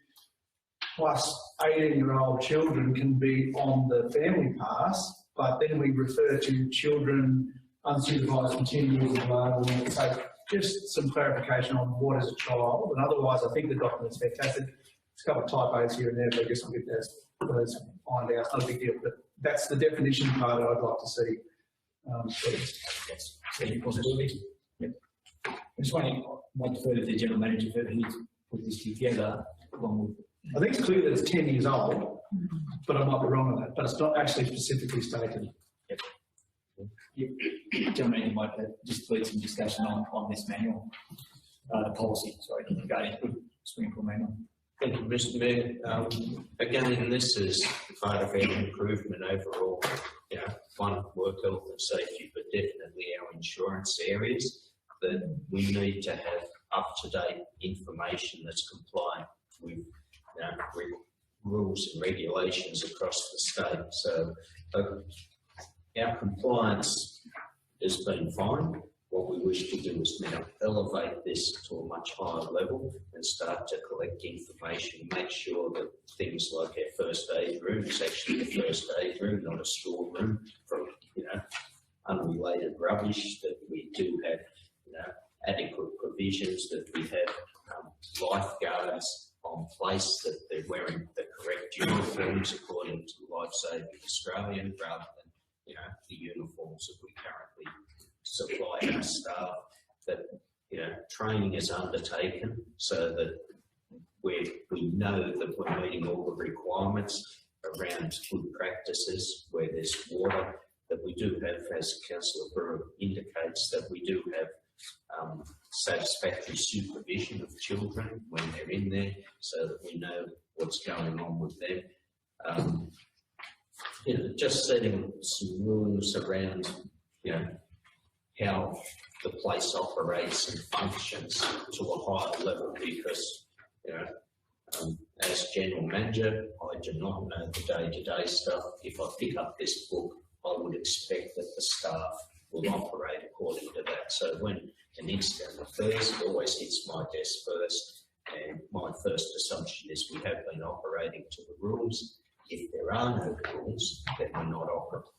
plus 18-year-old children can be on the family pass, but then we refer to children unsupervised for 10 years and below. So just some clarification on what is a child, and otherwise I think the document's fantastic. There's a couple of typos here and there, but I guess I'll get those ironed out. It's not a big deal, but that's the definition part that I'd like to see. Yes, any possibilities? Yep. I just want to defer to the general manager for who's put this together. I think it's clear that it's 10 years old, but I might be wrong on that, but it's not actually specifically stated. Yep. General manager might just lead some discussion on this manual, the policy, regarding good swimming pool manual. Thank you, Mr. Mayor. Again, this is part of our improvement overall. One, work health and safety, but definitely our insurance areas, that we need to have up-to-date information that's compliant with rules and regulations across the state. So our compliance has been fine. What we wish to do is now elevate this to a much higher level and start to collect information, make sure that things like our first aid room is actually a first aid room, not a storeroom from, unrelated rubbish, that we do have, adequate provisions, that we have lifeguards on place, that they're wearing the correct uniforms according to Life Saving Australia, rather than, the uniforms that we currently supply our staff, that training is undertaken so that we know that we're meeting all the requirements around good practices, where there's water, that we do have, as Councillor Brewer indicates, that we do have satisfactory supervision of children when they're in there, so that we know what's going on with them. Just setting some rules around, how the place operates and functions to a higher level, because, as General Manager, I do not know the day-to-day stuff. If I pick up this book, I would expect that the staff will operate according to that. So when an incident occurs, it always hits my desk first, and my first assumption is we have been operating to the rules. If there are no rules, then we're not operating.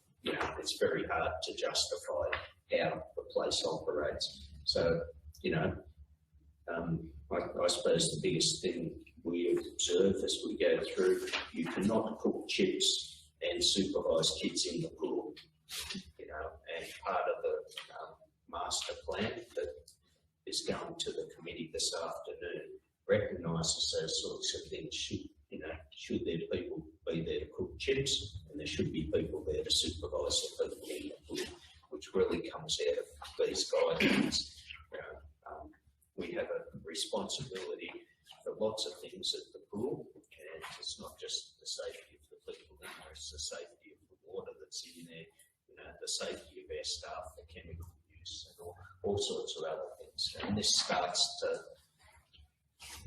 It's very hard to justify how the place operates. So, I suppose the biggest thing we observe as we go through, you cannot cook chips and supervise kids in the pool, and part of the master plan that is going to the committee this afternoon recognises those sorts of things. Should there people be there to cook chips, and there should be people there to supervise the people in the pool, which really comes out of these guidelines. We have a responsibility for lots of things at the pool, and it's not just the safety of the people in there, it's the safety of the water that's in there, the safety of our staff, the chemical use, and all sorts of other things. And this starts to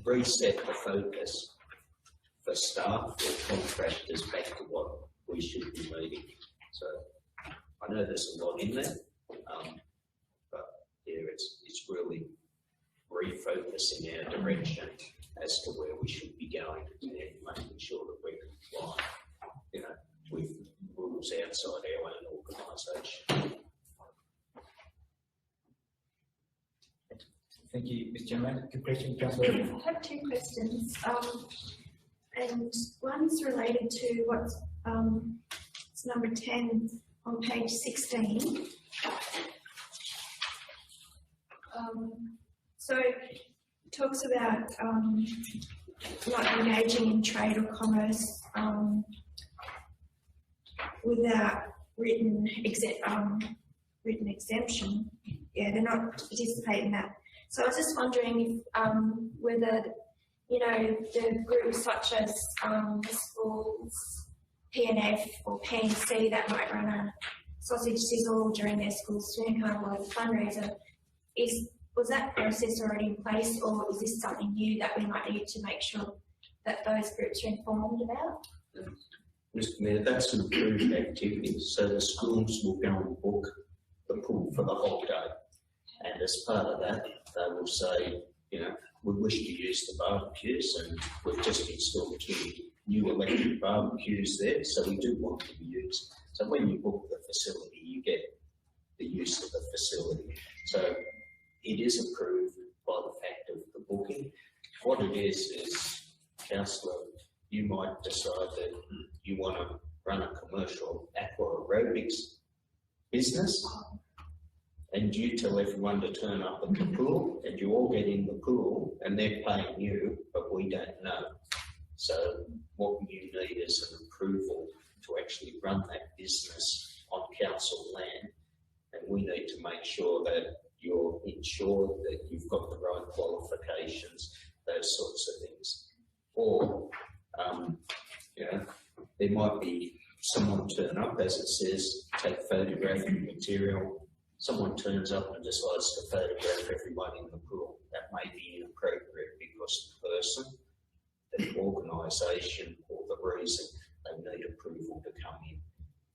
reset the focus for staff or contractors back to what we should be meeting. So I know there's a lot in there, but it's really refocusing our direction as to where we should be going and making sure that we're compliant, with rules outside our own organisation. Thank you, Mr. Chairman. Good question, Councillor. I have two questions, and one's related to what's it's number 10 on page 16. So it talks about not engaging in trade or commerce without written exemption. Yeah, they're not participating in that. So I was just wondering if whether, you know, the groups such as the schools, PNF or PNC that might run a sausage sizzle during their school student carnival as a fundraiser, was that process already in place, or is this something new that we might need to make sure that those groups are informed about? Mr Mayor, that's an approved activity, so the schools will go and book the pool for the whole day. And as part of that, they will say, you know, we wish to use the barbecues, and we've just installed 2 new electric barbecues there, so we do want to be used. So when you book the facility, you get the use of the facility. So it is approved by the fact of the booking. What it is, councillor, you might decide that you want to run a commercial aqua aerobics business, and you tell everyone to turn up at the pool, and you all get in the pool, and they're paying you, but we don't know. So what you need is an approval to actually run that business on council land, and we need to make sure that you're insured, that you've got the right qualifications, those sorts of things. Or, you know, there might be someone turn up, as it says, take photographic material. Someone turns up and decides to photograph everyone in the pool. That may be inappropriate because the person, the organisation, or the reason, they need approval to come in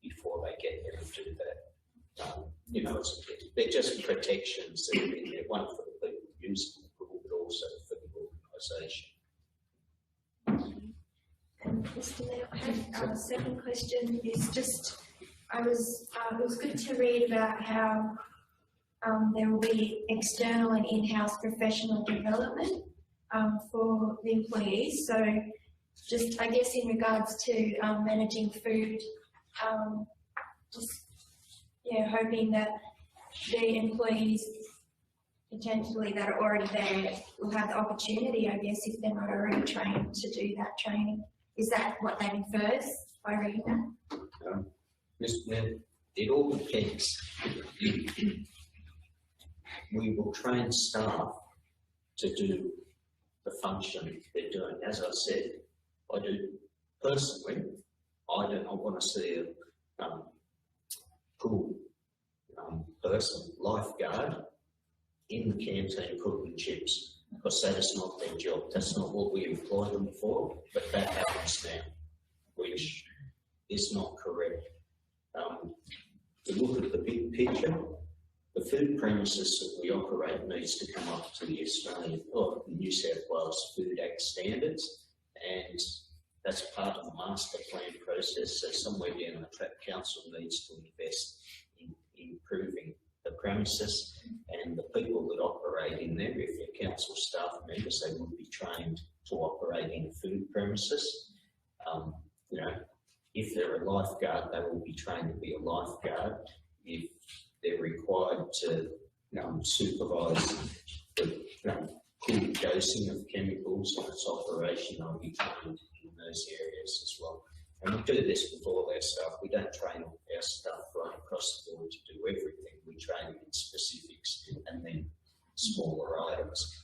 before they get there and do that. You know, they're just protections that are in there, one for the people using the pool, but also for the organisation. Mr. Mayor, I have a second question. Is just, it was good to read about how there will be external and in-house professional development for the employees. So just, I guess, in regards to managing food, just, yeah, hoping that the employees potentially that are already there will have the opportunity, I guess, if they're not already trained, to do that training. Is that what that infers by reading that? Mr Mayor, it all depends. We will train staff to do the function they're doing. As I said, I do personally, I do not want to see a pool person, lifeguard, in the canteen cooking chips, because that is not their job. That's not what we employ them for, but that happens now, which is not correct. To look at the big picture, the food premises that we operate needs to come up to the Australian or the New South Wales Food Act standards, and that's part of the master plan process. So somewhere down the track, council needs to invest in improving the premises, and the people that operate in there, if they're council staff members, they will be trained to operate in food premises. You know, if they're a lifeguard, they will be trained to be a lifeguard. If they're required to supervise the pool dosing of chemicals and its operation, they'll be trained in those areas as well. And we do this with all our staff. We don't train our staff right across the board to do everything. We train them in specifics and then smaller items.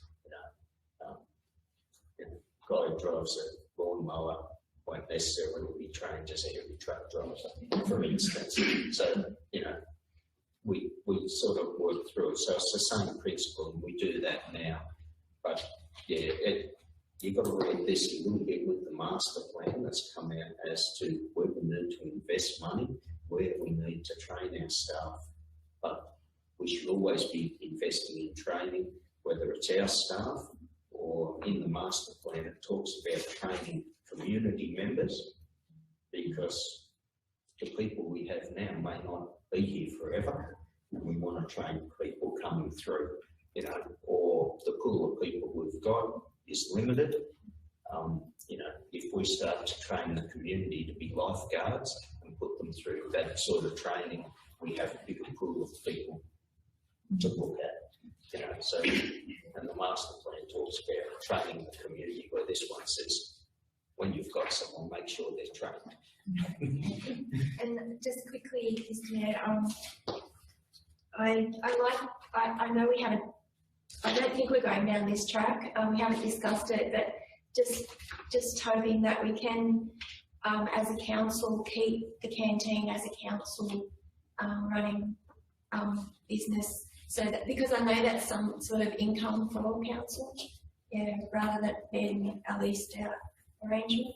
The guy who drives a lawnmower won't necessarily be trained as a heavy truck driver, for instance. So, you know, we sort of work through it. So it's the same principle, and we do that now. But yeah, you've got to read this a little bit with the master plan that's come out as to where we need to invest money, where we need to train our staff. But we should always be investing in training, whether it's our staff or in the master plan, it talks about training community members, because the people we have now may not be here forever, and we want to train people coming through, you know, or the pool of people we've got is limited. You know, if we start to train the community to be lifeguards and put them through that sort of training, we have a bigger pool of people to look at. So, and the master plan talks about training the community, where this one says, when you've got someone, make sure they're trained. And just quickly, Mr. Mayor, I know we haven't, I don't think we're going down this track. We haven't discussed it, but just hoping that we can, as a council, keep the canteen as a council running business, so that, because I know that's some sort of income for all council, rather than being a leased out arrangement.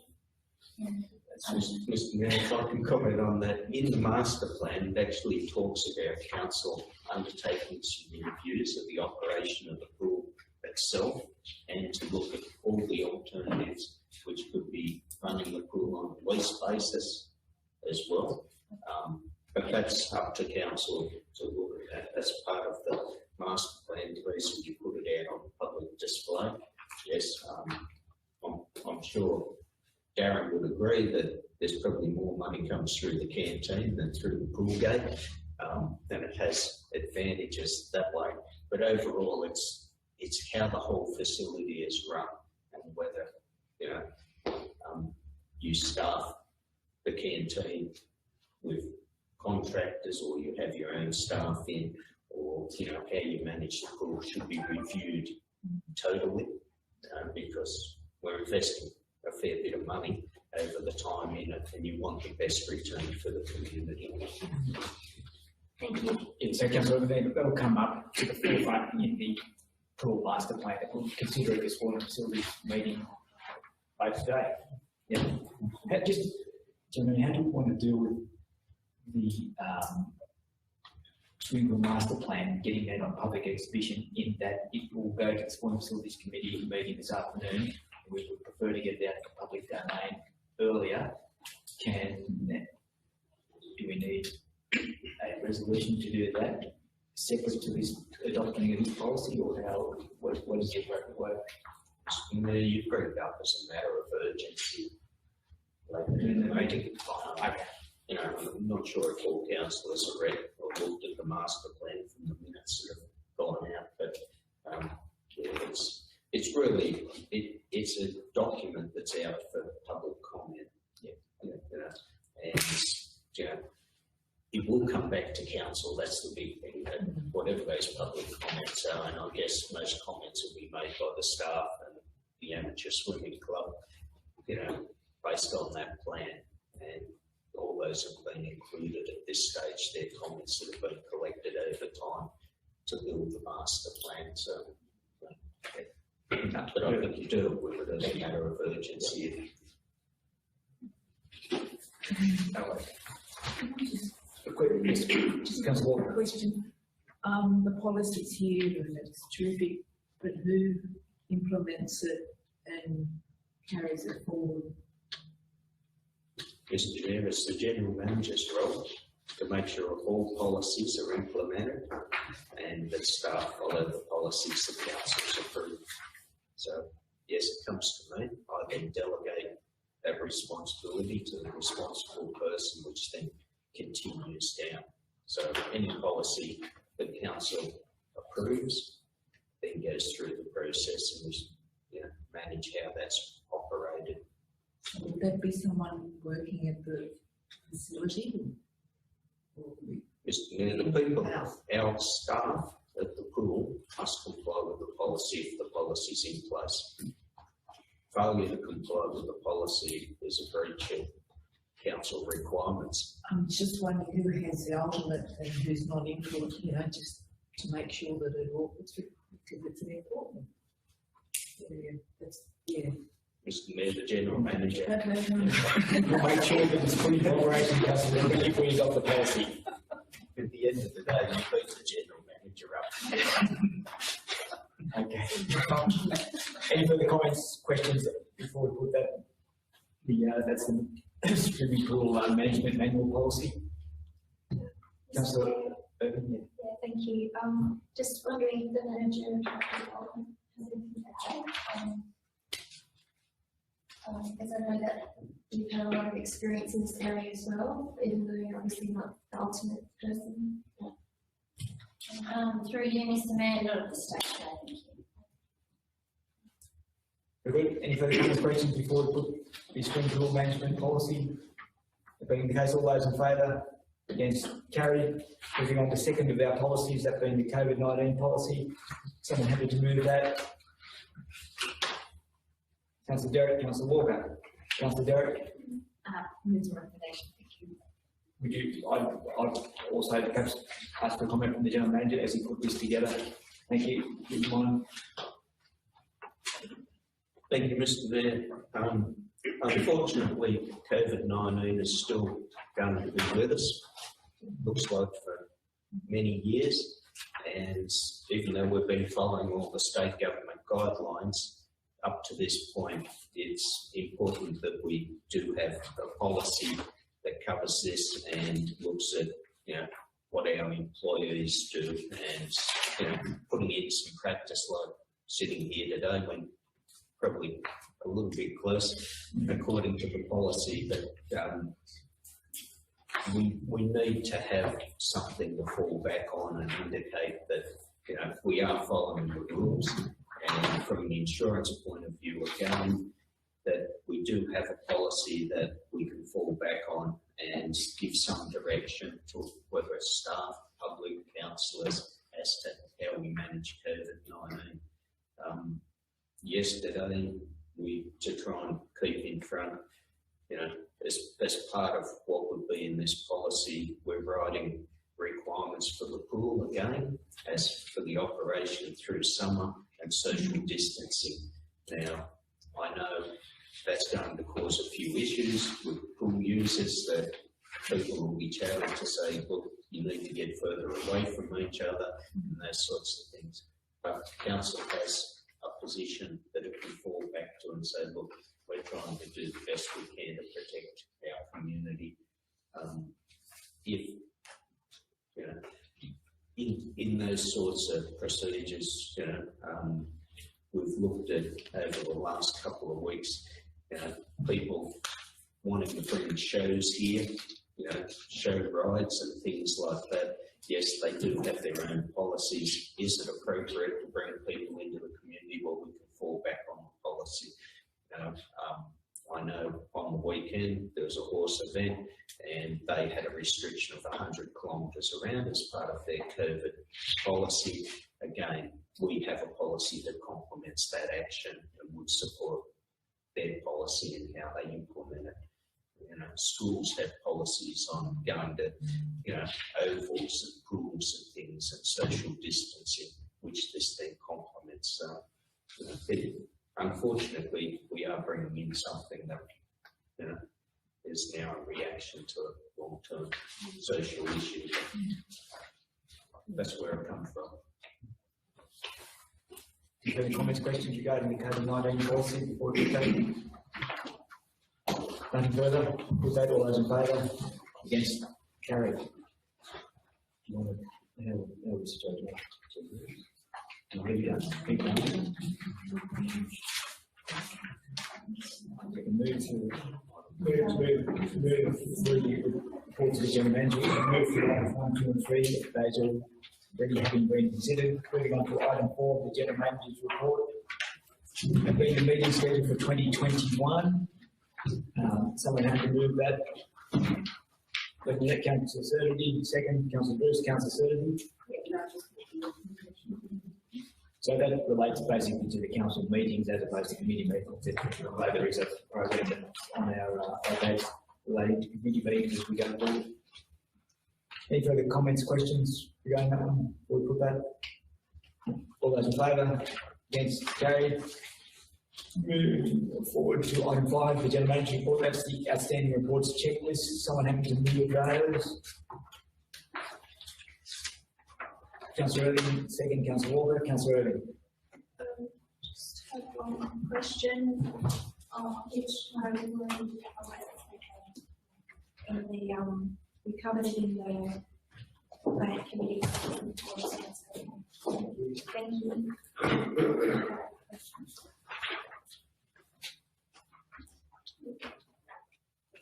Mr. Mayor, if I can comment on that, in the master plan, it actually talks about council undertaking some reviews of the operation of the pool itself, and to look at all the alternatives, which could be running the pool on a lease basis as well. But that's up to council to look at that. That's part of the master plan. The reason you put it out on public display. Yes, I'm sure Darren would agree that there's probably more money comes through the canteen than through the pool gate. Then it has advantages that way. But overall, it's how the whole facility is run, and whether you staff the canteen with contractors, or you have your own staff in, or how you manage the pool should be reviewed totally, because we're investing a fair bit of money over the time in it, and you want the best return for the community. Thank you. Yeah, so Councillor, that'll come up to the forefront in the pool master plan that we'll consider at this water facilities meeting later today. Yeah. Just, Jeremy, how do you want to deal with the Swinburne master plan, getting that on public exhibition, in that it will go to the Sport Facilities Committee meeting this afternoon? We would prefer to get that to the public domain earlier. Do we need a resolution to do that, separate to this adopting of this policy, or what is it work? You've brought it up as a matter of urgency. I'm not sure if all councillors have read or looked at the master plan from the minutes that have gone out, but it's really it's a document that's out for public comment. And it will come back to council. That's the big thing. That whatever those public comments are, and I guess most comments will be made by the staff and the amateur swimming club, based on that plan, and all those have been included at this stage. They're comments that have been collected over time to build the master plan. So, but I think you do it with it as a matter of urgency. Just a question. The policy's here and it's terrific, but who implements it and carries it forward? Mr. Chair, it's the General Manager's role to make sure all policies are implemented and that staff follow the policies the council's approved. So, yes, it comes to me. I then delegate that responsibility to the responsible person, which then continues down. So any policy that council approves then goes through the process, and we manage how that's operated. Would that be someone working at the facility? Mr. Mayor, the people, our staff at the pool must comply with the policy if the policy is in place. Failure to comply with the policy is a breach of council requirements. I'm just wondering who has the ultimate and who's not influenced, just to make sure that it all, because it's an important. Mr. Mayor, the General Manager. We'll make sure that it's fully cooperation, Councillor, if we adopt the policy. At the end of the day, you beat the General Manager up. Okay. Any further comments, questions before we put that? That's the swimming pool management manual policy. Councillor Irvin, Yeah, thank you. Just wondering if the manager has anything to add. As I know that you've had a lot of experience in this area as well, even though you're obviously not the ultimate person. Through you, Mr Mayor, not at this stage, no, thank you. Very good. Any further comments, questions before we put the Springfield management policy? That being the case, all those in favour? Against? Carried. Moving on to second of our policies, that being the COVID-19 policy. Someone happy to move that? Councillor Derrick, Councillor Walker. Councillor Derrick, Move the recommendation, thank you. would you, I'd also perhaps ask for a comment from the general manager as he put this together. Thank you. Would you mind? Thank you, Mr. Mayor. Unfortunately, COVID-19 is still going to be with us. Looks like for many years. And even though we've been following all the state government guidelines up to this point, it's important that we do have a policy that covers this and looks at, what our employees do and, putting in some practice like sitting here today when probably a little bit close according to the policy, but we need to have something to fall back on and indicate that we are following the rules, and from the insurance point of view again, that we do have a policy that we can fall back on and give some direction to whether it's staff, public, councillors as to how we manage COVID-19. Yesterday, to try and keep in front, as part of what would be in this policy, we're writing requirements for the pool again, as for the operation through summer and social distancing. Now, I know that's going to cause a few issues with pool users, that people will be challenged to say, look, you need to get further away from each other and those sorts of things. But council has a position that it can fall back to and say, look, we're trying to do the best we can to protect our community. If, in those sorts of procedures, we've looked at over the last couple of weeks, people wanting to bring shows here, show rides and things like that. Yes, they do have their own policies. Is it appropriate to bring people into the community? Well, we can fall back on the policy. I know on the weekend there was a horse event and they had a restriction of 100 kilometres around as part of their COVID policy. Again, we have a policy that complements that action and would support their policy and how they implement it. Schools have policies on going to, ovals and pools and things and social distancing, which this then complements. Unfortunately, we are bringing in something that, is now a reaction to a long-term social issue. That's where it comes from. Do you have any comments, questions regarding the COVID-19 policy before we take? Nothing further? With that, all those in favour? Against? Carried. Do you want to have a situation? We can move through the reports of the general manager. We can move through items 1, 2 and 3. Those are already having been considered. Moving on to item 4 of the general manager's report. There have been a meeting scheduled for 2021. Someone had to move that. Looking at Councillor Certainty, second, Councillor Bruce, Councillor Certainty. So that relates basically to the council meetings as opposed to committee meetings. Although there is a program on our dates relating to committee meetings as we go forward. Any further comments, questions regarding that one? We'll put that. All those in favour? Against? Carried. Moving forward to item 5, the general manager report. That's the outstanding reports checklist. Someone happy to move those? Councillor Irving, second, Councillor Walker, Councillor Irving. Just have one question. Which one we covered it in the planning committee. Thank you.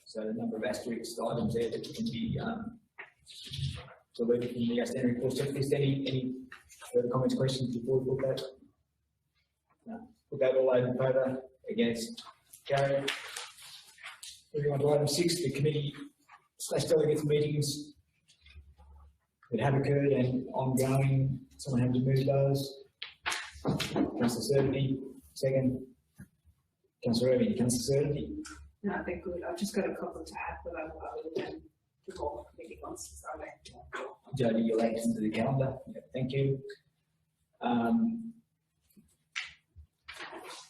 So the number of asterisk items there that can be So leave it in the outstanding reports checklist. Any further comments, questions before we put that? No. Put that all those in favour, against, carried. Moving on to item 6, the committee / delegates meetings that have occurred and ongoing. Someone have to move those. Councillor Certainty, second. Councillor Irving, Councillor Certainty. No, they're good. I've just got a couple to add, but other than the whole committee ones, so Jody, you'll add them to the calendar. Yeah, thank you.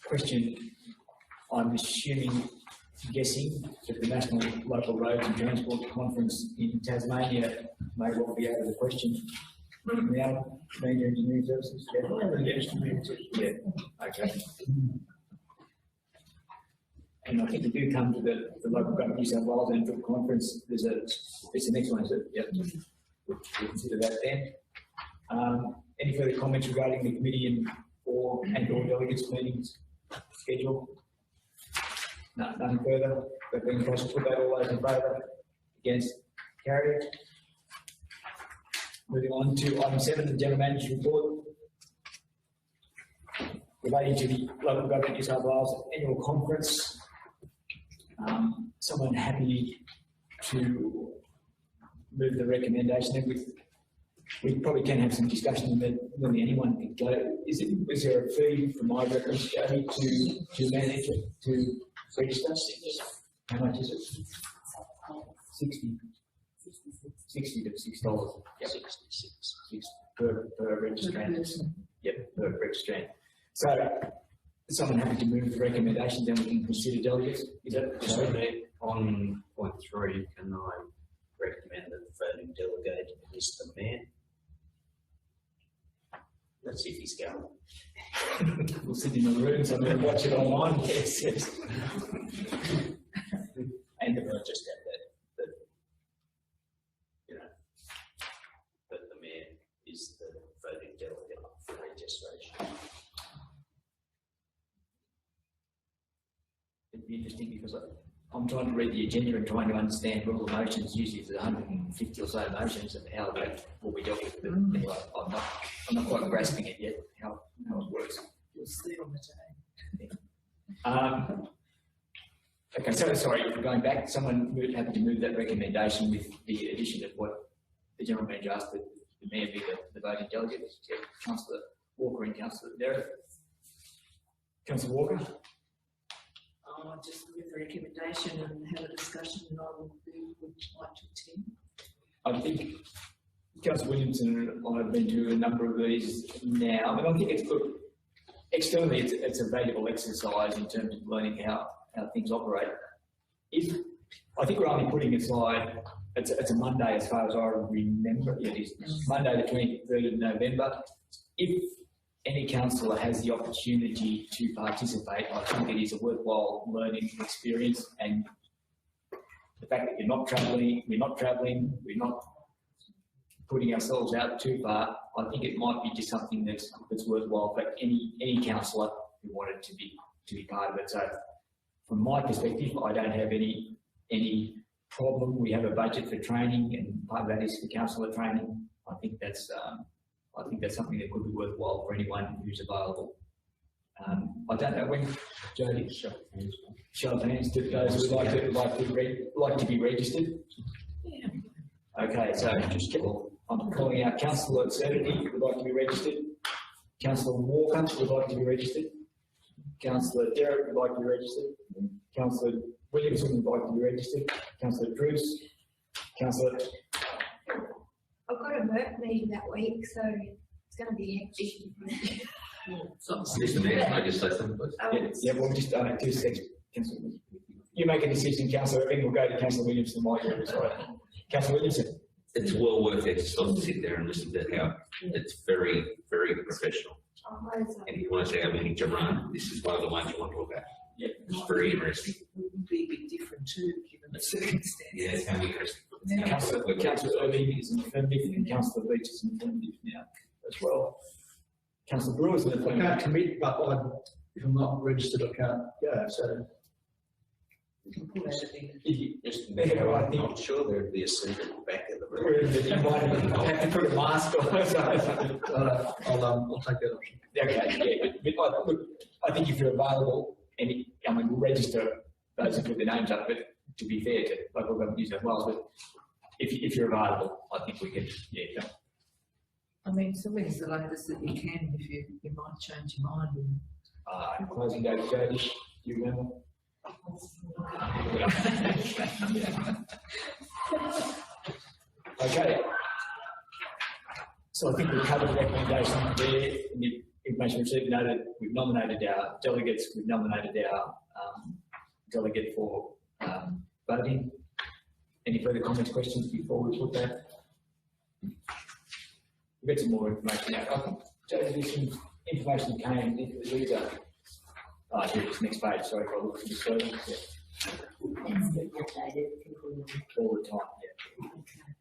Question, I'm guessing that the National Local Roads and Transport Conference in Tasmania may well be out of the question. Now, Major Engineering Services? Yeah, okay. And I think if you come to the local government New South Wales Annual Conference, it's the next one, is it? Yep. We'll consider that then. Any further comments regarding the committee or delegates meetings schedule? No, nothing further. That being the case, put that all those in favour, against, carried. Moving on to item 7, the General Manager's report relating to the Local Government New South Wales Annual Conference. Someone happy to move the recommendation? We probably can have some discussion that whether anyone can go. Was there a fee for my reference, Jody, to manage it, to register? How much is it? 60 to $6. Yep. 66 per registrant. Yep, per registrant. So, someone happy to move the recommendation, then we can consider delegates. Is that So on point 3, can I recommend that the voting delegate is the mayor? Let's see if he's going. We'll sit in the room, so we'll watch it online. Yes, yes. And I just add that you know, that the mayor is the voting delegate for registration. It'd be interesting because I'm trying to read the agenda and trying to understand all the motions. Usually there's 150 or so motions and how that will be dealt with. But anyway, I'm not quite grasping it yet, how it works. You'll see on the day. Okay, so sorry, going back, someone happy to move that recommendation with the addition of what the General Manager asked the Mayor be the voting delegate. Yeah, Councillor Walker and Councillor Derrick. Councillor Walker? Just with the recommendation and have a discussion, and I would like to attend. I think Councillor Williamson and I have been to a number of these now. I mean, I think it's good. Externally, it's a valuable exercise in terms of learning how things operate. I think we're only putting aside, it's a Monday as far as I remember. It is Monday the 23rd of November. If any councillor has the opportunity to participate, I think it is a worthwhile learning experience, and the fact that we're not travelling, we're not putting ourselves out too far, I think it might be just something that's worthwhile for any councillor who wanted to be part of it. So from my perspective, I don't have any problem. We have a budget for training, and part of that is for councillor training. I think that's something that could be worthwhile for anyone who's available. I don't know when, Jody, show of hands to those who would like to be registered. Yeah. Okay, so I'm calling out Councillor Certainty would like to be registered. Councillor Walker would like to be registered. Councillor Derrick would like to be registered. Councillor Williamson would like to be registered. Councillor Bruce. Councillor. I've got a work meeting that week, so it's going to be hectic. Mr. Mayor, can I just say something, please? Yeah, we'll just 2 seconds. Councillor, you make a decision, Councillor Irving. We'll go to Councillor Williamson while you're beside. Councillor Williamson. It's well worth exercise to sit there and listen to how it's very, very professional. And if you want to see our meeting to run, this is one of the ones you want to look at. Yeah. It's very interesting. It would be a bit different too, given the circumstances. Yeah, it's going to be interesting. Councillor Irving is an affirmative, and Councillor Beach is an affirmative now as well. Councillor Brewer is an I affirmative. can't commit, but if I'm not registered, I can't go. So We can pull out a bit. Mr. Mayor, I'm not sure there'd be a seat at the back of the You might have to put a mask on. I'll take that option. Okay, yeah, but look, I think if you're available, we'll register those who put their names up, but to be fair to local government New South Wales, but if you're available, I think we can, yeah. I mean, so when's the latest that you can, if you might change your mind? Closing date, Jody, you remember? Okay. So I think we've covered the recommendation there, in the information received, noted, we've nominated our delegates, we've nominated our delegate for voting. Any further comments, questions before we put that? We'll get some more information out. I think, Jody, there's some information that came into the user. Here it's next page, sorry if I look for the further. All the time, yeah.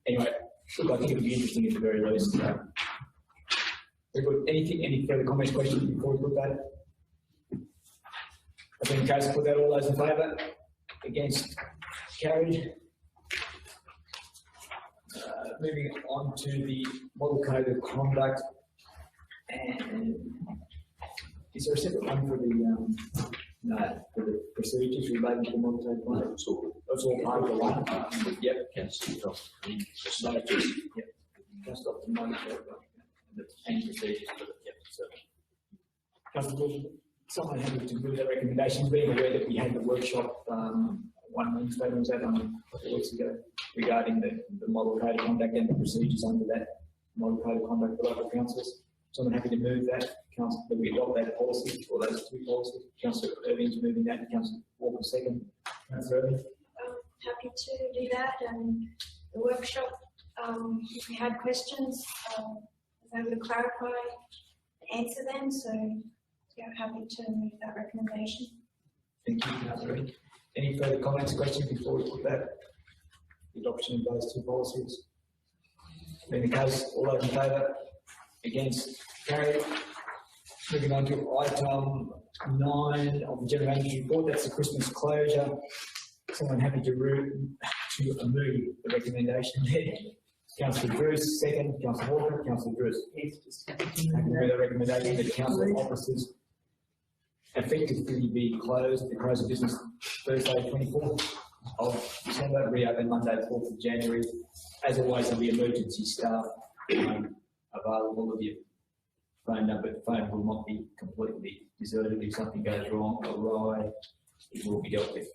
Anyway, look, I think it'll be interesting at the very least. Very good. Any further comments, questions before we put that? I think in case put that, all those in favour? Against? Carried. Moving on to the model code of conduct. And is there a separate one for the for the procedures related to the model code of conduct? It's all part of the one. Yep. Councillor Yep. Just off the model code and procedures for the, yep. So, Councillor Wilson, someone happy to move that recommendation, being aware that we had the workshop 1 Wednesday, was that a couple of weeks ago, regarding the model code of conduct and the procedures under that model code of conduct for local councils. Someone happy to move that, Councillor, that we adopt that policy, or those two policies. Councillor Irving's moving that, and Councillor Walker second. Councillor Irving. Happy to do that, and the workshop, if we had questions, I was able to clarify and answer them, so yeah, happy to move that recommendation. Thank you, Councillor Irving. Any further comments, questions before we put that? The adoption of those two policies. In the case, all those in favour? Against? Carried. Moving on to item 9 of the General Manager's report, that's the Christmas closure. Someone happy to move the recommendation there. Councillor Bruce, second. Councillor Walker. Councillor Bruce. Happy to move the recommendation that council offices effectively be closed, the close of business Thursday 24th of December, reopen Monday 4th of January. As always, there'll be emergency staff available. If your phone will not be completely deserted. If something goes wrong or awry, it will be dealt with.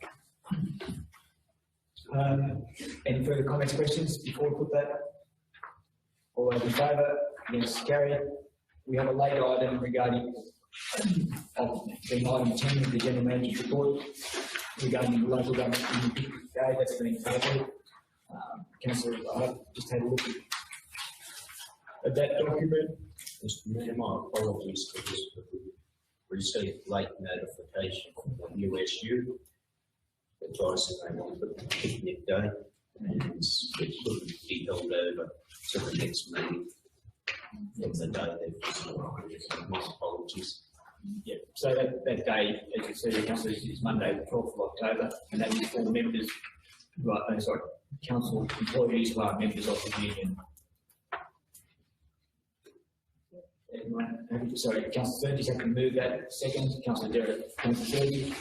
Any further comments, questions before we put that? All those in favour? Against? Carried. We have a late item regarding being item 10 of the General Manager's report regarding the local government day that's been tabled. Councillor, I just had a look at that document. Mr. Mayor, my apologies for this, but we received late notification from the USU advising they wanted the picnic day, and it couldn't be held over to the next meeting from the day they've my apologies. Yeah, so that day, as you see, Council is Monday, the 12th of October, and that is for members, council employees who are members of the union. Anyone, sorry, Councillor Sturgis, have to move that second. Councillor Derrick. Councillor Sturgis.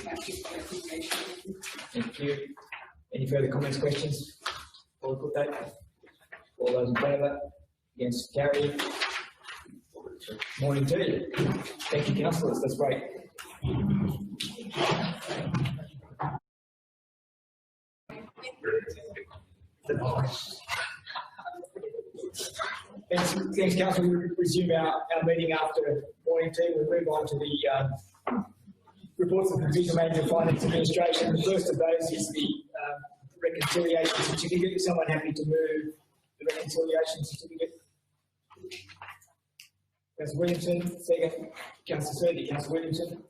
Thank you. Any further comments, questions? Before we put that? All those in favour? Against? Carried. Morning to you. Thank you, councillors. That's great. Thanks, council. We resume our meeting after morning tea. We'll move on to the reports of the Divisional Manager of Finance Administration. The first of those is the reconciliation certificate. Is someone happy to move the reconciliation certificate? Councillor Williamson, second. Councillor Sturgis. Councillor Williamson.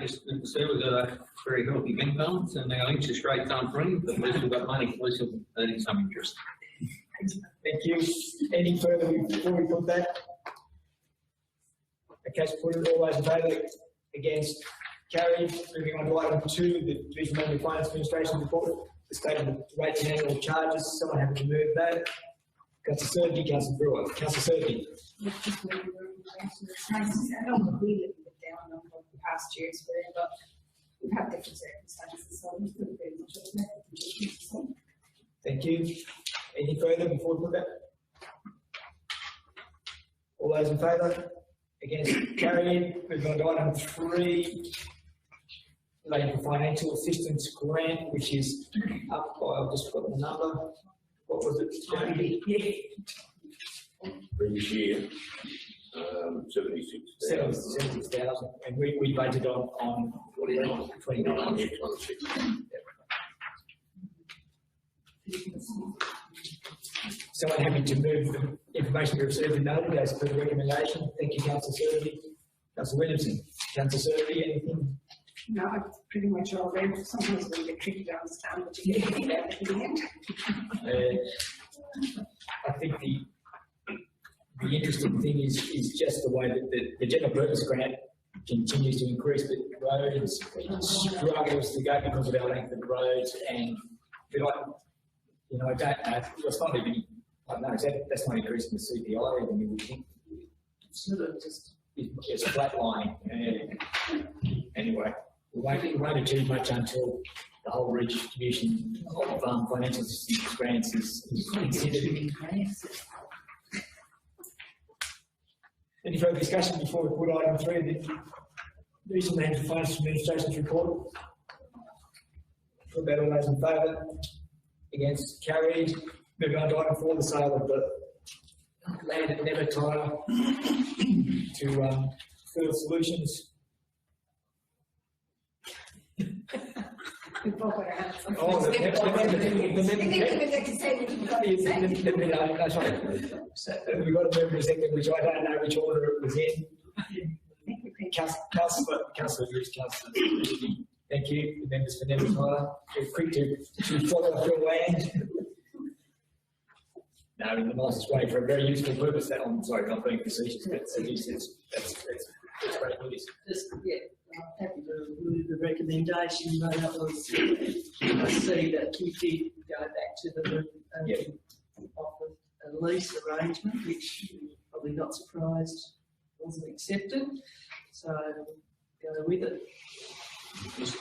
Just to say we've got a very healthy bank balance and our interest rates aren't free, but at least we've got money, at least we're earning some interest. Thank you. Any further before we put that? Okay, so put it all those in favour, against, carried. Moving on to item 2, the Divisional Manager of Finance Administration report, the statement of rates and annual charges. Someone happy to move that? Councillor Survey, Councillor Brewer, Councillor Survey. Just where we were in relation to the crisis. I don't know if we lived it down over the past years, but we've had different circumstances, so we could very much have met. Thank you. Any further before we put that? All those in favour? Against? Carried. Moving on to item 3, relating to financial assistance grant, which is up by, I've just got the number. What was it? Previous year, 76,000. 76,000, and we budgeted on 29. Someone happy to move the information we received and noted as per the recommendation? Thank you, Councillor Survey. Councillor Williamson. Councillor Survey, anything? No, I'm pretty much all there. Sometimes it's a bit tricky to understand, but you get it out at the end. I think the interesting thing is just the way that the general purpose grant continues to increase, but roads struggles to go because of our length of roads, and I don't know, it's not even, I don't know, that's not increasing the CPI, even you would think. It's sort of just, it's flatlining. Anyway, we won't achieve much until the whole redistribution of financial assistance grants is considered. Any further discussion before we put item 3, the Regional Manager of Finance Administration's report? Put that all those in favour? Against? Carried. Moving on to item 4, the sale of the land at Nevertire to Field Solutions. Oh, the we got a member second, which I don't know which order it was in. Councillor Bruce, Councillor. Thank you. The members for Nevertire. Quick to follow up your land. No, in the nicest way, for a very useful purpose. That I'm sorry, not being facetious, but that's great news. I'm happy to move the recommendation, but that was, I see that you did go back to the offer a lease arrangement, which you're probably not surprised wasn't accepted, so go with it. Mr.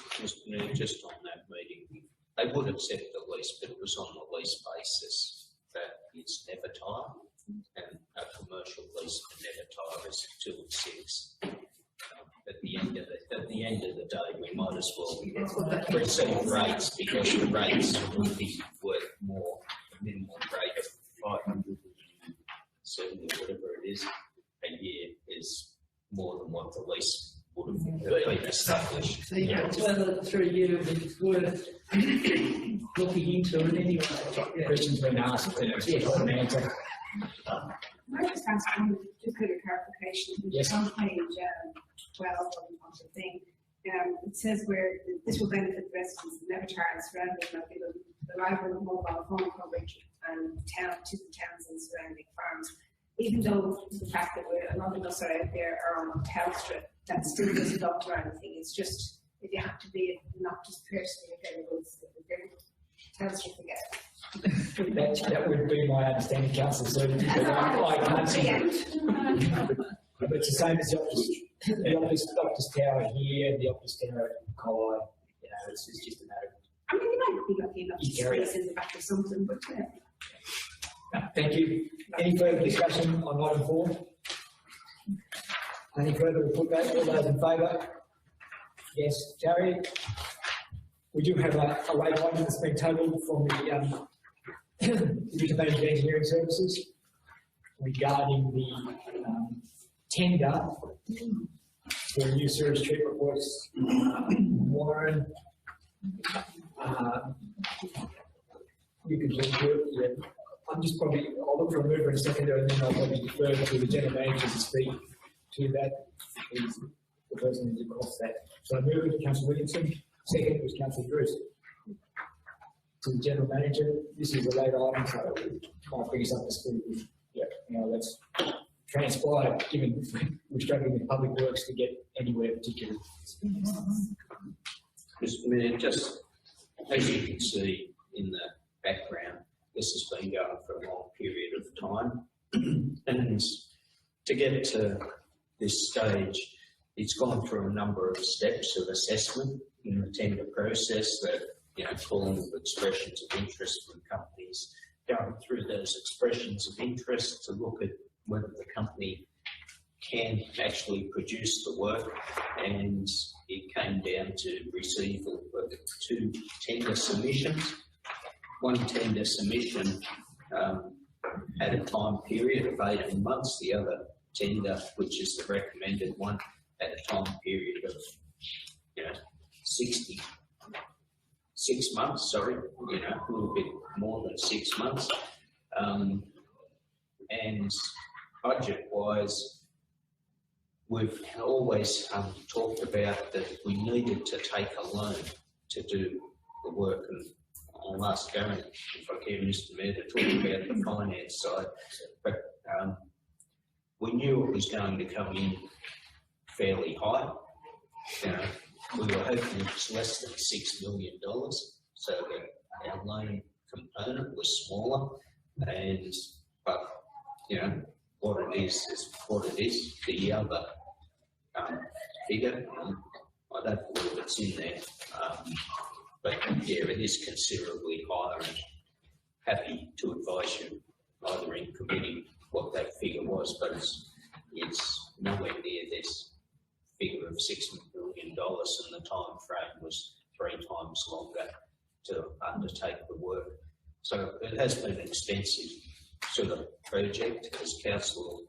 Mayor, just on that meeting, they would accept the lease, but it was on the lease basis that it's Nevertire, and a commercial lease for Nevertire is 2 and 6. At the end of the day, we might as well receive rates, because the rates will be worth more. The minimum rate of 570, whatever it is, a year is more than what the lease would have been established. So whether 3 years is worth looking into it anyway. Questions been asked, yes, an answer. I just ask one, just a bit of clarification. Yes. On page 12 of the thing, it says where this will benefit the residents of Nevertire and surrounding the arrival of mobile phone coverage and to the towns and surrounding farms. Even though the fact that a lot of us are out there are on Telstra, that still doesn't doctor anything. It's just if you have to be not just personally available, Telstra forget. That would be my understanding, Councillor Survey, but I can't see it. But it's the same as the Optus Tower here, and the Optus Tower at Collide. You know, it's just a matter of. I mean, you might be lucky enough to space in the back of something, but Thank you. Any further discussion on item 4? Any further put that? All those in favour? Yes, carried. We do have a late item that's been tabled from the Division of Engineering Services regarding the tender for new sewage treatment works. Warren, you could look to it. Yeah. I'm just I'll look for a mover and seconder, and then I'll probably defer to the general manager to speak to that. He's the person who's across that. So I move to Councillor Williamson. Second was Councillor Bruce. To the general manager, this is a late item, so it might bring us up to speed. Yeah, that's transpired, given we're struggling with public works to get anywhere particularly. Mr. Mayor, just as you can see in the background, the this has been going for a long period of time. And to get to this stage, it's gone through a number of steps of assessment in the tender process that, calling of expressions of interest from companies, going through those expressions of interest to look at whether the company can actually produce the work, and it came down to receival of 2 tender submissions. One tender submission had a time period of 18 months, the other tender, which is the recommended one, had a time period of 6 months, a little bit more than 6 months. And budget-wise, we've always talked about that we needed to take a loan to do the work, and I'll ask Darren, if I can, Mr. Mayor, to talk about the finance side. But we knew it was going to come in fairly high. We were hoping it was less than $6 million, so that our loan component was smaller. But what it is what it is. The other figure, I don't believe it's in there, but yeah, it is considerably higher, and happy to advise you either in committee what that figure was, but it's nowhere near this figure of $6 million, and the time frame was 3 times longer to undertake the work. So it has been an expensive sort of project. As council will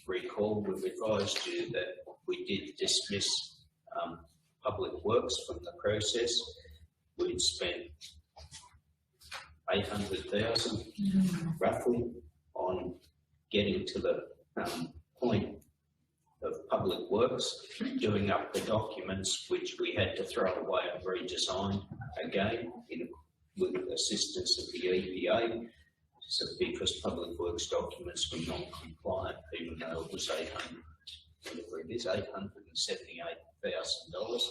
recall, we've advised you that we did dismiss public works from the process. We'd spent $800,000 roughly on getting to the point of public works, doing up the documents which we had to throw away and redesign again with the assistance of the EPA. So because public works documents were non-compliant, even though it was $878,000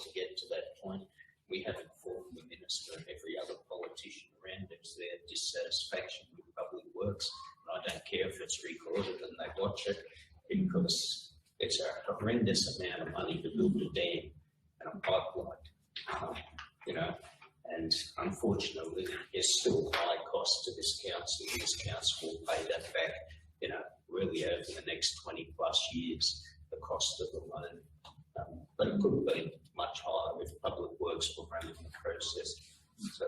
to get to that point. We have informed the minister and every other politician around us their dissatisfaction with public works. And I don't care if it's recorded and they watch it, because it's a horrendous amount of money to build a dam and a pipeline, and unfortunately there's still high cost to this council, and this council will pay that back, really over the next 20 plus years, the cost of the loan. But it could have been much higher if public works were running the process. So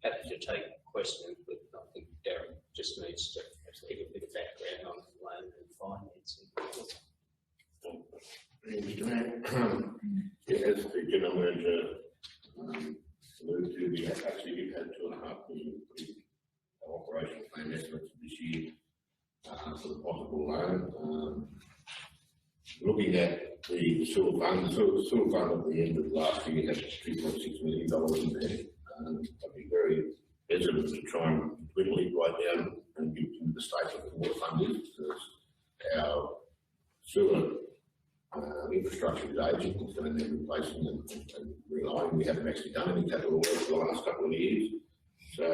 happy to take questions, but I think Darren just needs to give a bit of background on the loan and financing. As the general manager alluded to, we actually had $2.5 million operational plan estimates this year for the possible loan. Looking at the sewer fund, the sewer fund at the end of last year had $3.6 million in there. I'd be very hesitant to try and dwindle it right down and give them the state of the water fund is, because our sewer infrastructure is aging, so they're replacing and relying. We haven't actually done any capital work for the last couple of years, so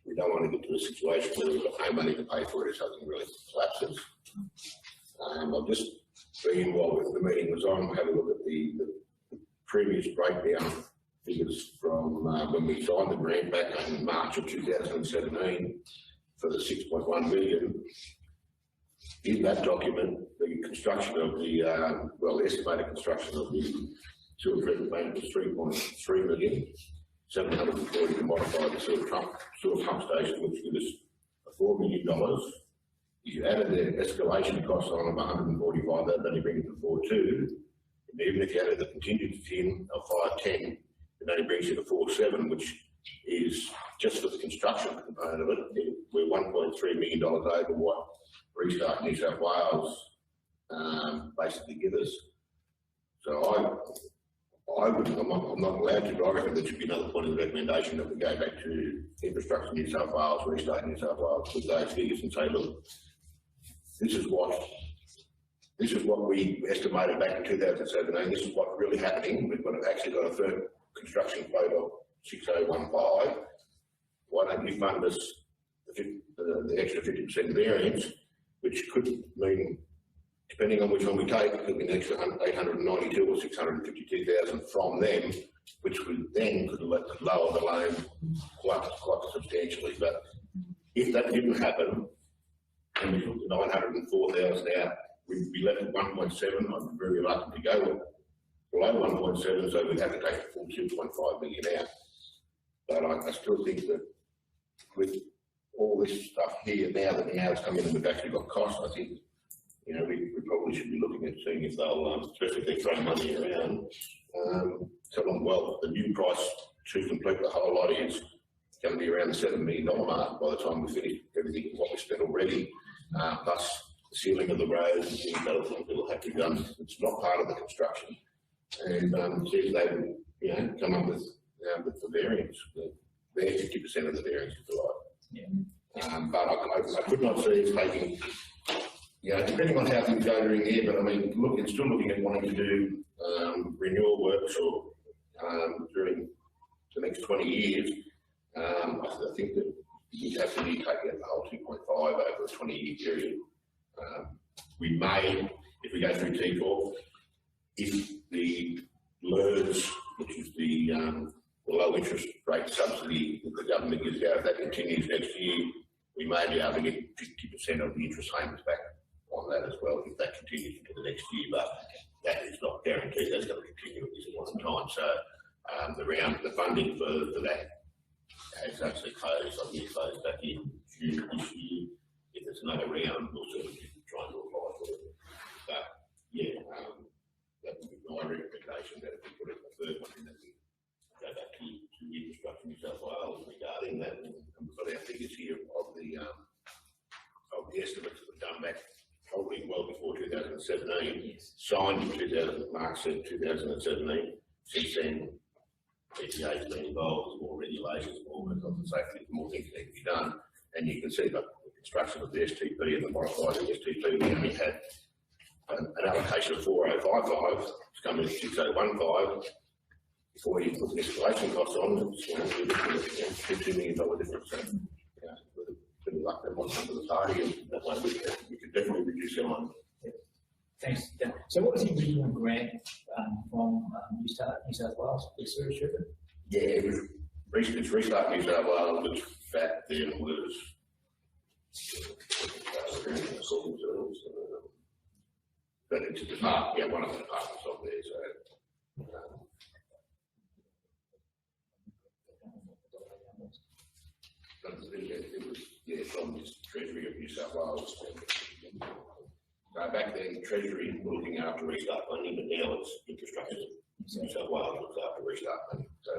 we don't want to get to a situation where we've got no money to pay for it if something really collapses. I've just been, while the meeting was on, had a look at the previous breakdown figures from when we signed the grant back in March of 2017 for the $6.1 million. In that document, the construction of the, estimated construction of the sewer treatment plant was $3.3 million, $740 to modify the sewer pump station, which gives us $4 million. If you added the escalation costs on of 145, that only brings it to 4.2. And even if you added the contingency in of 510, it only brings you to 4.7, which is just for the construction component of it. We're $1.3 million over what Restart New South Wales basically give us. So I'm not allowed to, but I reckon there should be another point of the recommendation that we go back to Infrastructure New South Wales, Restart New South Wales with those figures and say, look, this is what we estimated back in 2017. This is what's really happening. We've actually got a firm construction quote of 6015. Why don't you fund us the extra 50% variance, which could mean, depending on which one we take, it could be an extra 892 or 652,000 from them, which would then could lower the loan quite substantially. But if that didn't happen, and we took the 904,000 out, we'd be left at 1.7. I'd be very reluctant to go below 1.7, so we'd have to take the full 2.5 million out. But I still think that with all this stuff here now it's come in and we've actually got costs, I think, you know, we probably should be looking at seeing if they'll, especially if they're throwing money around, well, the new price to complete the whole lot is going to be around the $7 million mark by the time we finish everything what we spent already, plus the sealing of the roads and things that will have to be done. It's not part of the construction. And see if they would, you know, come up with the variance, their 50% of the variance, if you like. Yeah. But I could not see it taking, you know, depending on how things go during the year, but I mean, look, it's still looking at wanting to do renewal works or during the next 20 years. I think that you have to be taking out the whole 2.5 over a 20-year period. We may, if we go through T4, if the LERS, which is the low interest rate subsidy that the government gives out, if that continues next year, we may be able to get 50% of the interest payments back on that as well, if that continues into the next year. But that is not guaranteed, that's going to continue at this point in time. So the funding for that has actually closed. I think it closed back in June this year. If there's another round, we'll certainly be trying to apply for it. But yeah, that would be my recommendation, that if we put it in the third one, that we go back to Infrastructure New South Wales regarding that. And we've got our figures here of the estimates that were done back probably well before 2017. Yes. Signed in 2000, March said 2017. Since then, EPA has been involved, more regulations, more work on safety, more things need to be done. And you can see that the construction of the STP and the modified STP, we only had an allocation of 4,055, it's come in 6,015. Before you put the escalation costs on, it's $2 million difference. So, you know, with a bit of luck, that might come to the party, and that way we could definitely reduce our line. Thanks, Dan. So what was the original grant from New South Wales, the sewage treatment? Yeah, it was Restart New South Wales, which back then was but it's a department, yeah, one of the departments up there, so it was, yeah, from the Treasury of New South Wales. Back then, Treasury were looking after Restart funding, but now it's Infrastructure New South Wales looks after Restart funding. So,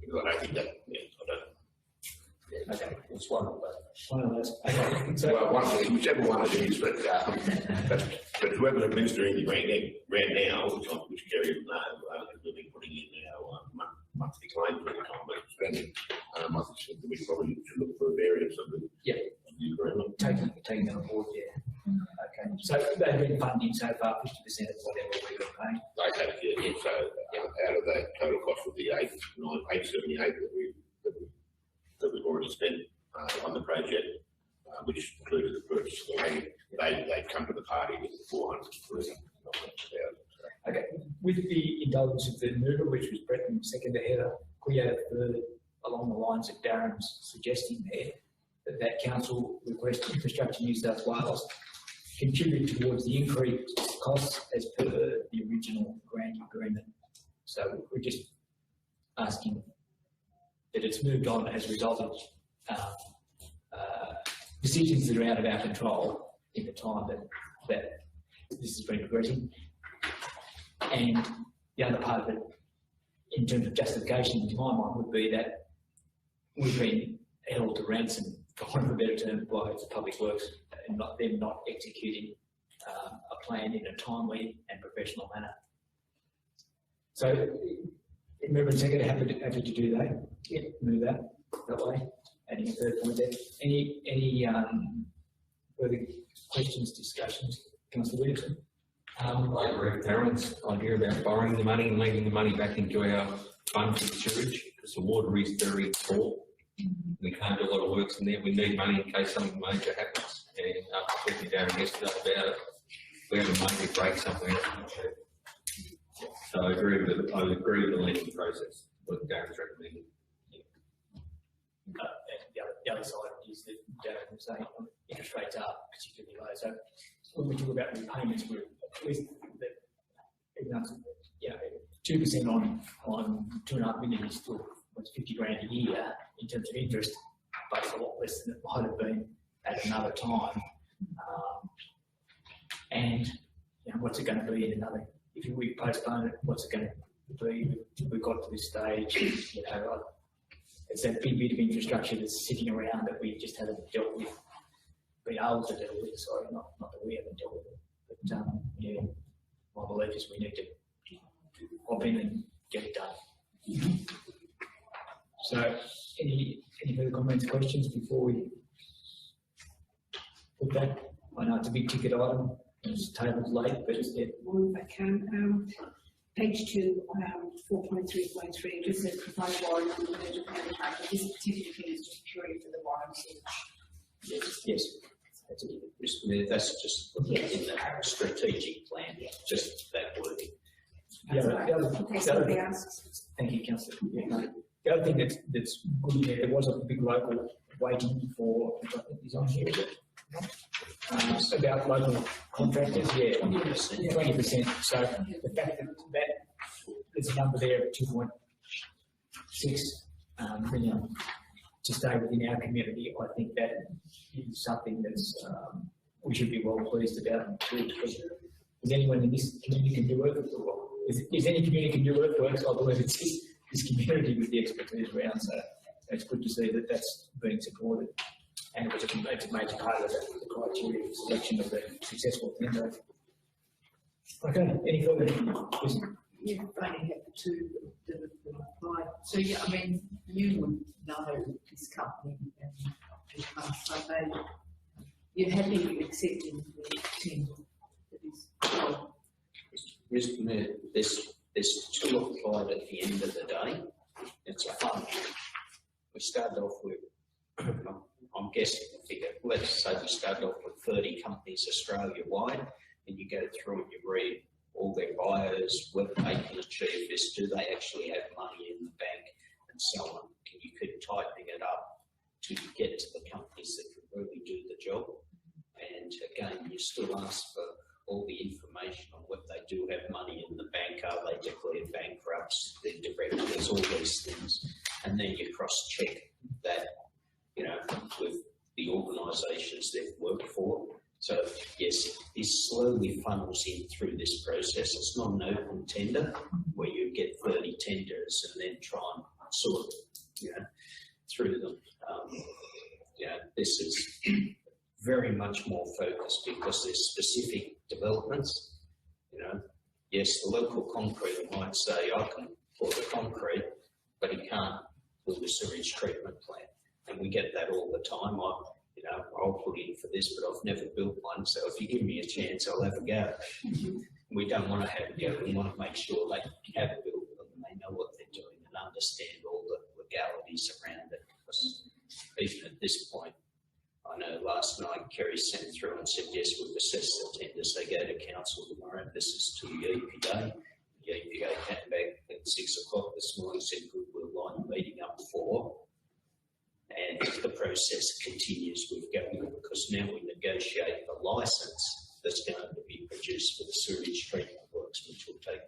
because I don't think that, yeah, I don't. Yeah, okay, it's one of those. Okay. So, well, whichever one it is, but whoever's administering the grant now, which Kerry will know, we've been putting in our monthly claims every time we're spending. I think we probably should look for a variance of the agreement. Taking that on board, yeah. Okay. So they've been funding so far 50% of whatever we were paying. They have, yeah. So out of that total cost of the 878 that we've already spent on the project, which included the purchase of the land, they've come to the party with 403,000. Okay, with the indulgence of the mover, which was Brett and second Heather, could we add further along the lines that Darren's suggesting there, that council request Infrastructure New South Wales contribute towards the increased costs as per the original grant agreement. So we're just asking that it's moved on as a result of decisions that are out of our control in the time that this has been progressing. And the other part of it, in terms of justification, to my mind, would be that we've been held to ransom, for want of a better term, by the Public Works, and them not executing a plan in a timely and professional manner. So, remember, second, happy to do that. Yeah, move that way. Adding a third point there. Any further questions, discussions, Councillor Williamson? I agree with Darren's idea about borrowing the money and leaving the money back into our fund for sewage, because the water is very poor We can't do a lot of works in there. We need money in case something major happens. And after talking to Darren yesterday about it, we have a major break somewhere. So I agree with the lending process, what Darren's recommending. The other side is that Darren was saying interest rates are particularly low. So when we talk about repayments, we're at least that, you know, 2% on 2.5 million is still what's 50 grand a year in terms of interest, but it's a lot less than it might have been at another time. And you know, what's it going to be in another? If we postpone it, what's it going to be? We've got to this stage, you know. It's that big bit of infrastructure that's sitting around that we just haven't dealt with, been able to deal with. Sorry, not that we haven't dealt with it, but yeah, my belief is we need to hop in and get it done. So, any further comments, questions before we put that? I know it's a big ticket item. It's tabled late, but it's there. Well, if I can, page 2, 4.3.3, just says provide warrant on the merger contract. This particular thing is just purely for the warranty. Yes. That's it. That's just in the strategic plan, just that wording. Thank you, Councillor. Yeah, no. The other thing that's good there, there was a big local waiting for, is on here, is it? About local contractors, yeah, 20%. So the fact that there's a number there of 2.6 million to stay within our community, I think that is something that's we should be well pleased about. Because is anyone in this community can do it? Is any community can do earthworks? I believe it's this community with the expertise around. So it's good to see that that's being supported. And it's a major part of the criteria for selection of the successful tender. Okay, any further questions? You've only had the two that have applied. So, yeah, I mean, you would know this company and this past, so you're happy accepting the tender that is. Mr. Mayor, there's two applied at the end of the day. It's a fund. We started off with, I'm guessing the figure, let's say we started off with 30 companies Australia-wide, and you go through and you read all their bios, whether they can achieve this, do they actually have money in the bank, and so on. You could tighten it up to get to the companies that can really do the job. And again, you still ask for all the information on whether they do have money in the bank, are they declared bankrupts, their directors, all these things. And then you cross-check that, you know, with the organisations they've worked for. So yes, this slowly funnels in through this process. It's not an open tender where you get 30 tenders and then try and sort, you know, through them. You know, this is very much more focused because there's specific developments. You know, yes, the local concrete might say, I can pour the concrete, but he can't build a sewage treatment plant. And we get that all the time. I'll put in for this, but I've never built one. So if you give me a chance, I'll have a go. We don't want to have a go. We want to make sure they have built them and they know what they're doing and understand all the legalities around it. Because even at this point, I know last night Kerry sent through and said, yes, we've assessed the tenders. They go to council tomorrow. This is to the EPA. The EPA came back at 6 o'clock this morning, said, good, we'll line the meeting up for. And the process continues with government because now we negotiate the licence that's going to be produced for the sewage treatment works, which will take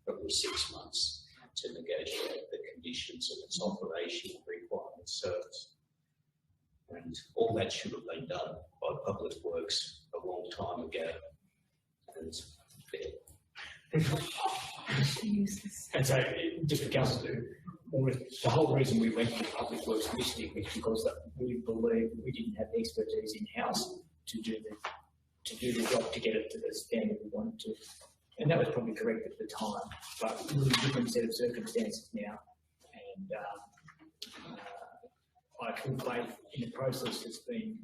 probably 6 months to negotiate the conditions of its operational requirements. So and all that should have been done by Public Works a long time ago. And And so, just for council to, the whole reason we went for Public Works initially was because that we believed we didn't have the expertise in-house to do the job, to get it to the standard we wanted to. And that was probably correct at the time, but really different set of circumstances now. And I have full faith in the process that's been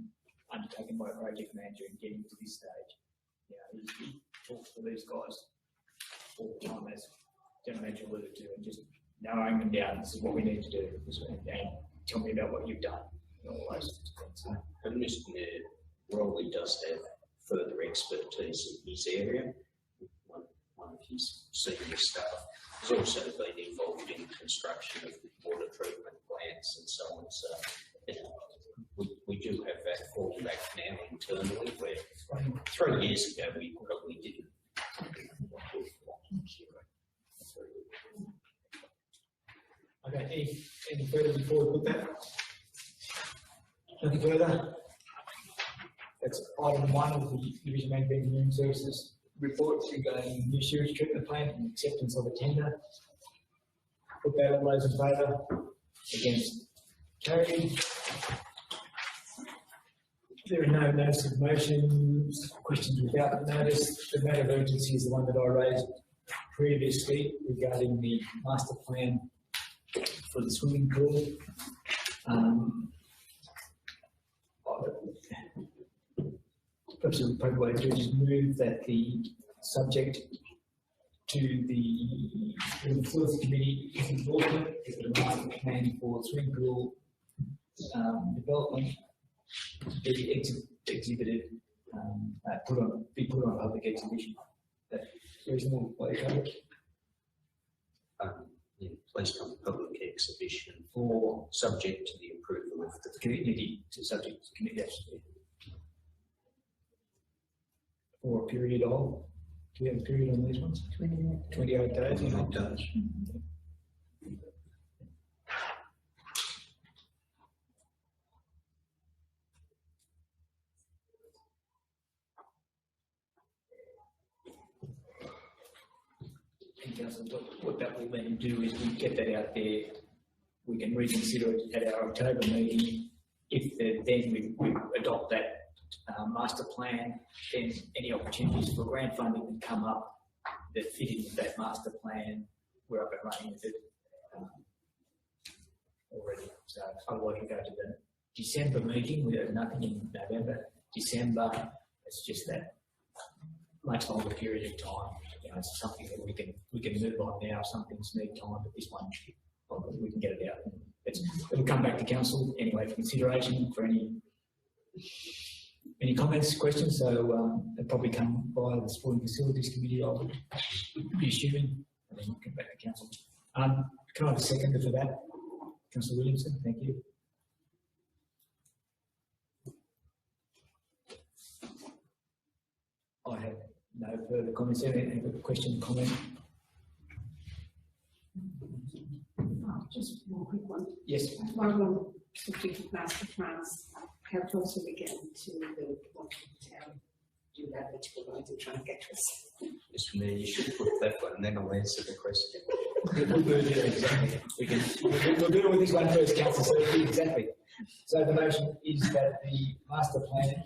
undertaken by a project manager in getting to this stage. You know, he talks to these guys all the time, as General Manager alluded to, and just narrowing them down. This is what we need to do. And tell me about what you've done. And all those things. And Mr Mayor, Rolly does have further expertise in his area. One of his senior staff has also been involved in construction of water treatment plants and so on. So we do have that fallback now internally, where 3 years ago we probably didn't. Okay, any further before we put that? Nothing further? That's item 1 of the Division of Engineering Services report regarding new sewage treatment plant and acceptance of a tender. Put that, all those in favour? Against? Carried. There are no notice of motions, questions without notice. The matter of urgency is the one that I raised previously regarding the master plan for the swimming pool. Perhaps the appropriate way to do is just move that the subject to the Facility Committee is endorsement, is the master plan for swimming pool development be exhibited, be put on public exhibition. That's reasonable way to go. Yeah, placed on public exhibition for subject to the approval of the committee, to subject to committee actually. For a period of, do we have a period on these ones? 28 days. 28 days. What that will then do is we get that out there, we can reconsider it at our October meeting. If then we adopt that master plan, then any opportunities for grant funding that come up that fit into that master plan, we're up and running with it already. So otherwise we go to the December meeting, we have nothing in November. December, it's just that much longer period of time. You know, it's something that we can move on now. Some things need time, but this one, we can get it out. It'll come back to council anyway for consideration for any comments, questions. So it'll probably come by the Sporting Facilities Committee, I would be assuming, and then we'll come back to council. Can I have a seconder for that? Councillor Williamson, thank you. I have no further comments. Any question, comment? Just one quick one. Yes. One of them, subject of master plans, how close are we getting to the one town do that vegetable lines and try and get to us? Mr Mayor, you should put that one and then I'll answer the question. We'll deal with this one first, Councillor Sergi, exactly. So the motion is that the master plan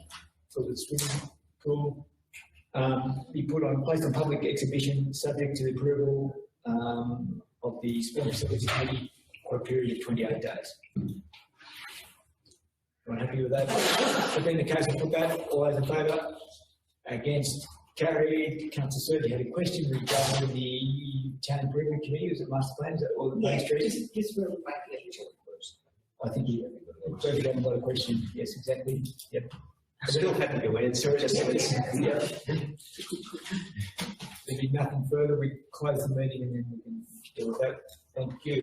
for the swimming pool be placed on public exhibition subject to the approval of the Sporting Facilities Committee for a period of 28 days. Everyone happy with that? So being the case, we'll put that. All those in favour? Against? Carried. Councillor Sergi had a question regarding the Town Improvement Committee. Was it master plan? Is that all the Main Street? Just really quickly. I think you have got a question. Yes, exactly. Yep. Still happy to answer it. There'll be nothing further. We close the meeting and then we can deal with that. Thank you.